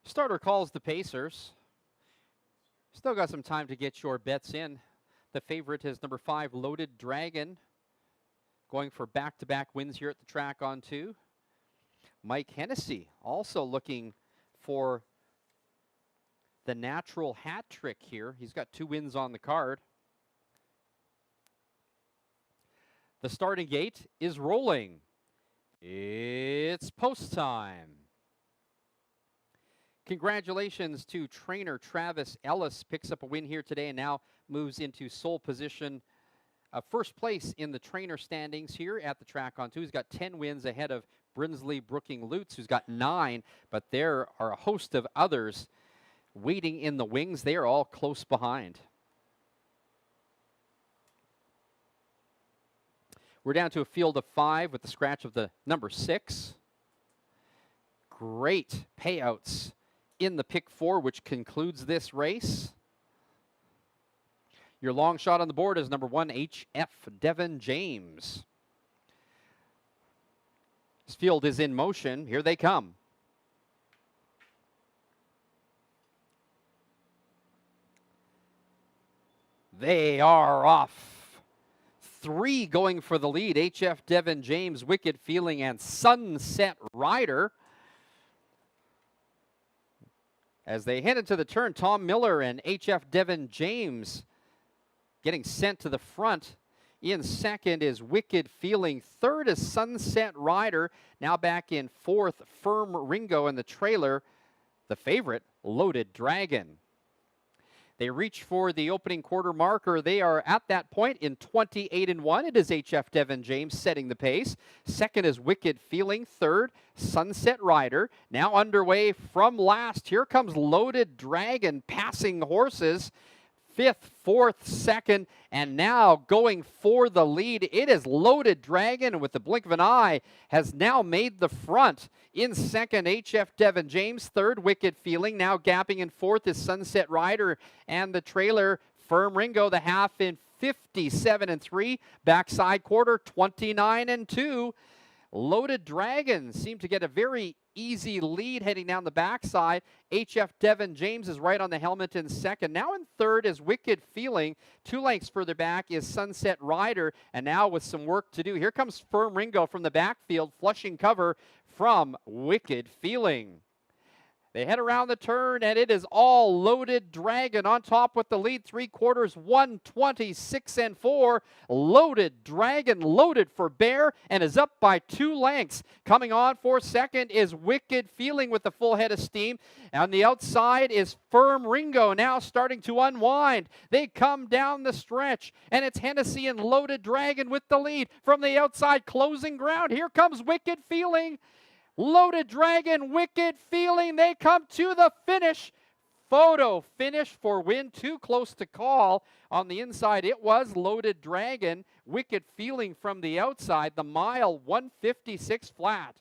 Starter calls the Pacers. Still got some time to get your bets in. The favorite is number 5, Loaded Dragon, going for back-to-back wins here at the track on 2. Mike Hennessy also looking for the natural hat trick here. He's got 2 wins on the card. The starting gate is rolling. It's post time. Congratulations to trainer Travis Ellis. Picks up a win here today and now moves into sole position, first place in the trainer standings here at the track on 2. He's got 10 wins ahead of Brinsley Brooking Lutz, who's got 9, but there are a host of others waiting in the wings. They are all close behind. We're down to a field of 5 with the scratch of the number 6. Great payouts in the pick 4, which concludes this race. Your long shot on the board is number 1, HF Devon James. This field is in motion. Here they come. They are off. 3 going for the lead. HF Devon James, Wicked Feeling, and Sunset Rider. As they head into the turn, Tom Miller and HF Devon James getting sent to the front. In second is Wicked Feeling. Third is Sunset Rider. Now back in fourth, Firm Ringo in the trailer. The favorite, Loaded Dragon. They reach for the opening quarter marker. They are at that point in 28-1. It is HF Devon James setting the pace. Second is Wicked Feeling. Third, Sunset Rider. Now underway from last. Here comes Loaded Dragon passing horses. Fifth, fourth, second, and now going for the lead. It is Loaded Dragon, and with the blink of an eye, has now made the front. In second, HF Devon James. Third, Wicked Feeling. Now gapping in fourth is Sunset Rider, and the trailer, Firm Ringo, the half in 57-3. Backside quarter, 29-2. Loaded Dragon seemed to get a very easy lead heading down the backside. HF Devon James is right on the helmet in second. Now in third is Wicked Feeling. 2 lengths further back is Sunset Rider. And now with some work to do, here comes Firm Ringo from the backfield, flushing cover from Wicked Feeling. They head around the turn, and it is all Loaded Dragon on top with the lead. 3/4, 126-4. Loaded Dragon loaded for bear and is up by 2 lengths. Coming on for second is Wicked Feeling with the full head of steam. On the outside is Firm Ringo now starting to unwind. They come down the stretch, and it's Hennessy and Loaded Dragon with the lead. From the outside, closing ground. Here comes Wicked Feeling. Loaded Dragon, Wicked Feeling, they come to the finish. Photo finish for win, too close to call. On the inside, it was Loaded Dragon, Wicked Feeling from the outside. The mile, 156 flat.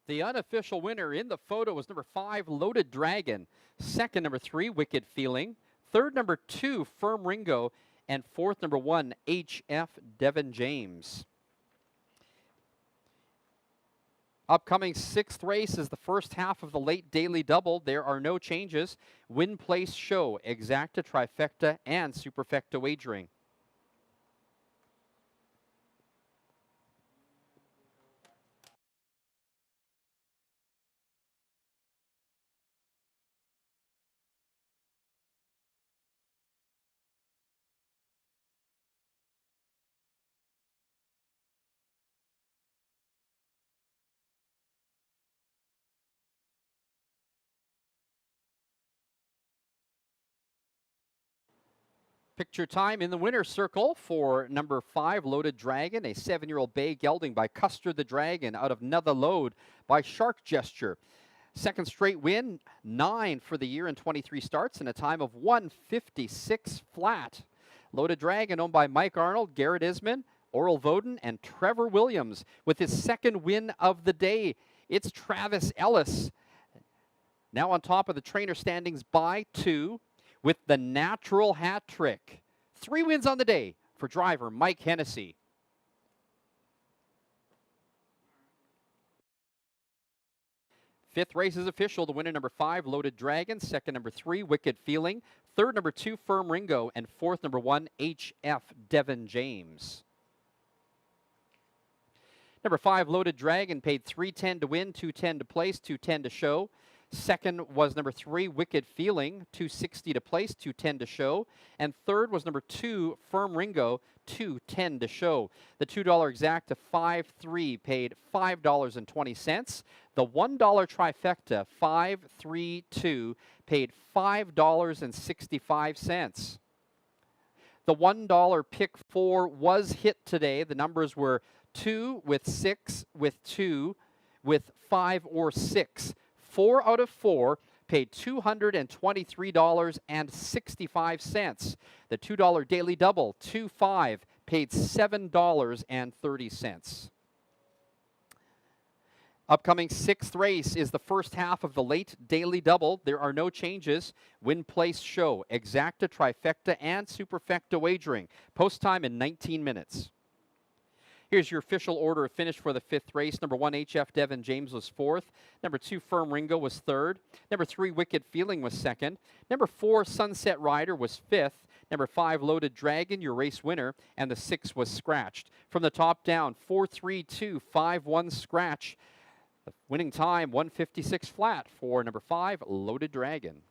The unofficial winner in the photo was number 5, Loaded Dragon. Second, number 3, Wicked Feeling. Third, number 2, Firm Ringo. And fourth, number 1, HF Devon James. Upcoming 6th race is the first half of the late daily double. There are no changes. Win, place, show, exacta, trifecta, and superfecta wagering. Picture time in the winner's circle for number 5, Loaded Dragon, a 7-year-old bay gelding by Custer the Dragon out of Another Load by Shark Gesture. Second straight win, 9 for the year in 23 starts, and a time of 156 flat. Loaded Dragon owned by Mike Arnold, Garrett Isman, Oral Voden, and Trevor Williams with his second win of the day. It's Travis Ellis now on top of the trainer standings by 2. With the natural hat trick. 3 wins on the day for driver Mike Hennessy. Fifth race is official. The winner, number 5, Loaded Dragon. Second, number 3, Wicked Feeling. Third, number 2, Firm Ringo. And fourth, number 1, HF Devon James. Number 5, Loaded Dragon, paid $3.10 to win, $2.10 to place, $2.10 to show. Second was number 3, Wicked Feeling, $2.60 to place, $2.10 to show. And third was number 2, Firm Ringo, $2.10 to show. The $2 exacta 5-3 paid $5.20. The $1 trifecta 5-3-2 paid $5.65. The $1 pick 4 was hit today. The numbers were 2 with 6 with 2 with 5 or 6. 4 out of 4 paid $223.65. The $2 daily double, 2-5, paid $7.30. Upcoming 6th race is the first half of the late daily double. There are no changes. Win, place, show, exacta, trifecta, and superfecta wagering. Post time in 19 minutes. Here's your official order of finish for the 5th race. Number 1, HF Devon James was 4th. Number 2, Firm Ringo was 3rd. Number 3, Wicked Feeling was 2nd. Number 4, Sunset Rider was 5th. Number 5, Loaded Dragon, your race winner. And the 6 was scratched. From the top down, 4-3-2-5-1 scratch. The winning time, 1:56 flat for number 5, Loaded Dragon.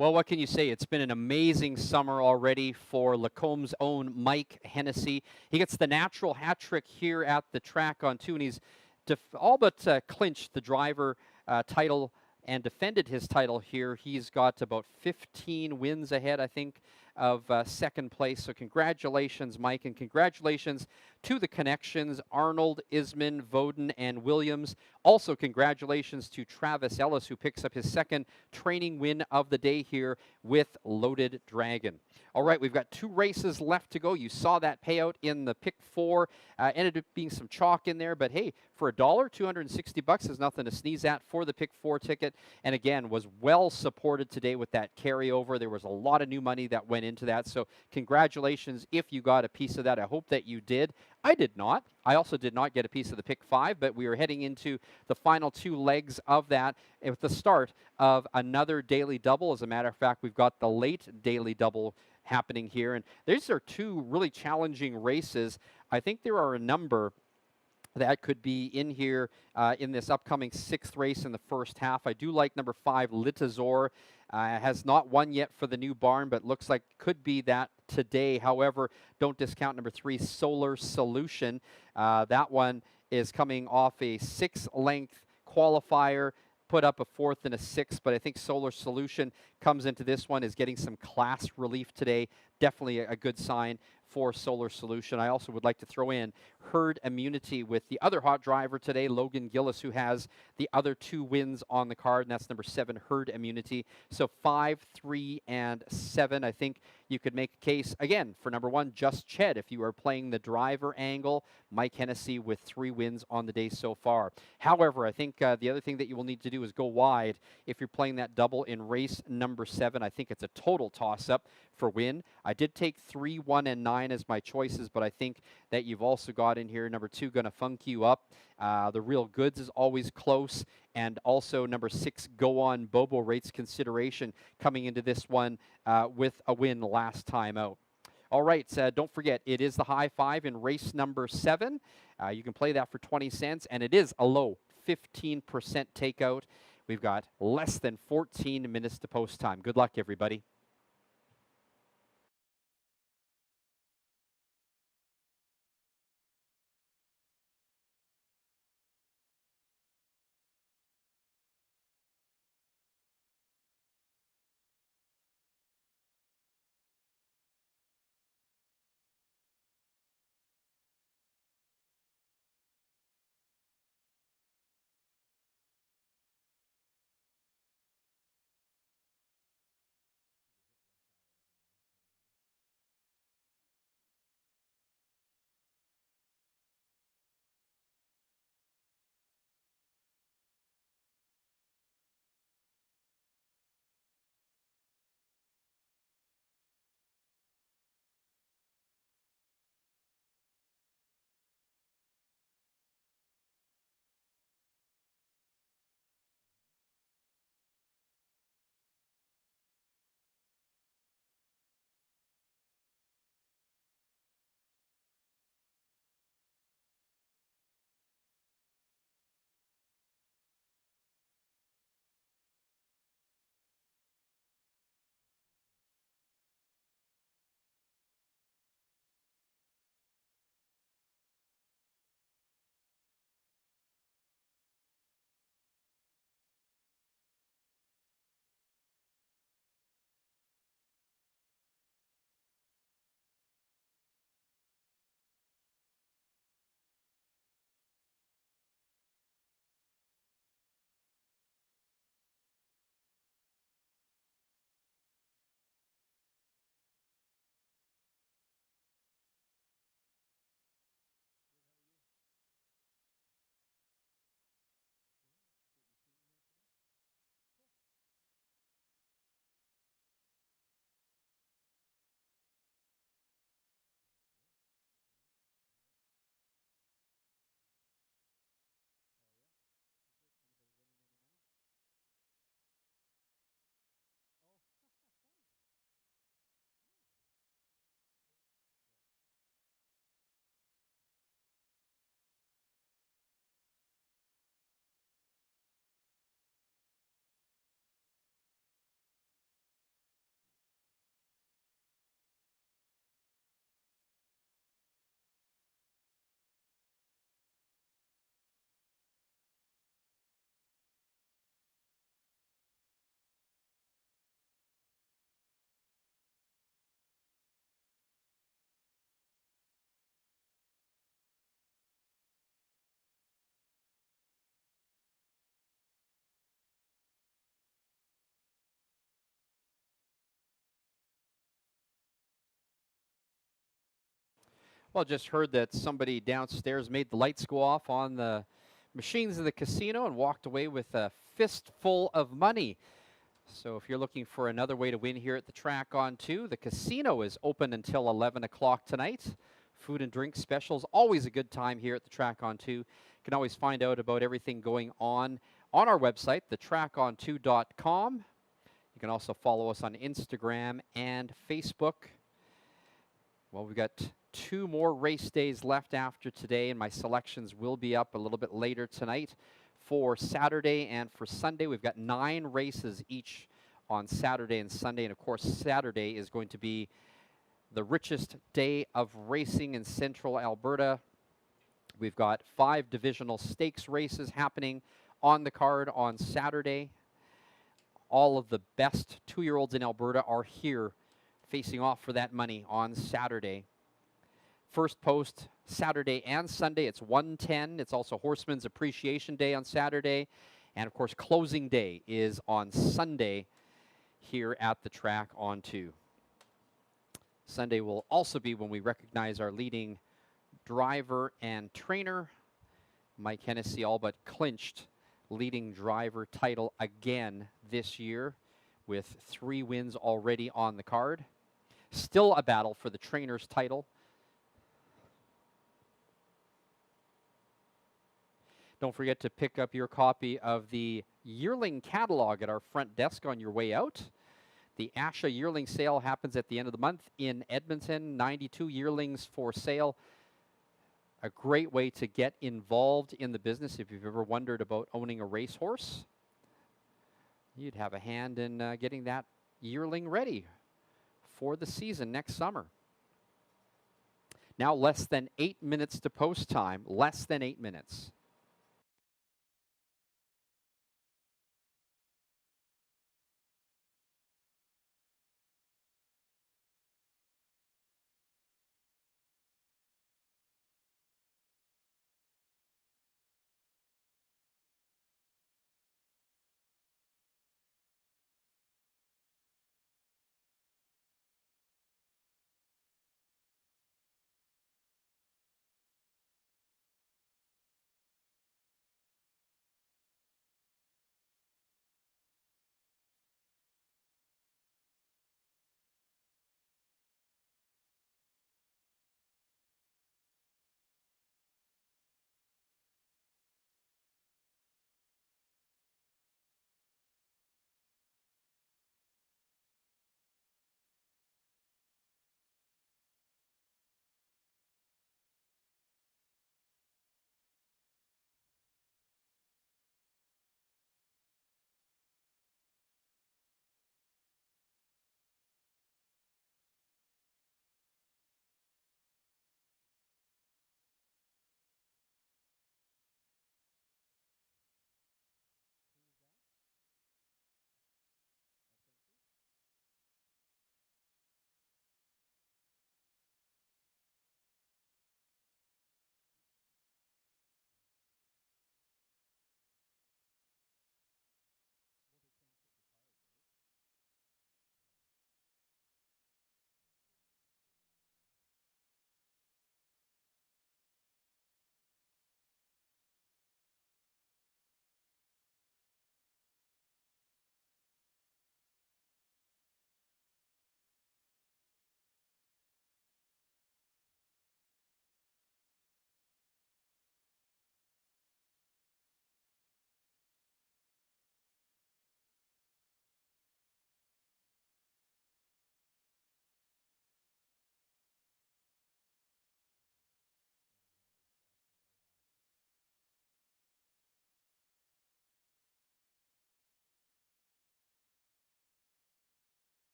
Well, what can you say? It's been an amazing summer already for Lacombe's own Mike Hennessy. He gets the natural hat trick here at the track on 2, and he's all but clinched the driver title and defended his title here. He's got about 15 wins ahead, I think, of second place. So congratulations, Mike, and congratulations to the connections, Arnold, Isman, Voden, and Williams. Also, congratulations to Travis Ellis, who picks up his second training win of the day here with Loaded Dragon. All right, we've got 2 races left to go. You saw that payout in the pick 4. Ended up being some chalk in there, but hey, for $1, $260 is nothing to sneeze at for the pick 4 ticket. And again, was well supported today with that carryover. There was a lot of new money that went into that. So congratulations if you got a piece of that. I hope that you did. I did not. I also did not get a piece of the pick 5, but we are heading into the final 2 legs of that with the start of another daily double. As a matter of fact, we've got the late daily double happening here. And these are 2 really challenging races. I think there are a number that could be in here in this upcoming 6th race in the first half. I do like number 5, Litazor. Has not won yet for the new barn, but looks like could be that today. However, don't discount number 3, Solar Solution. That one is coming off a 6-length qualifier, put up a 4th and a 6th, but I think Solar Solution comes into this one, is getting some class relief today. Definitely a good sign for Solar Solution. I also would like to throw in Herd Immunity with the other hot driver today, Logan Gillis, who has the other 2 wins on the card, and that's number 7, Herd Immunity. So 5, 3, and 7. I think you could make a case, again, for number 1, Just Ched, if you are playing the driver angle. Mike Hennessy with 3 wins on the day so far. However, I think the other thing that you will need to do is go wide if you're playing that double in race number 7. I think it's a total toss-up for win. I did take 3, 1, and 9 as my choices, but I think that you've also got in here number 2, Gonna Funk You Up. The Real Goods is always close, and also number 6, Go On Bobo rates consideration coming into this one with a win last time out. All right, don't forget, it is the high 5 in race number 7. You can play that for 20 cents, and it is a low 15% takeout. We've got less than 14 minutes to post time. Good luck, everybody. Well, just heard that somebody downstairs made the lights go off on the machines in the casino and walked away with a fistful of money. So if you're looking for another way to win here at the track on 2, the casino is open until 11 o'clock tonight. Food and drink specials, always a good time here at the track on 2. You can always find out about everything going on our website, thetracon2.com. You can also follow us on Instagram and Facebook. Well, we've got 2 more race days left after today, and my selections will be up a little bit later tonight. For Saturday and for Sunday, we've got 9 races each on Saturday and Sunday. And of course, Saturday is going to be the richest day of racing in central Alberta. We've got 5 divisional stakes races happening on the card on Saturday. All of the best 2-year-olds in Alberta are here facing off for that money on Saturday. First post Saturday and Sunday, it's 1:10. It's also Horseman's Appreciation Day on Saturday. And of course, closing day is on Sunday here at the track on 2. Sunday will also be when we recognize our leading driver and trainer. Mike Hennessy all but clinched leading driver title again this year with 3 wins already on the card. Still a battle for the trainer's title. Don't forget to pick up your copy of the yearling catalog at our front desk on your way out. The Asha yearling sale happens at the end of the month in Edmonton. 92 yearlings for sale. A great way to get involved in the business if you've ever wondered about owning a racehorse. You'd have a hand in getting that yearling ready for the season next summer. Now less than 8 minutes to post time. Less than 8 minutes.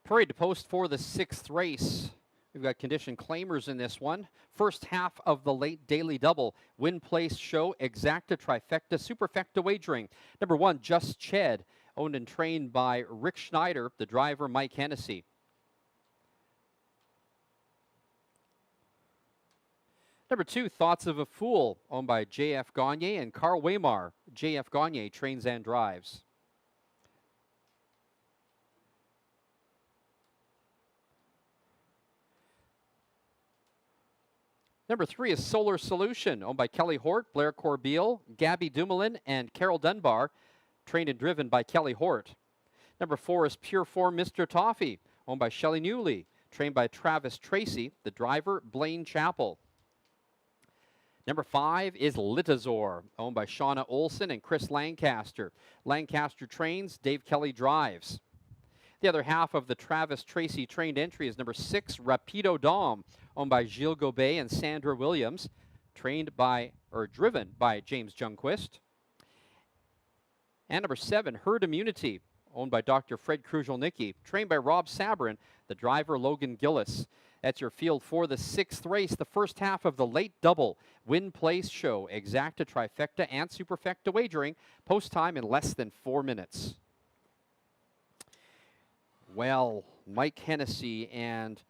Parade to post for the 6th race. We've got condition claimers in this one. First half of the late daily double. Win place show, exacta, trifecta, superfecta wagering. Number 1, Just Ched, owned and trained by Rick Schneider, the driver Mike Hennessy. Number 2, Thoughts of a Fool, owned by J.F. Gagne and Carl Weimar. J.F. Gagne trains and drives. Number 3 is Solar Solution, owned by Kelly Hort, Blair Corbeil, Gabby Dumoulin, and Carol Dunbar, trained and driven by Kelly Hort. Number 4 is Pure Form Mr. Toffee, owned by Shelley Newley, trained by Travis Tracy, the driver Blaine Chappell. Number 5 is Litazor, owned by Shauna Olson and Chris Lancaster. Lancaster trains, Dave Kelly drives. The other half of the Travis Tracy trained entry is number 6, Rapido Dom, owned by Gilles Gobet and Sandra Williams, trained by, or driven by James Jungquist. And number 7, Herd Immunity, owned by Dr. Fred Kruzelnicki, trained by Rob Sabrin, the driver Logan Gillis. That's your field for the 6th race, the first half of the late double win place show, exacta, trifecta, and superfecta wagering. Post time in less than 4 minutes. Well, Mike Hennessy and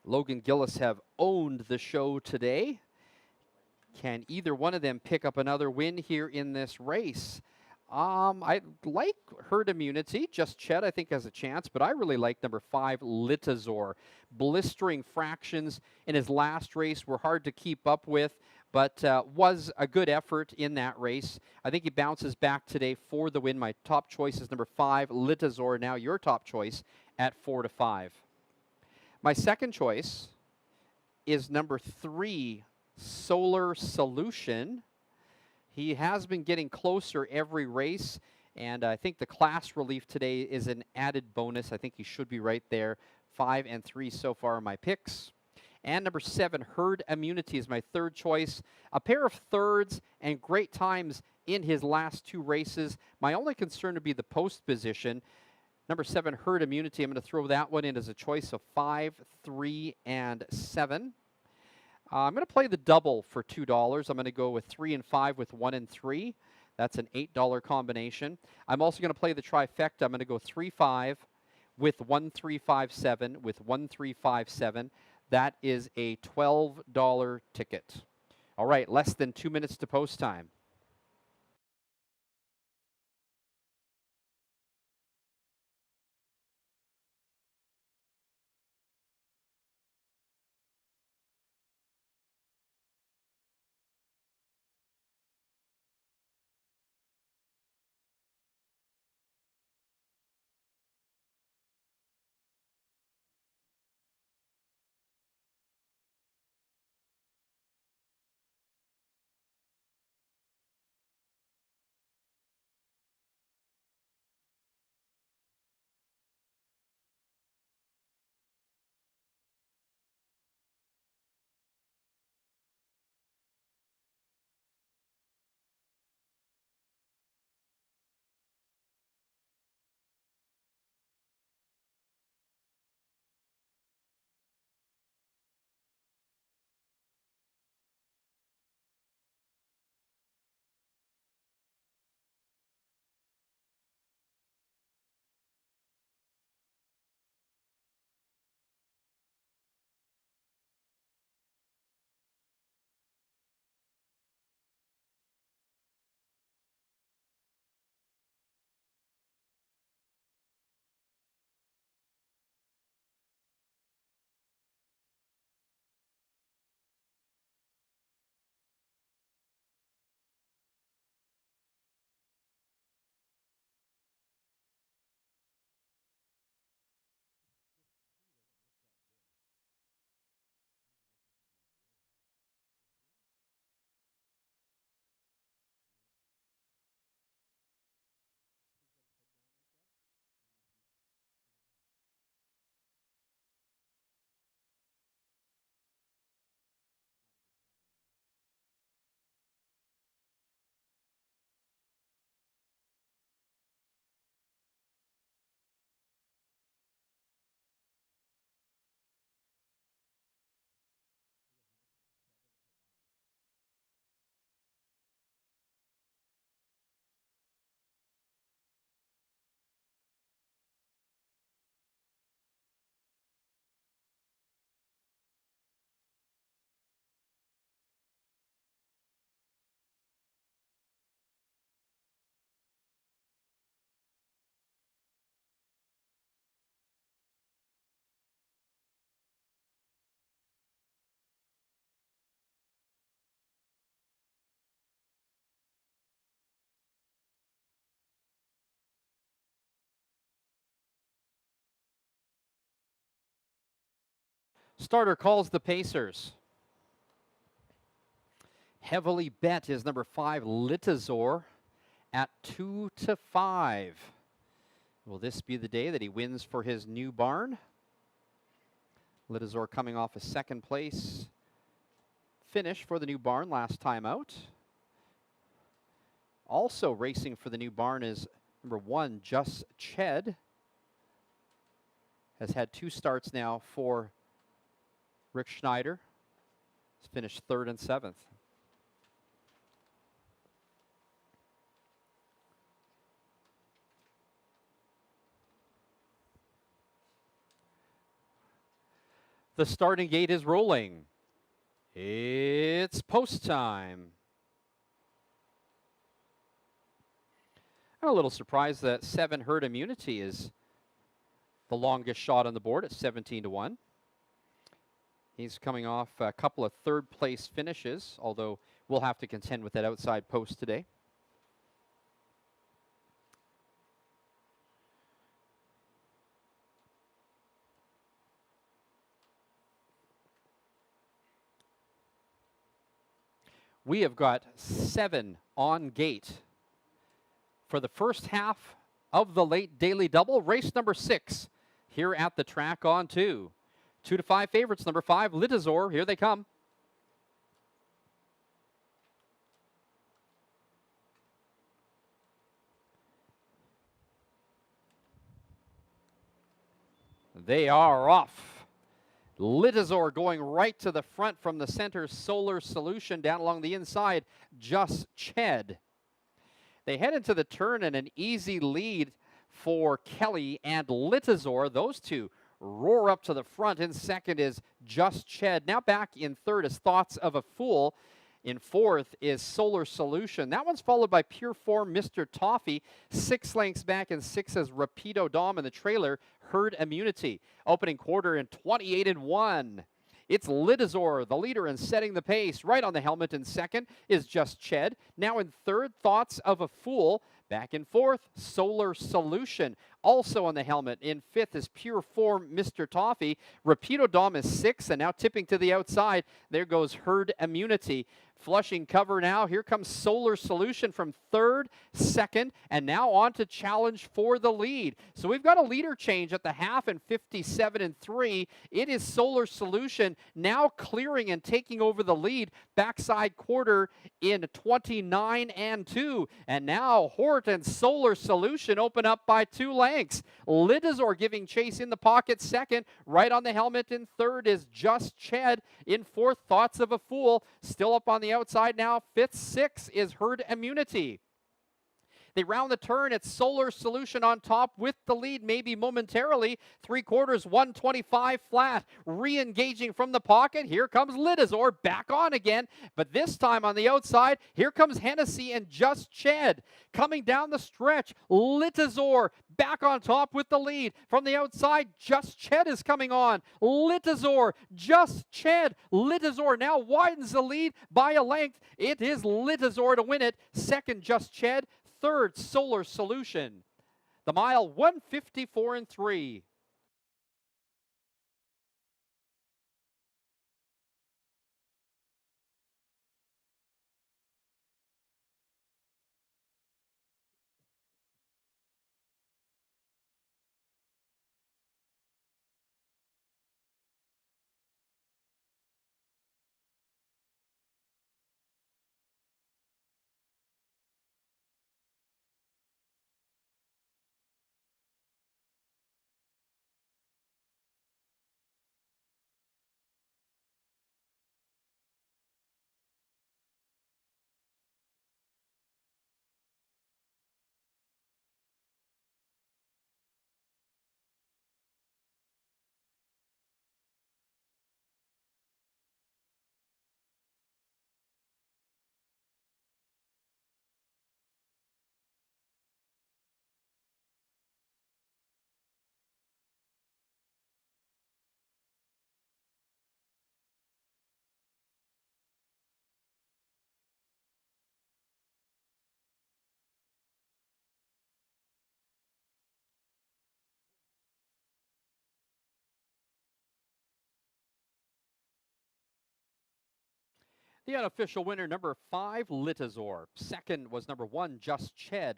Logan Gillis have owned the show today. Can either one of them pick up another win here in this race? I like Herd Immunity. Just Ched, I think, has a chance, but I really like number 5, Litazor. Blistering fractions in his last race were hard to keep up with, but was a good effort in that race. I think he bounces back today for the win. My top choice is number 5, Litazor. Now your top choice at 4 to 5. My second choice is number 3, Solar Solution. He has been getting closer every race, and I think the class relief today is an added bonus. I think he should be right there. 5 and 3 so far are my picks. And number 7, Herd Immunity is my third choice. A pair of thirds and great times in his last 2 races. My only concern would be the post position. Number 7, Herd Immunity. I'm going to throw that one in as a choice of 5, 3, and 7. I'm going to play the double for $2. I'm going to go with 3 and 5 with 1 and 3. That's an $8 combination. I'm also going to play the trifecta. I'm going to go 3, 5 with 1, 3, 5, 7 with 1, 3, 5, 7. That is a $12 ticket. All right, less than 2 minutes to post time. Starter calls the Pacers. Heavily bet is number 5, Litazor, at 2-5. Will this be the day that he wins for his new barn? Litazor coming off a second place finish for the new barn last time out. Also racing for the new barn is number 1, Just Ched. Has had 2 starts now for Rick Schneider. He's finished 3rd and 7th. The starting gate is rolling. It's post time. I'm a little surprised that 7 herd immunity is the longest shot on the board at 17-1. He's coming off a couple of 3rd place finishes, although we'll have to contend with that outside post today. We have got 7 on gate for the first half of the late daily double, race number 6 here at the track on 2. 2-5 favorites, number 5, Litazor. Here they come. They are off. Litazor going right to the front from the center. Solar Solution down along the inside. Just Ched. They head into the turn and an easy lead for Kelly and Litazor. Those two roar up to the front. In second is Just Ched. Now back in third is Thoughts of a Fool. In fourth is Solar Solution. That one's followed by Pure Form, Mr. Toffee. 6 lengths back and 6 is Rapido Dom in the trailer. Herd Immunity. Opening quarter in 28-1. It's Litazor, the leader and setting the pace. Right on the helmet in second is Just Ched. Now in third, Thoughts of a Fool. Back in fourth, Solar Solution. Also on the helmet in fifth is Pure Form, Mr. Toffee. Rapido Dom is sixth, and now tipping to the outside. There goes Herd Immunity. Flushing cover now. Here comes Solar Solution from third, second, and now on to challenge for the lead. So we've got a leader change at the half in 57-3. It is Solar Solution now clearing and taking over the lead. Backside quarter in 29-2. And now Hort and Solar Solution open up by 2 lengths. Litazor giving chase in the pocket second. Right on the helmet in third is Just Ched. In fourth, Thoughts of a Fool. Still up on the outside now. Fifth, sixth is Herd Immunity. They round the turn. It's Solar Solution on top with the lead, maybe momentarily. 3/4, 125 flat. Re-engaging from the pocket. Here comes Litazor back on again, but this time on the outside. Here comes Hennessy and Just Ched. Coming down the stretch, Litazor back on top with the lead. From the outside, Just Ched is coming on. Litazor, Just Ched. Litazor now widens the lead by a length. It is Litazor to win it. Second, Just Ched. Third, Solar Solution. The mile, 154-3. The unofficial winner, number 5, Litazor. Second was number 1, Just Ched.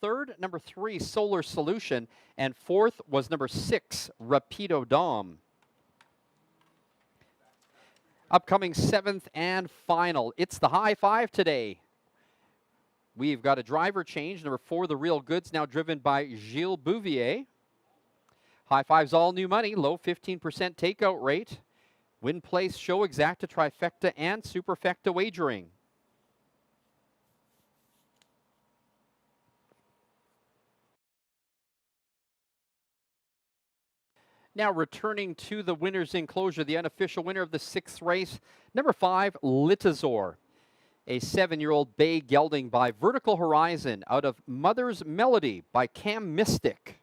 Third, number 3, Solar Solution. And fourth was number 6, Rapido Dom. Upcoming 7th and final. It's the high five today. We've got a driver change. Number 4, The Real Goods, now driven by Gilles Bouvier. High five's all new money, low 15% takeout rate. Win place, show exacta, trifecta, and superfecta wagering. Now returning to the winner's enclosure, the unofficial winner of the 6th race, number 5, Litazor. A 7-year-old bay gelding by Vertical Horizon out of Mother's Melody by Cam Mystic.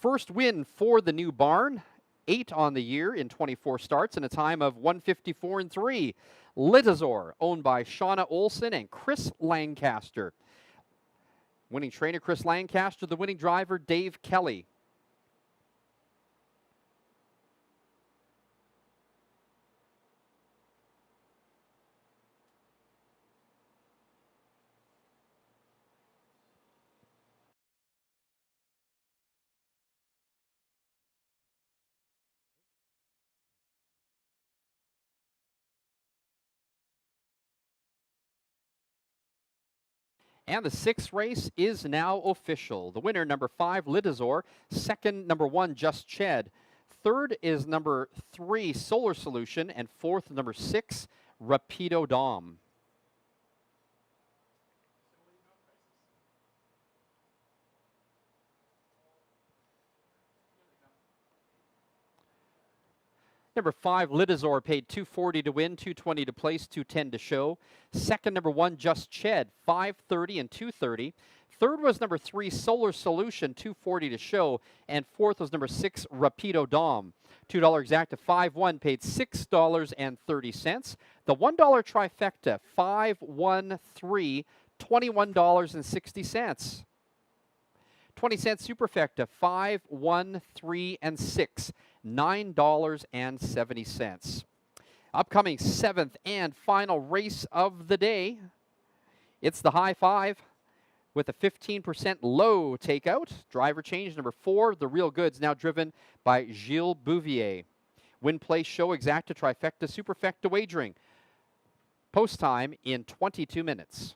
First win for the new barn, 8 on the year in 24 starts and a time of 154 and 3. Litazor, owned by Shauna Olson and Chris Lancaster. Winning trainer Chris Lancaster, the winning driver Dave Kelly. And the 6th race is now official. The winner, number 5, Litazor. Second, number 1, Just Ched. Third is number 3, Solar Solution. And fourth, number 6, Rapido Dom. Number 5, Litazor, paid $240 to win, $220 to place, $210 to show. Second, number 1, Just Ched, $530 and $230. Third was number 3, Solar Solution, $240 to show. And fourth was number 6, Rapido Dom. $2 exacta, 5-1, paid $6.30. The $1 trifecta, 5-1-3, $21.60. 20-cent superfecta, 5-1-3 and 6. $9.70. Upcoming 7th and final race of the day. It's the high five with a 15% low takeout. Driver change, number 4, The Real Goods, now driven by Gilles Bouvier. Win place, show exacta, trifecta, superfecta wagering. Post time in 22 minutes.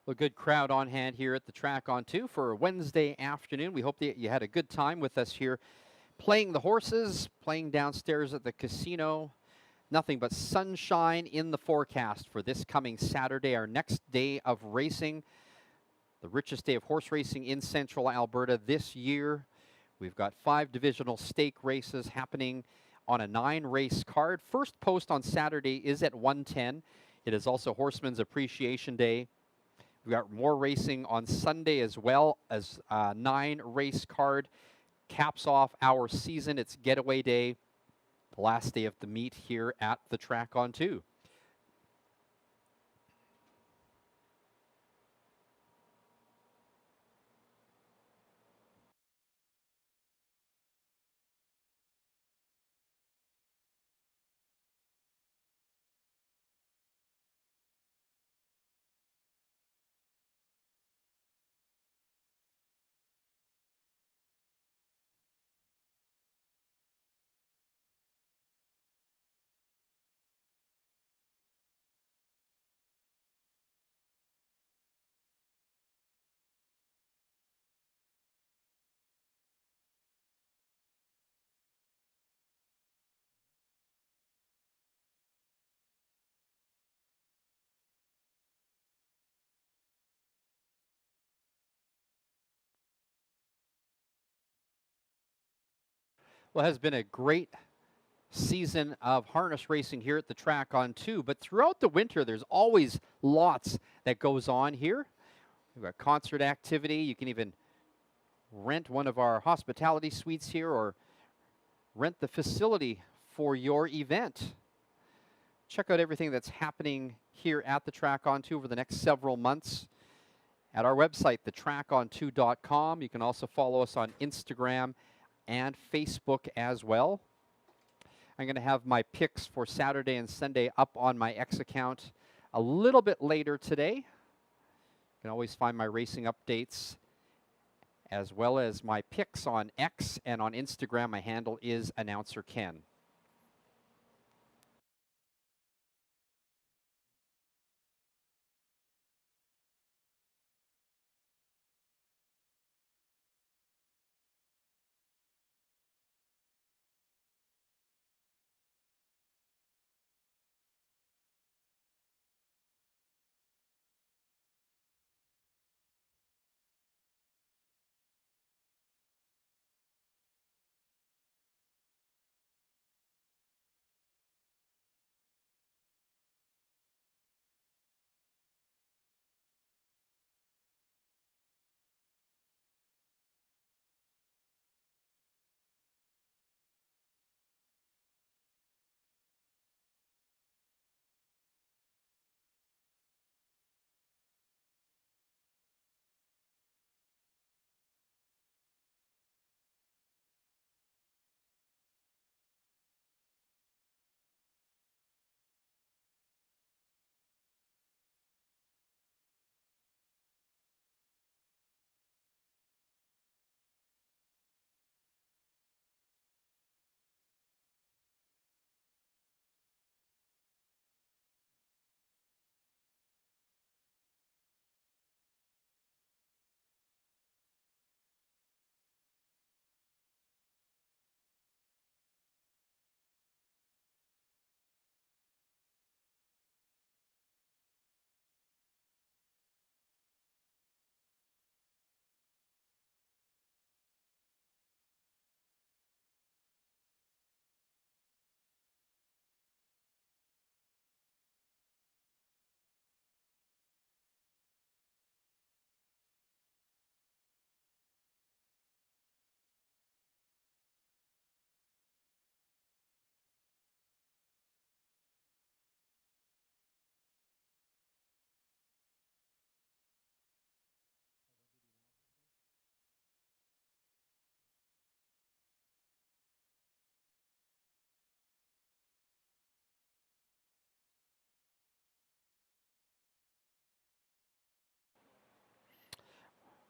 Well, good crowd on hand here at the Track on 2 for a Wednesday afternoon. We hope that you had a good time with us here playing the horses, playing downstairs at the casino. Nothing but sunshine in the forecast for this coming Saturday, our next day of racing, the richest day of horse racing in central Alberta this year. We've got 5 divisional stake races happening on a 9-race card. First post on Saturday is at 1:10. It is also Horseman's Appreciation Day. We've got more racing on Sunday as well, as a 9-race card caps off our season. It's Getaway Day, the last day of the meet here at the Track on 2. Well, it has been a great season of harness racing here at the Track on 2, but throughout the winter there's always lots that goes on here. We've got concert activity. You can even rent one of our hospitality suites here or rent the facility for your event. Check out everything that's happening here at the Track on 2 over the next several months at our website, thetrackon2.com. You can also follow us on Instagram and Facebook as well. I'm going to have my picks for Saturday and Sunday up on my X account a little bit later today. You can always find my racing updates as well as my picks on X and on Instagram. My handle is Announcer Ken.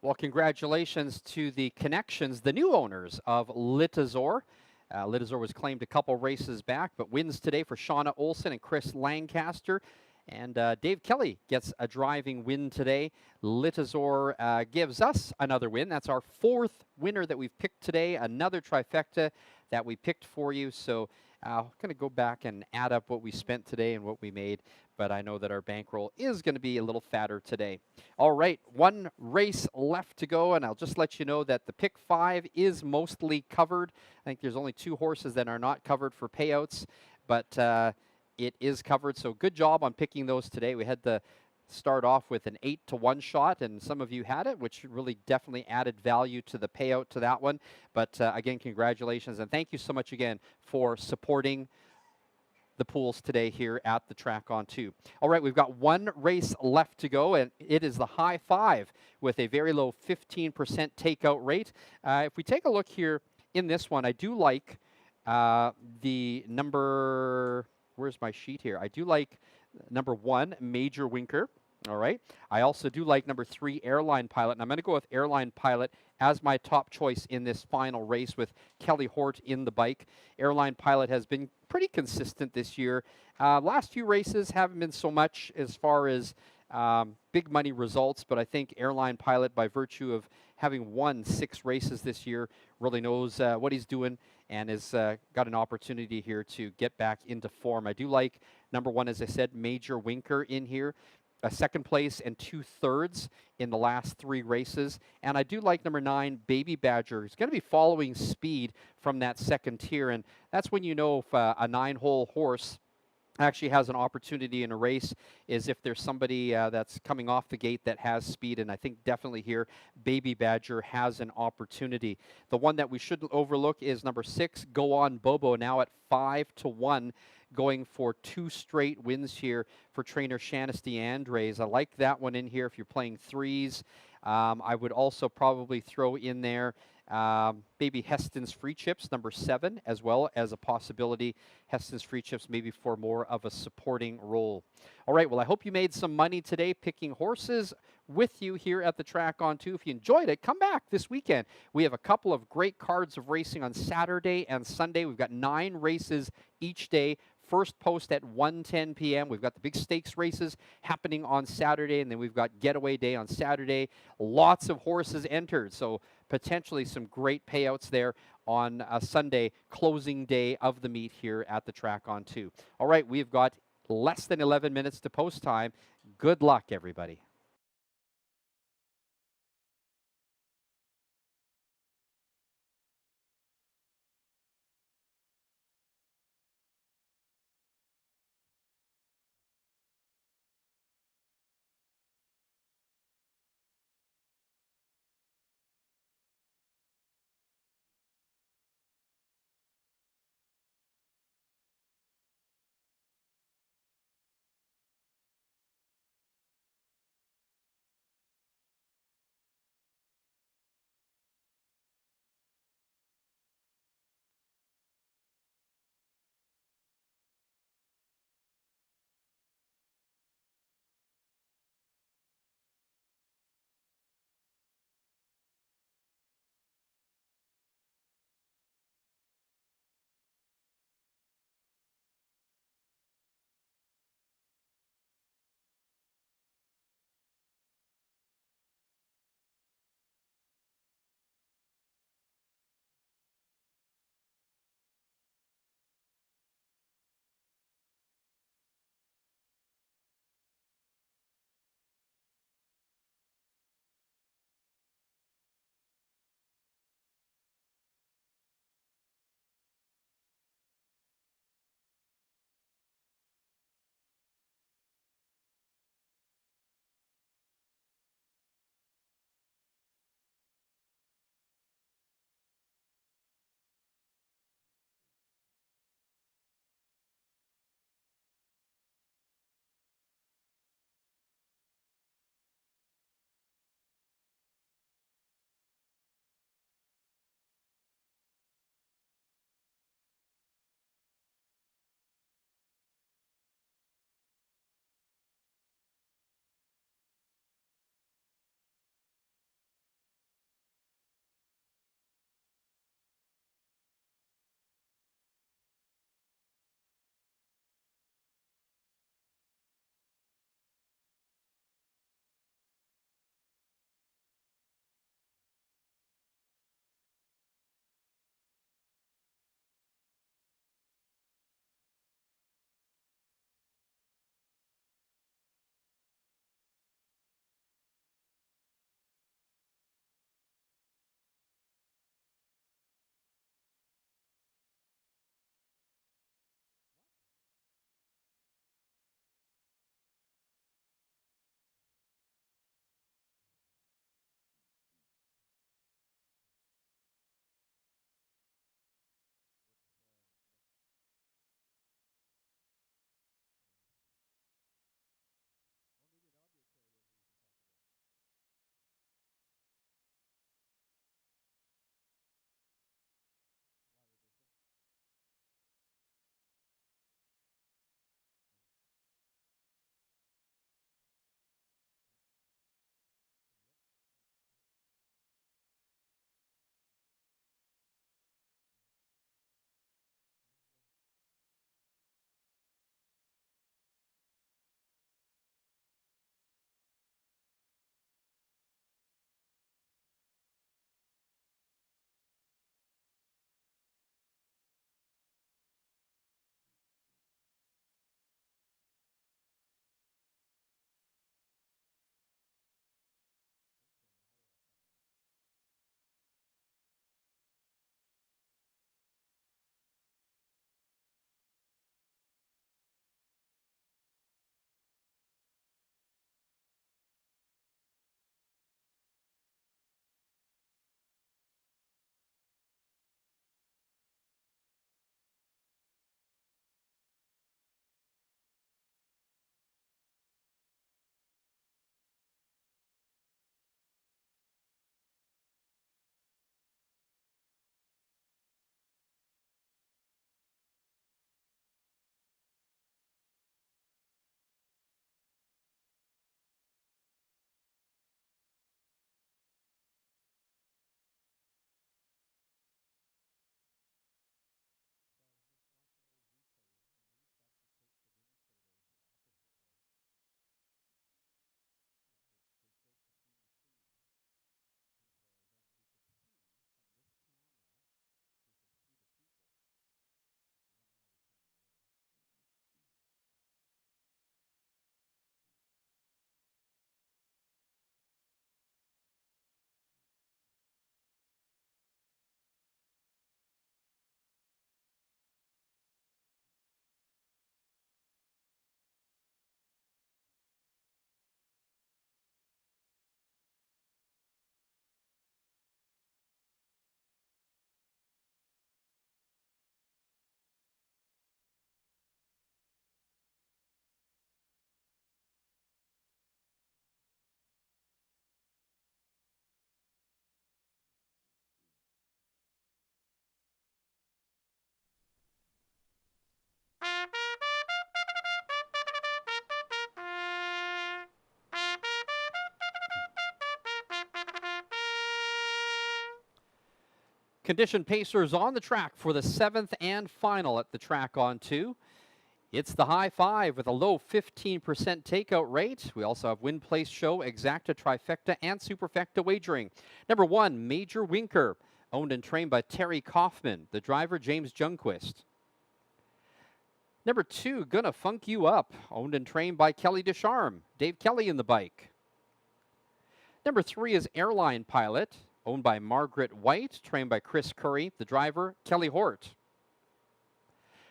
Well, congratulations to the Connections, the new owners of Litazor. Litazor was claimed a couple races back, but wins today for Shauna Olson and Chris Lancaster. And Dave Kelly gets a driving win today. Litazor gives us another win. That's our fourth winner that we've picked today, another trifecta that we picked for you. So I'm going to go back and add up what we spent today and what we made, but I know that our bankroll is going to be a little fatter today. All right, one race left to go, and I'll just let you know that the pick 5 is mostly covered. I think there's only 2 horses that are not covered for payouts, but it is covered. So good job on picking those today. We had to start off with an 8-1 shot, and some of you had it, which really definitely added value to the payout to that one. But again, congratulations, and thank you so much again for supporting the pools today here at the Track on 2. All right, we've got one race left to go, and it is the High Five with a very low 15% takeout rate. If we take a look here in this one, I do like the number, where's my sheet here? I do like number 1, Major Winker. All right. I also do like number 3, Airline Pilot, and I'm going to go with Airline Pilot as my top choice in this final race with Kelly Hort in the bike. Airline Pilot has been pretty consistent this year. Last few races haven't been so much as far as big money results, but I think Airline Pilot, by virtue of having won 6 races this year, really knows what he's doing and has got an opportunity here to get back into form. I do like number 1, as I said, Major Winker in here. A second place and 2/3 in the last 3 races. And I do like number 9, Baby Badger. He's going to be following speed from that second tier. And that's when you know if a 9-hole horse actually has an opportunity in a race is if there's somebody that's coming off the gate that has speed, and I think definitely here Baby Badger has an opportunity. The one that we shouldn't overlook is number 6, Go On Bobo, now at 5-1, going for 2 straight wins here for trainer Shanesty Andres. I like that one in here if you're playing 3s. I would also probably throw in there maybe Heston's Free Chips, number 7, as well as a possibility Heston's Free Chips maybe for more of a supporting role. All right, well, I hope you made some money today picking horses with you here at the Track on 2. If you enjoyed it, come back this weekend. We have a couple of great cards of racing on Saturday and Sunday. We've got 9 races each day. First post at 1:10 p.m. We've got the big stakes races happening on Saturday, and then we've got Getaway Day on Saturday. Lots of horses entered, so potentially some great payouts there on a Sunday, closing day of the meet here at the Track on 2. All right, we've got less than 11 minutes to post time. Good luck, everybody. Condition pacers on the track for the 7th and final at the track on 2. It's the high five with a low 15% takeout rate. We also have win, place, show, exacta, trifecta, and superfecta wagering. Number 1, Major Winker, owned and trained by Terry Kaufman. The driver, James Jungquist. Number 2, Gonna Funk You Up, owned and trained by Kelly Descharme. Dave Kelly in the bike. Number 3 is Airline Pilot, owned by Margaret White, trained by Chris Curry. The driver, Kelly Hort.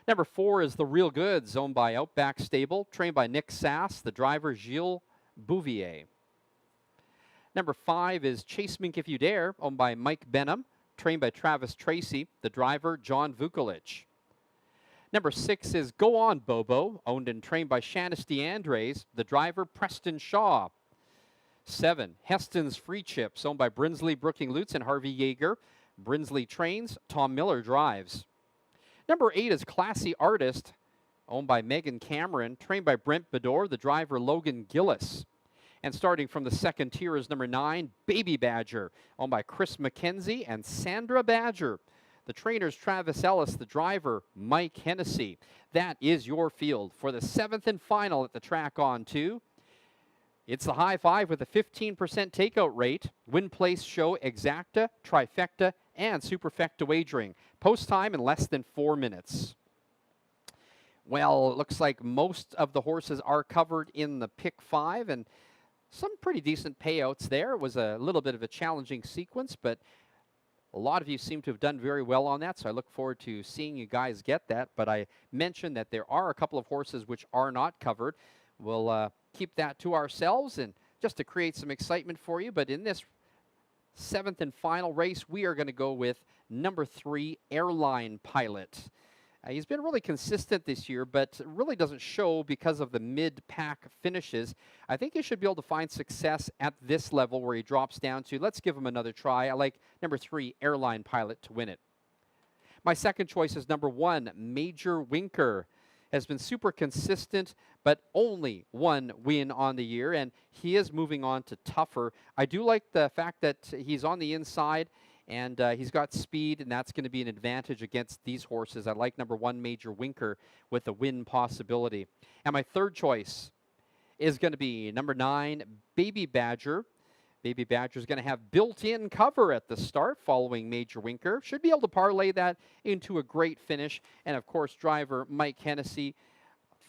Number 4 is The Real Goods, owned by Outback Stable, trained by Nick Sass. The driver, Gilles Bouvier. Number 5 is Chase Mink If You Dare, owned by Mike Benham, trained by Travis Tracy. The driver, John Vukolich. Number 6 is Go On Bobo, owned and trained by Shanice DeAndres. The driver, Preston Shaw. 7, Heston's Free Chips, owned by Brinsley Brooking Lutz and Harvey Yeager. Brinsley trains, Tom Miller drives. Number 8 is Classy Artist, owned by Megan Cameron, trained by Brent Bedore. The driver, Logan Gillis. And starting from the second tier is number 9, Baby Badger, owned by Chris McKenzie and Sandra Badger. The trainers, Travis Ellis. The driver, Mike Hennessy. That is your field for the 7th and final at the track on 2. It's the high five with a 15% takeout rate, win, place, show, exacta, trifecta, and superfecta wagering. Post time in less than 4 minutes. Well, it looks like most of the horses are covered in the pick 5, and some pretty decent payouts there. It was a little bit of a challenging sequence, but a lot of you seem to have done very well on that, so I look forward to seeing you guys get that. But I mentioned that there are a couple of horses which are not covered. We'll keep that to ourselves and just to create some excitement for you. But in this 7th and final race, we are going to go with number 3, Airline Pilot. He's been really consistent this year, but really doesn't show because of the mid-pack finishes. I think he should be able to find success at this level where he drops down to. Let's give him another try. I like number 3, Airline Pilot, to win it. My second choice is number 1, Major Winker. Has been super consistent, but only 1 win on the year, and he is moving on to tougher. I do like the fact that he's on the inside, and he's got speed, and that's going to be an advantage against these horses. I like number 1, Major Winker, with a win possibility. And my third choice is going to be number 9, Baby Badger. Baby Badger is going to have built-in cover at the start following Major Winker. Should be able to parlay that into a great finish. And, of course, driver Mike Hennessy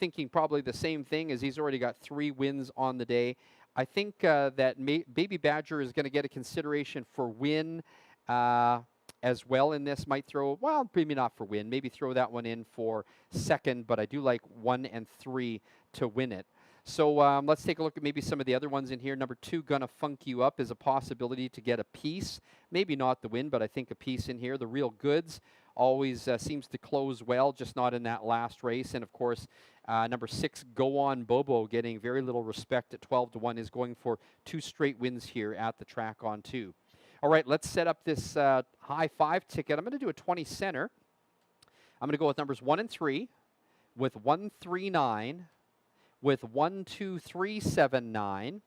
thinking probably the same thing as he's already got 3 wins on the day. I think that Baby Badger is going to get a consideration for win as well in this. Might throw, well, maybe not for win. Maybe throw that one in for second, but I do like 1 and 3 to win it. So let's take a look at maybe some of the other ones in here. Number 2, Gonna Funk You Up, is a possibility to get a piece. Maybe not the win, but I think a piece in here. The Real Goods always seems to close well, just not in that last race. And, of course, number 6, Go On Bobo, getting very little respect at 12-1, is going for 2 straight wins here at the track on 2. All right, let's set up this high five ticket. I'm going to do a 20 center. I'm going to go with numbers 1 and 3 with 139. With 1, 2, 3, 7, 9.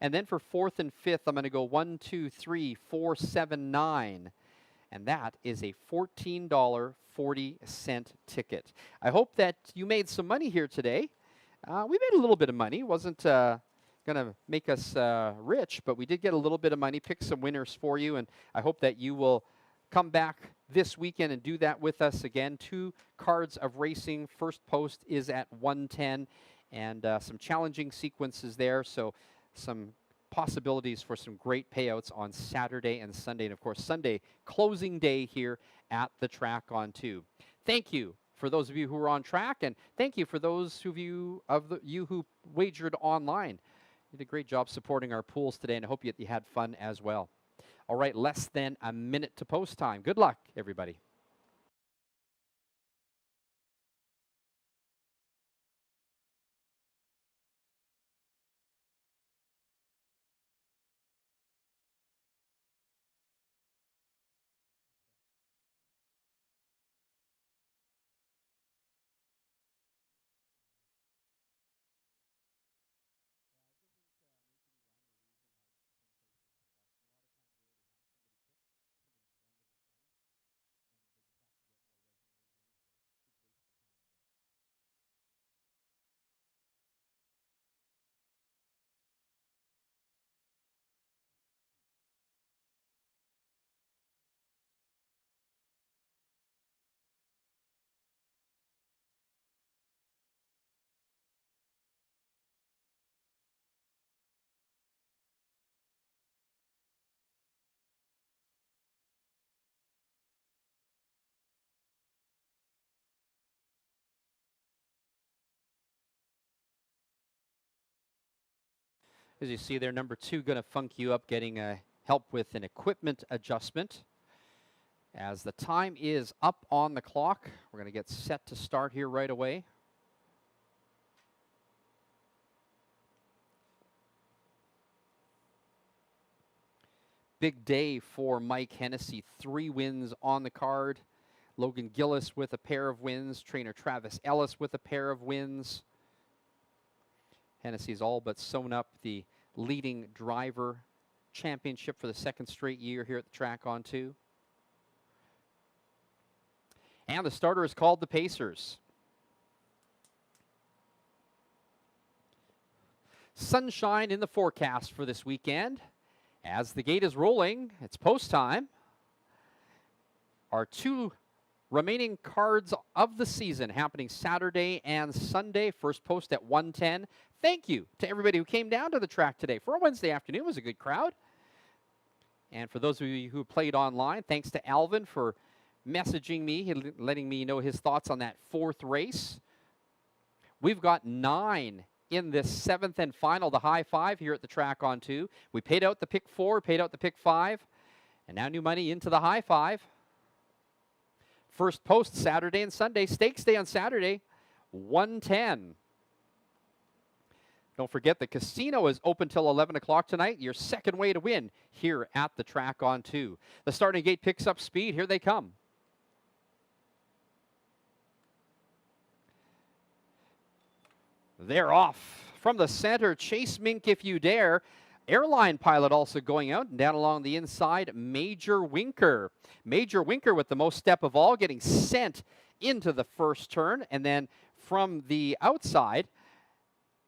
And then for 4th and 5th, I'm going to go 1, 2, 3, 4, 7, 9. And that is a $14.40 ticket. I hope that you made some money here today. We made a little bit of money. It wasn't going to make us rich, but we did get a little bit of money, pick some winners for you, and I hope that you will come back this weekend and do that with us again. 2 cards of racing. First post is at 110. And some challenging sequences there, so some possibilities for some great payouts on Saturday and Sunday. And, of course, Sunday, closing day here at the track on 2. Thank you for those of you who are on track, and thank you for those of you who wagered online. You did a great job supporting our pools today, and I hope you had fun as well. All right, less than a minute to post time. Good luck, everybody. As you see there, number 2 going to funk you up, getting help with an equipment adjustment. As the time is up on the clock, we're going to get set to start here right away. Big day for Mike Hennessy. 3 wins on the card. Logan Gillis with a pair of wins. Trainer Travis Ellis with a pair of wins. Hennessy's all but sewn up the leading driver championship for the 2nd straight year here at the track on 2. And the starter is called the Pacers. Sunshine in the forecast for this weekend. As the gate is rolling, it's post time. Our 2 remaining cards of the season happening Saturday and Sunday. First post at 1:10. Thank you to everybody who came down to the track today for a Wednesday afternoon. It was a good crowd. And for those of you who played online, thanks to Alvin for messaging me, letting me know his thoughts on that 4th race. We've got 9 in this 7th and final, the high 5 here at the track on 2. We paid out the pick 4, paid out the pick 5, and now new money into the high 5. First post Saturday and Sunday. Stakes day on Saturday, 1:10. Don't forget the casino is open till 11 o'clock tonight. Your second way to win here at the track on 2. The starting gate picks up speed. Here they come. They're off from the center. Chase Mink If You Dare. Airline Pilot also going out, and down along the inside, Major Winker. Major Winker with the most step of all, getting sent into the first turn. And then from the outside,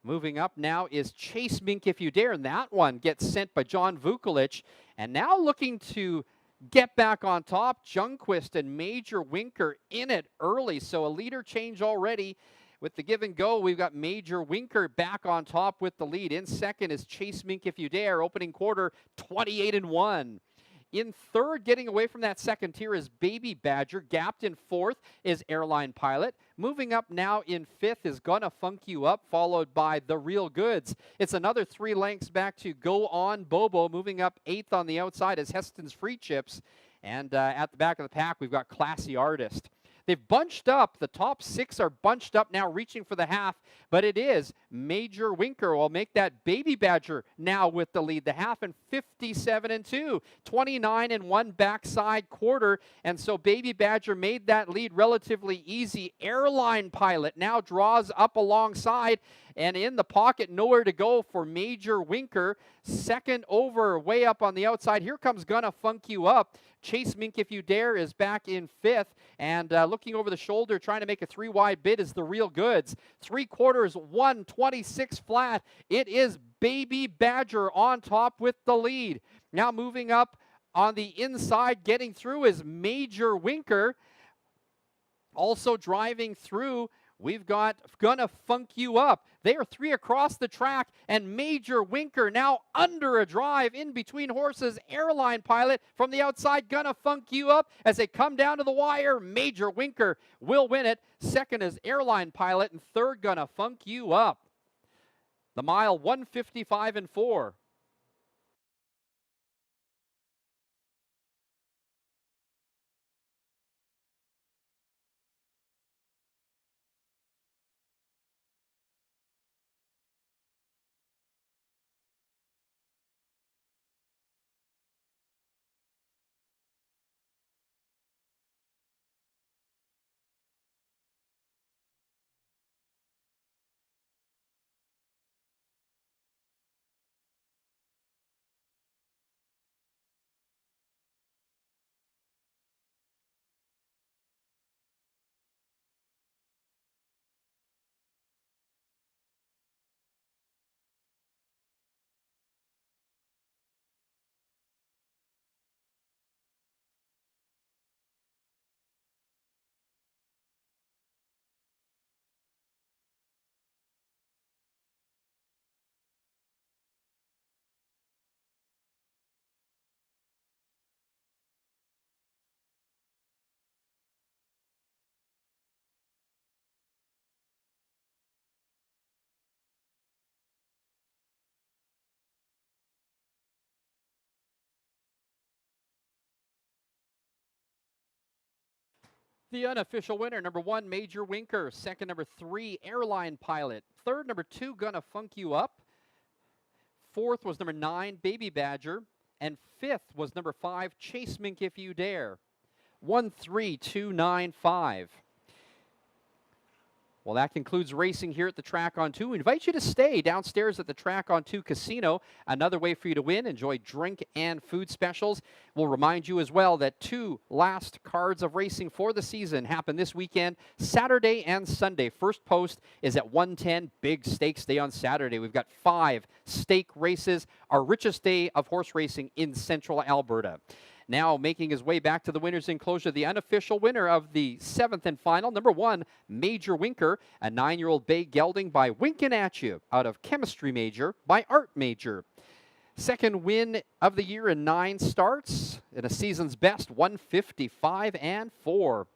moving up now is Chase Mink If You Dare, and that one gets sent by John Vukolich. And now looking to get back on top, Jungquist and Major Winker in it early. So a leader change already. With the give and go, we've got Major Winker back on top with the lead. In second is Chase Mink If You Dare, opening quarter 28-1. In third, getting away from that second tier, is Baby Badger. Gapped in fourth is Airline Pilot. Moving up now in fifth is Gonna Funk You Up, followed by The Real Goods. It's another 3 lengths back to Go On Bobo. Moving up eighth on the outside is Heston's Free Chips. And at the back of the pack, we've got Classy Artist. They've bunched up. The top 6 are bunched up now, reaching for the half, but it is Major Winker will make that Baby Badger now with the lead. The half and 57-2, 29-1 backside quarter, and so Baby Badger made that lead relatively easy. Airline Pilot now draws up alongside, and in the pocket, nowhere to go for Major Winker. Second over, way up on the outside. Here comes Gonna Funk You Up. Chase Mink If You Dare is back in fifth, and looking over the shoulder, trying to make a 3-wide bid is The Real Goods. 3/4, 126 flat. It is Baby Badger on top with the lead. Now moving up on the inside, getting through is Major Winker. Also driving through, we've got Gonna Funk You Up. They are 3 across the track, and Major Winker now under a drive in between horses. Airline Pilot from the outside, Gonna Funk You Up. As they come down to the wire, Major Winker will win it. Second is Airline Pilot, and third, Gonna Funk You Up. The mile, 1:55-4. The unofficial winner, number 1, Major Winker. Second, number 3, Airline Pilot. Third, number 2, Gonna Funk You Up. Fourth was number 9, Baby Badger. And fifth was number 5, Chase Mink If You Dare. 13295. Well, that concludes racing here at the Track on 2. We invite you to stay downstairs at the Track on 2 Casino. Another way for you to win. Enjoy drink and food specials. We'll remind you as well that 2 last cards of racing for the season happen this weekend, Saturday and Sunday. First post is at 1:10. Big stakes day on Saturday. We've got 5 stake races, our richest day of horse racing in central Alberta. Now making his way back to the winner's enclosure, the unofficial winner of the 7th and final, number 1, Major Winker, a 9-year-old bay gelding by Winkin' At You out of Chemistry Major by Art Major. Second win of the year in 9 starts, in a season's best, 155-4.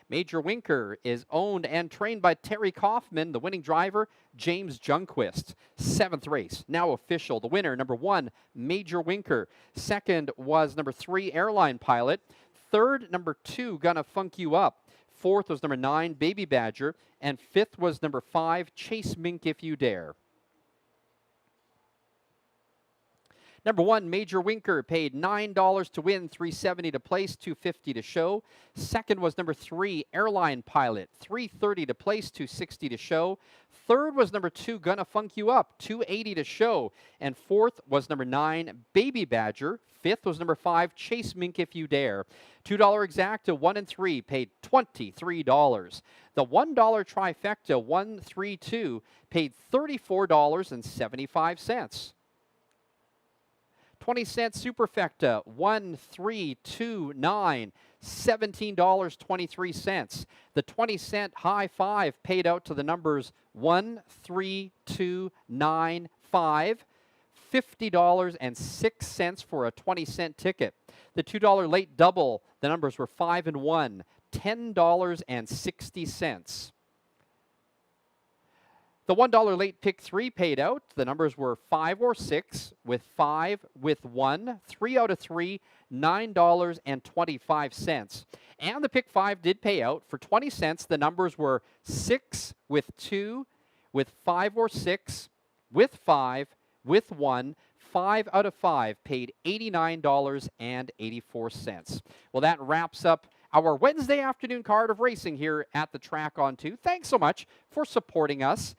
Major Winker is owned and trained by Terry Kaufman, the winning driver, James Junquist. 7th race, now official. The winner, number 1, Major Winker. Second was number 3, Airline Pilot. Third, number 2, Gonna Funk You Up. Fourth was number 9, Baby Badger. And fifth was number 5, Chase Mink If You Dare. Number 1, Major Winker, paid $9 to win, $3.70 to place, $2.50 to show. Second was number 3, Airline Pilot, $3.30 to place, $2.60 to show. Third was number 2, Gonna Funk You Up, $2.80 to show. And fourth was number 9, Baby Badger. Fifth was number 5, Chase Mink If You Dare. $2 exacta, 1 and 3, paid $23. The $1 trifecta, 1, 3, 2, paid $34.75. 20-cent superfecta, 1, 3, 2, 9, $17.23. The 20-cent high five paid out to the numbers 1, 3, 2, 9, 5, $50.06 for a 20-cent ticket. The $2 late double, the numbers were 5 and 1, $10.60. The $1 late pick 3 paid out. The numbers were 5 or 6, with 5, with 1, 3 out of 3, $9.25. And the pick 5 did pay out for 20 cents. The numbers were 6, with 2, with 5 or 6, with 5, with 1, 5 out of 5, paid $89.84. Well, that wraps up our Wednesday afternoon card of racing here at the Track on 2. Thanks so much for supporting us.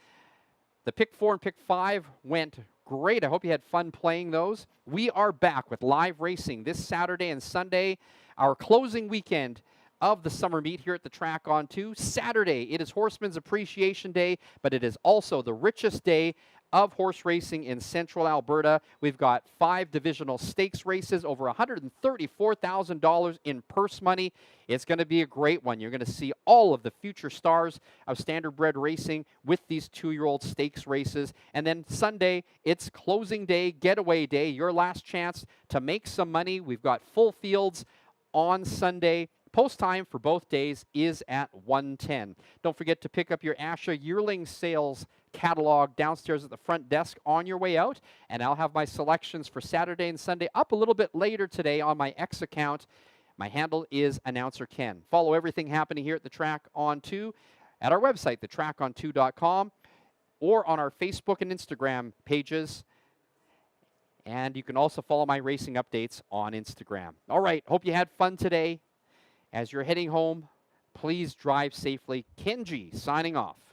The pick 4 and pick 5 went great. I hope you had fun playing those. We are back with live racing this Saturday and Sunday, our closing weekend of the summer meet here at the Track on 2. Saturday, it is Horseman's Appreciation Day, but it is also the richest day of horse racing in central Alberta. We've got 5 divisional stakes races, over $134,000 in purse money. It's going to be a great one. You're going to see all of the future stars of standardbred racing with these 2-year-old stakes races. And then Sunday, it's closing day, getaway day, your last chance to make some money. We've got full fields on Sunday. Post time for both days is at 1:10. Don't forget to pick up your Asha yearling sales catalog downstairs at the front desk on your way out, and I'll have my selections for Saturday and Sunday up a little bit later today on my X account. My handle is Announcer Ken. Follow everything happening here at the Track on 2 at our website, thetracon2.com, or on our Facebook and Instagram pages. And you can also follow my racing updates on Instagram. All right, hope you had fun today. As you're heading home, please drive safely. Kenji signing off.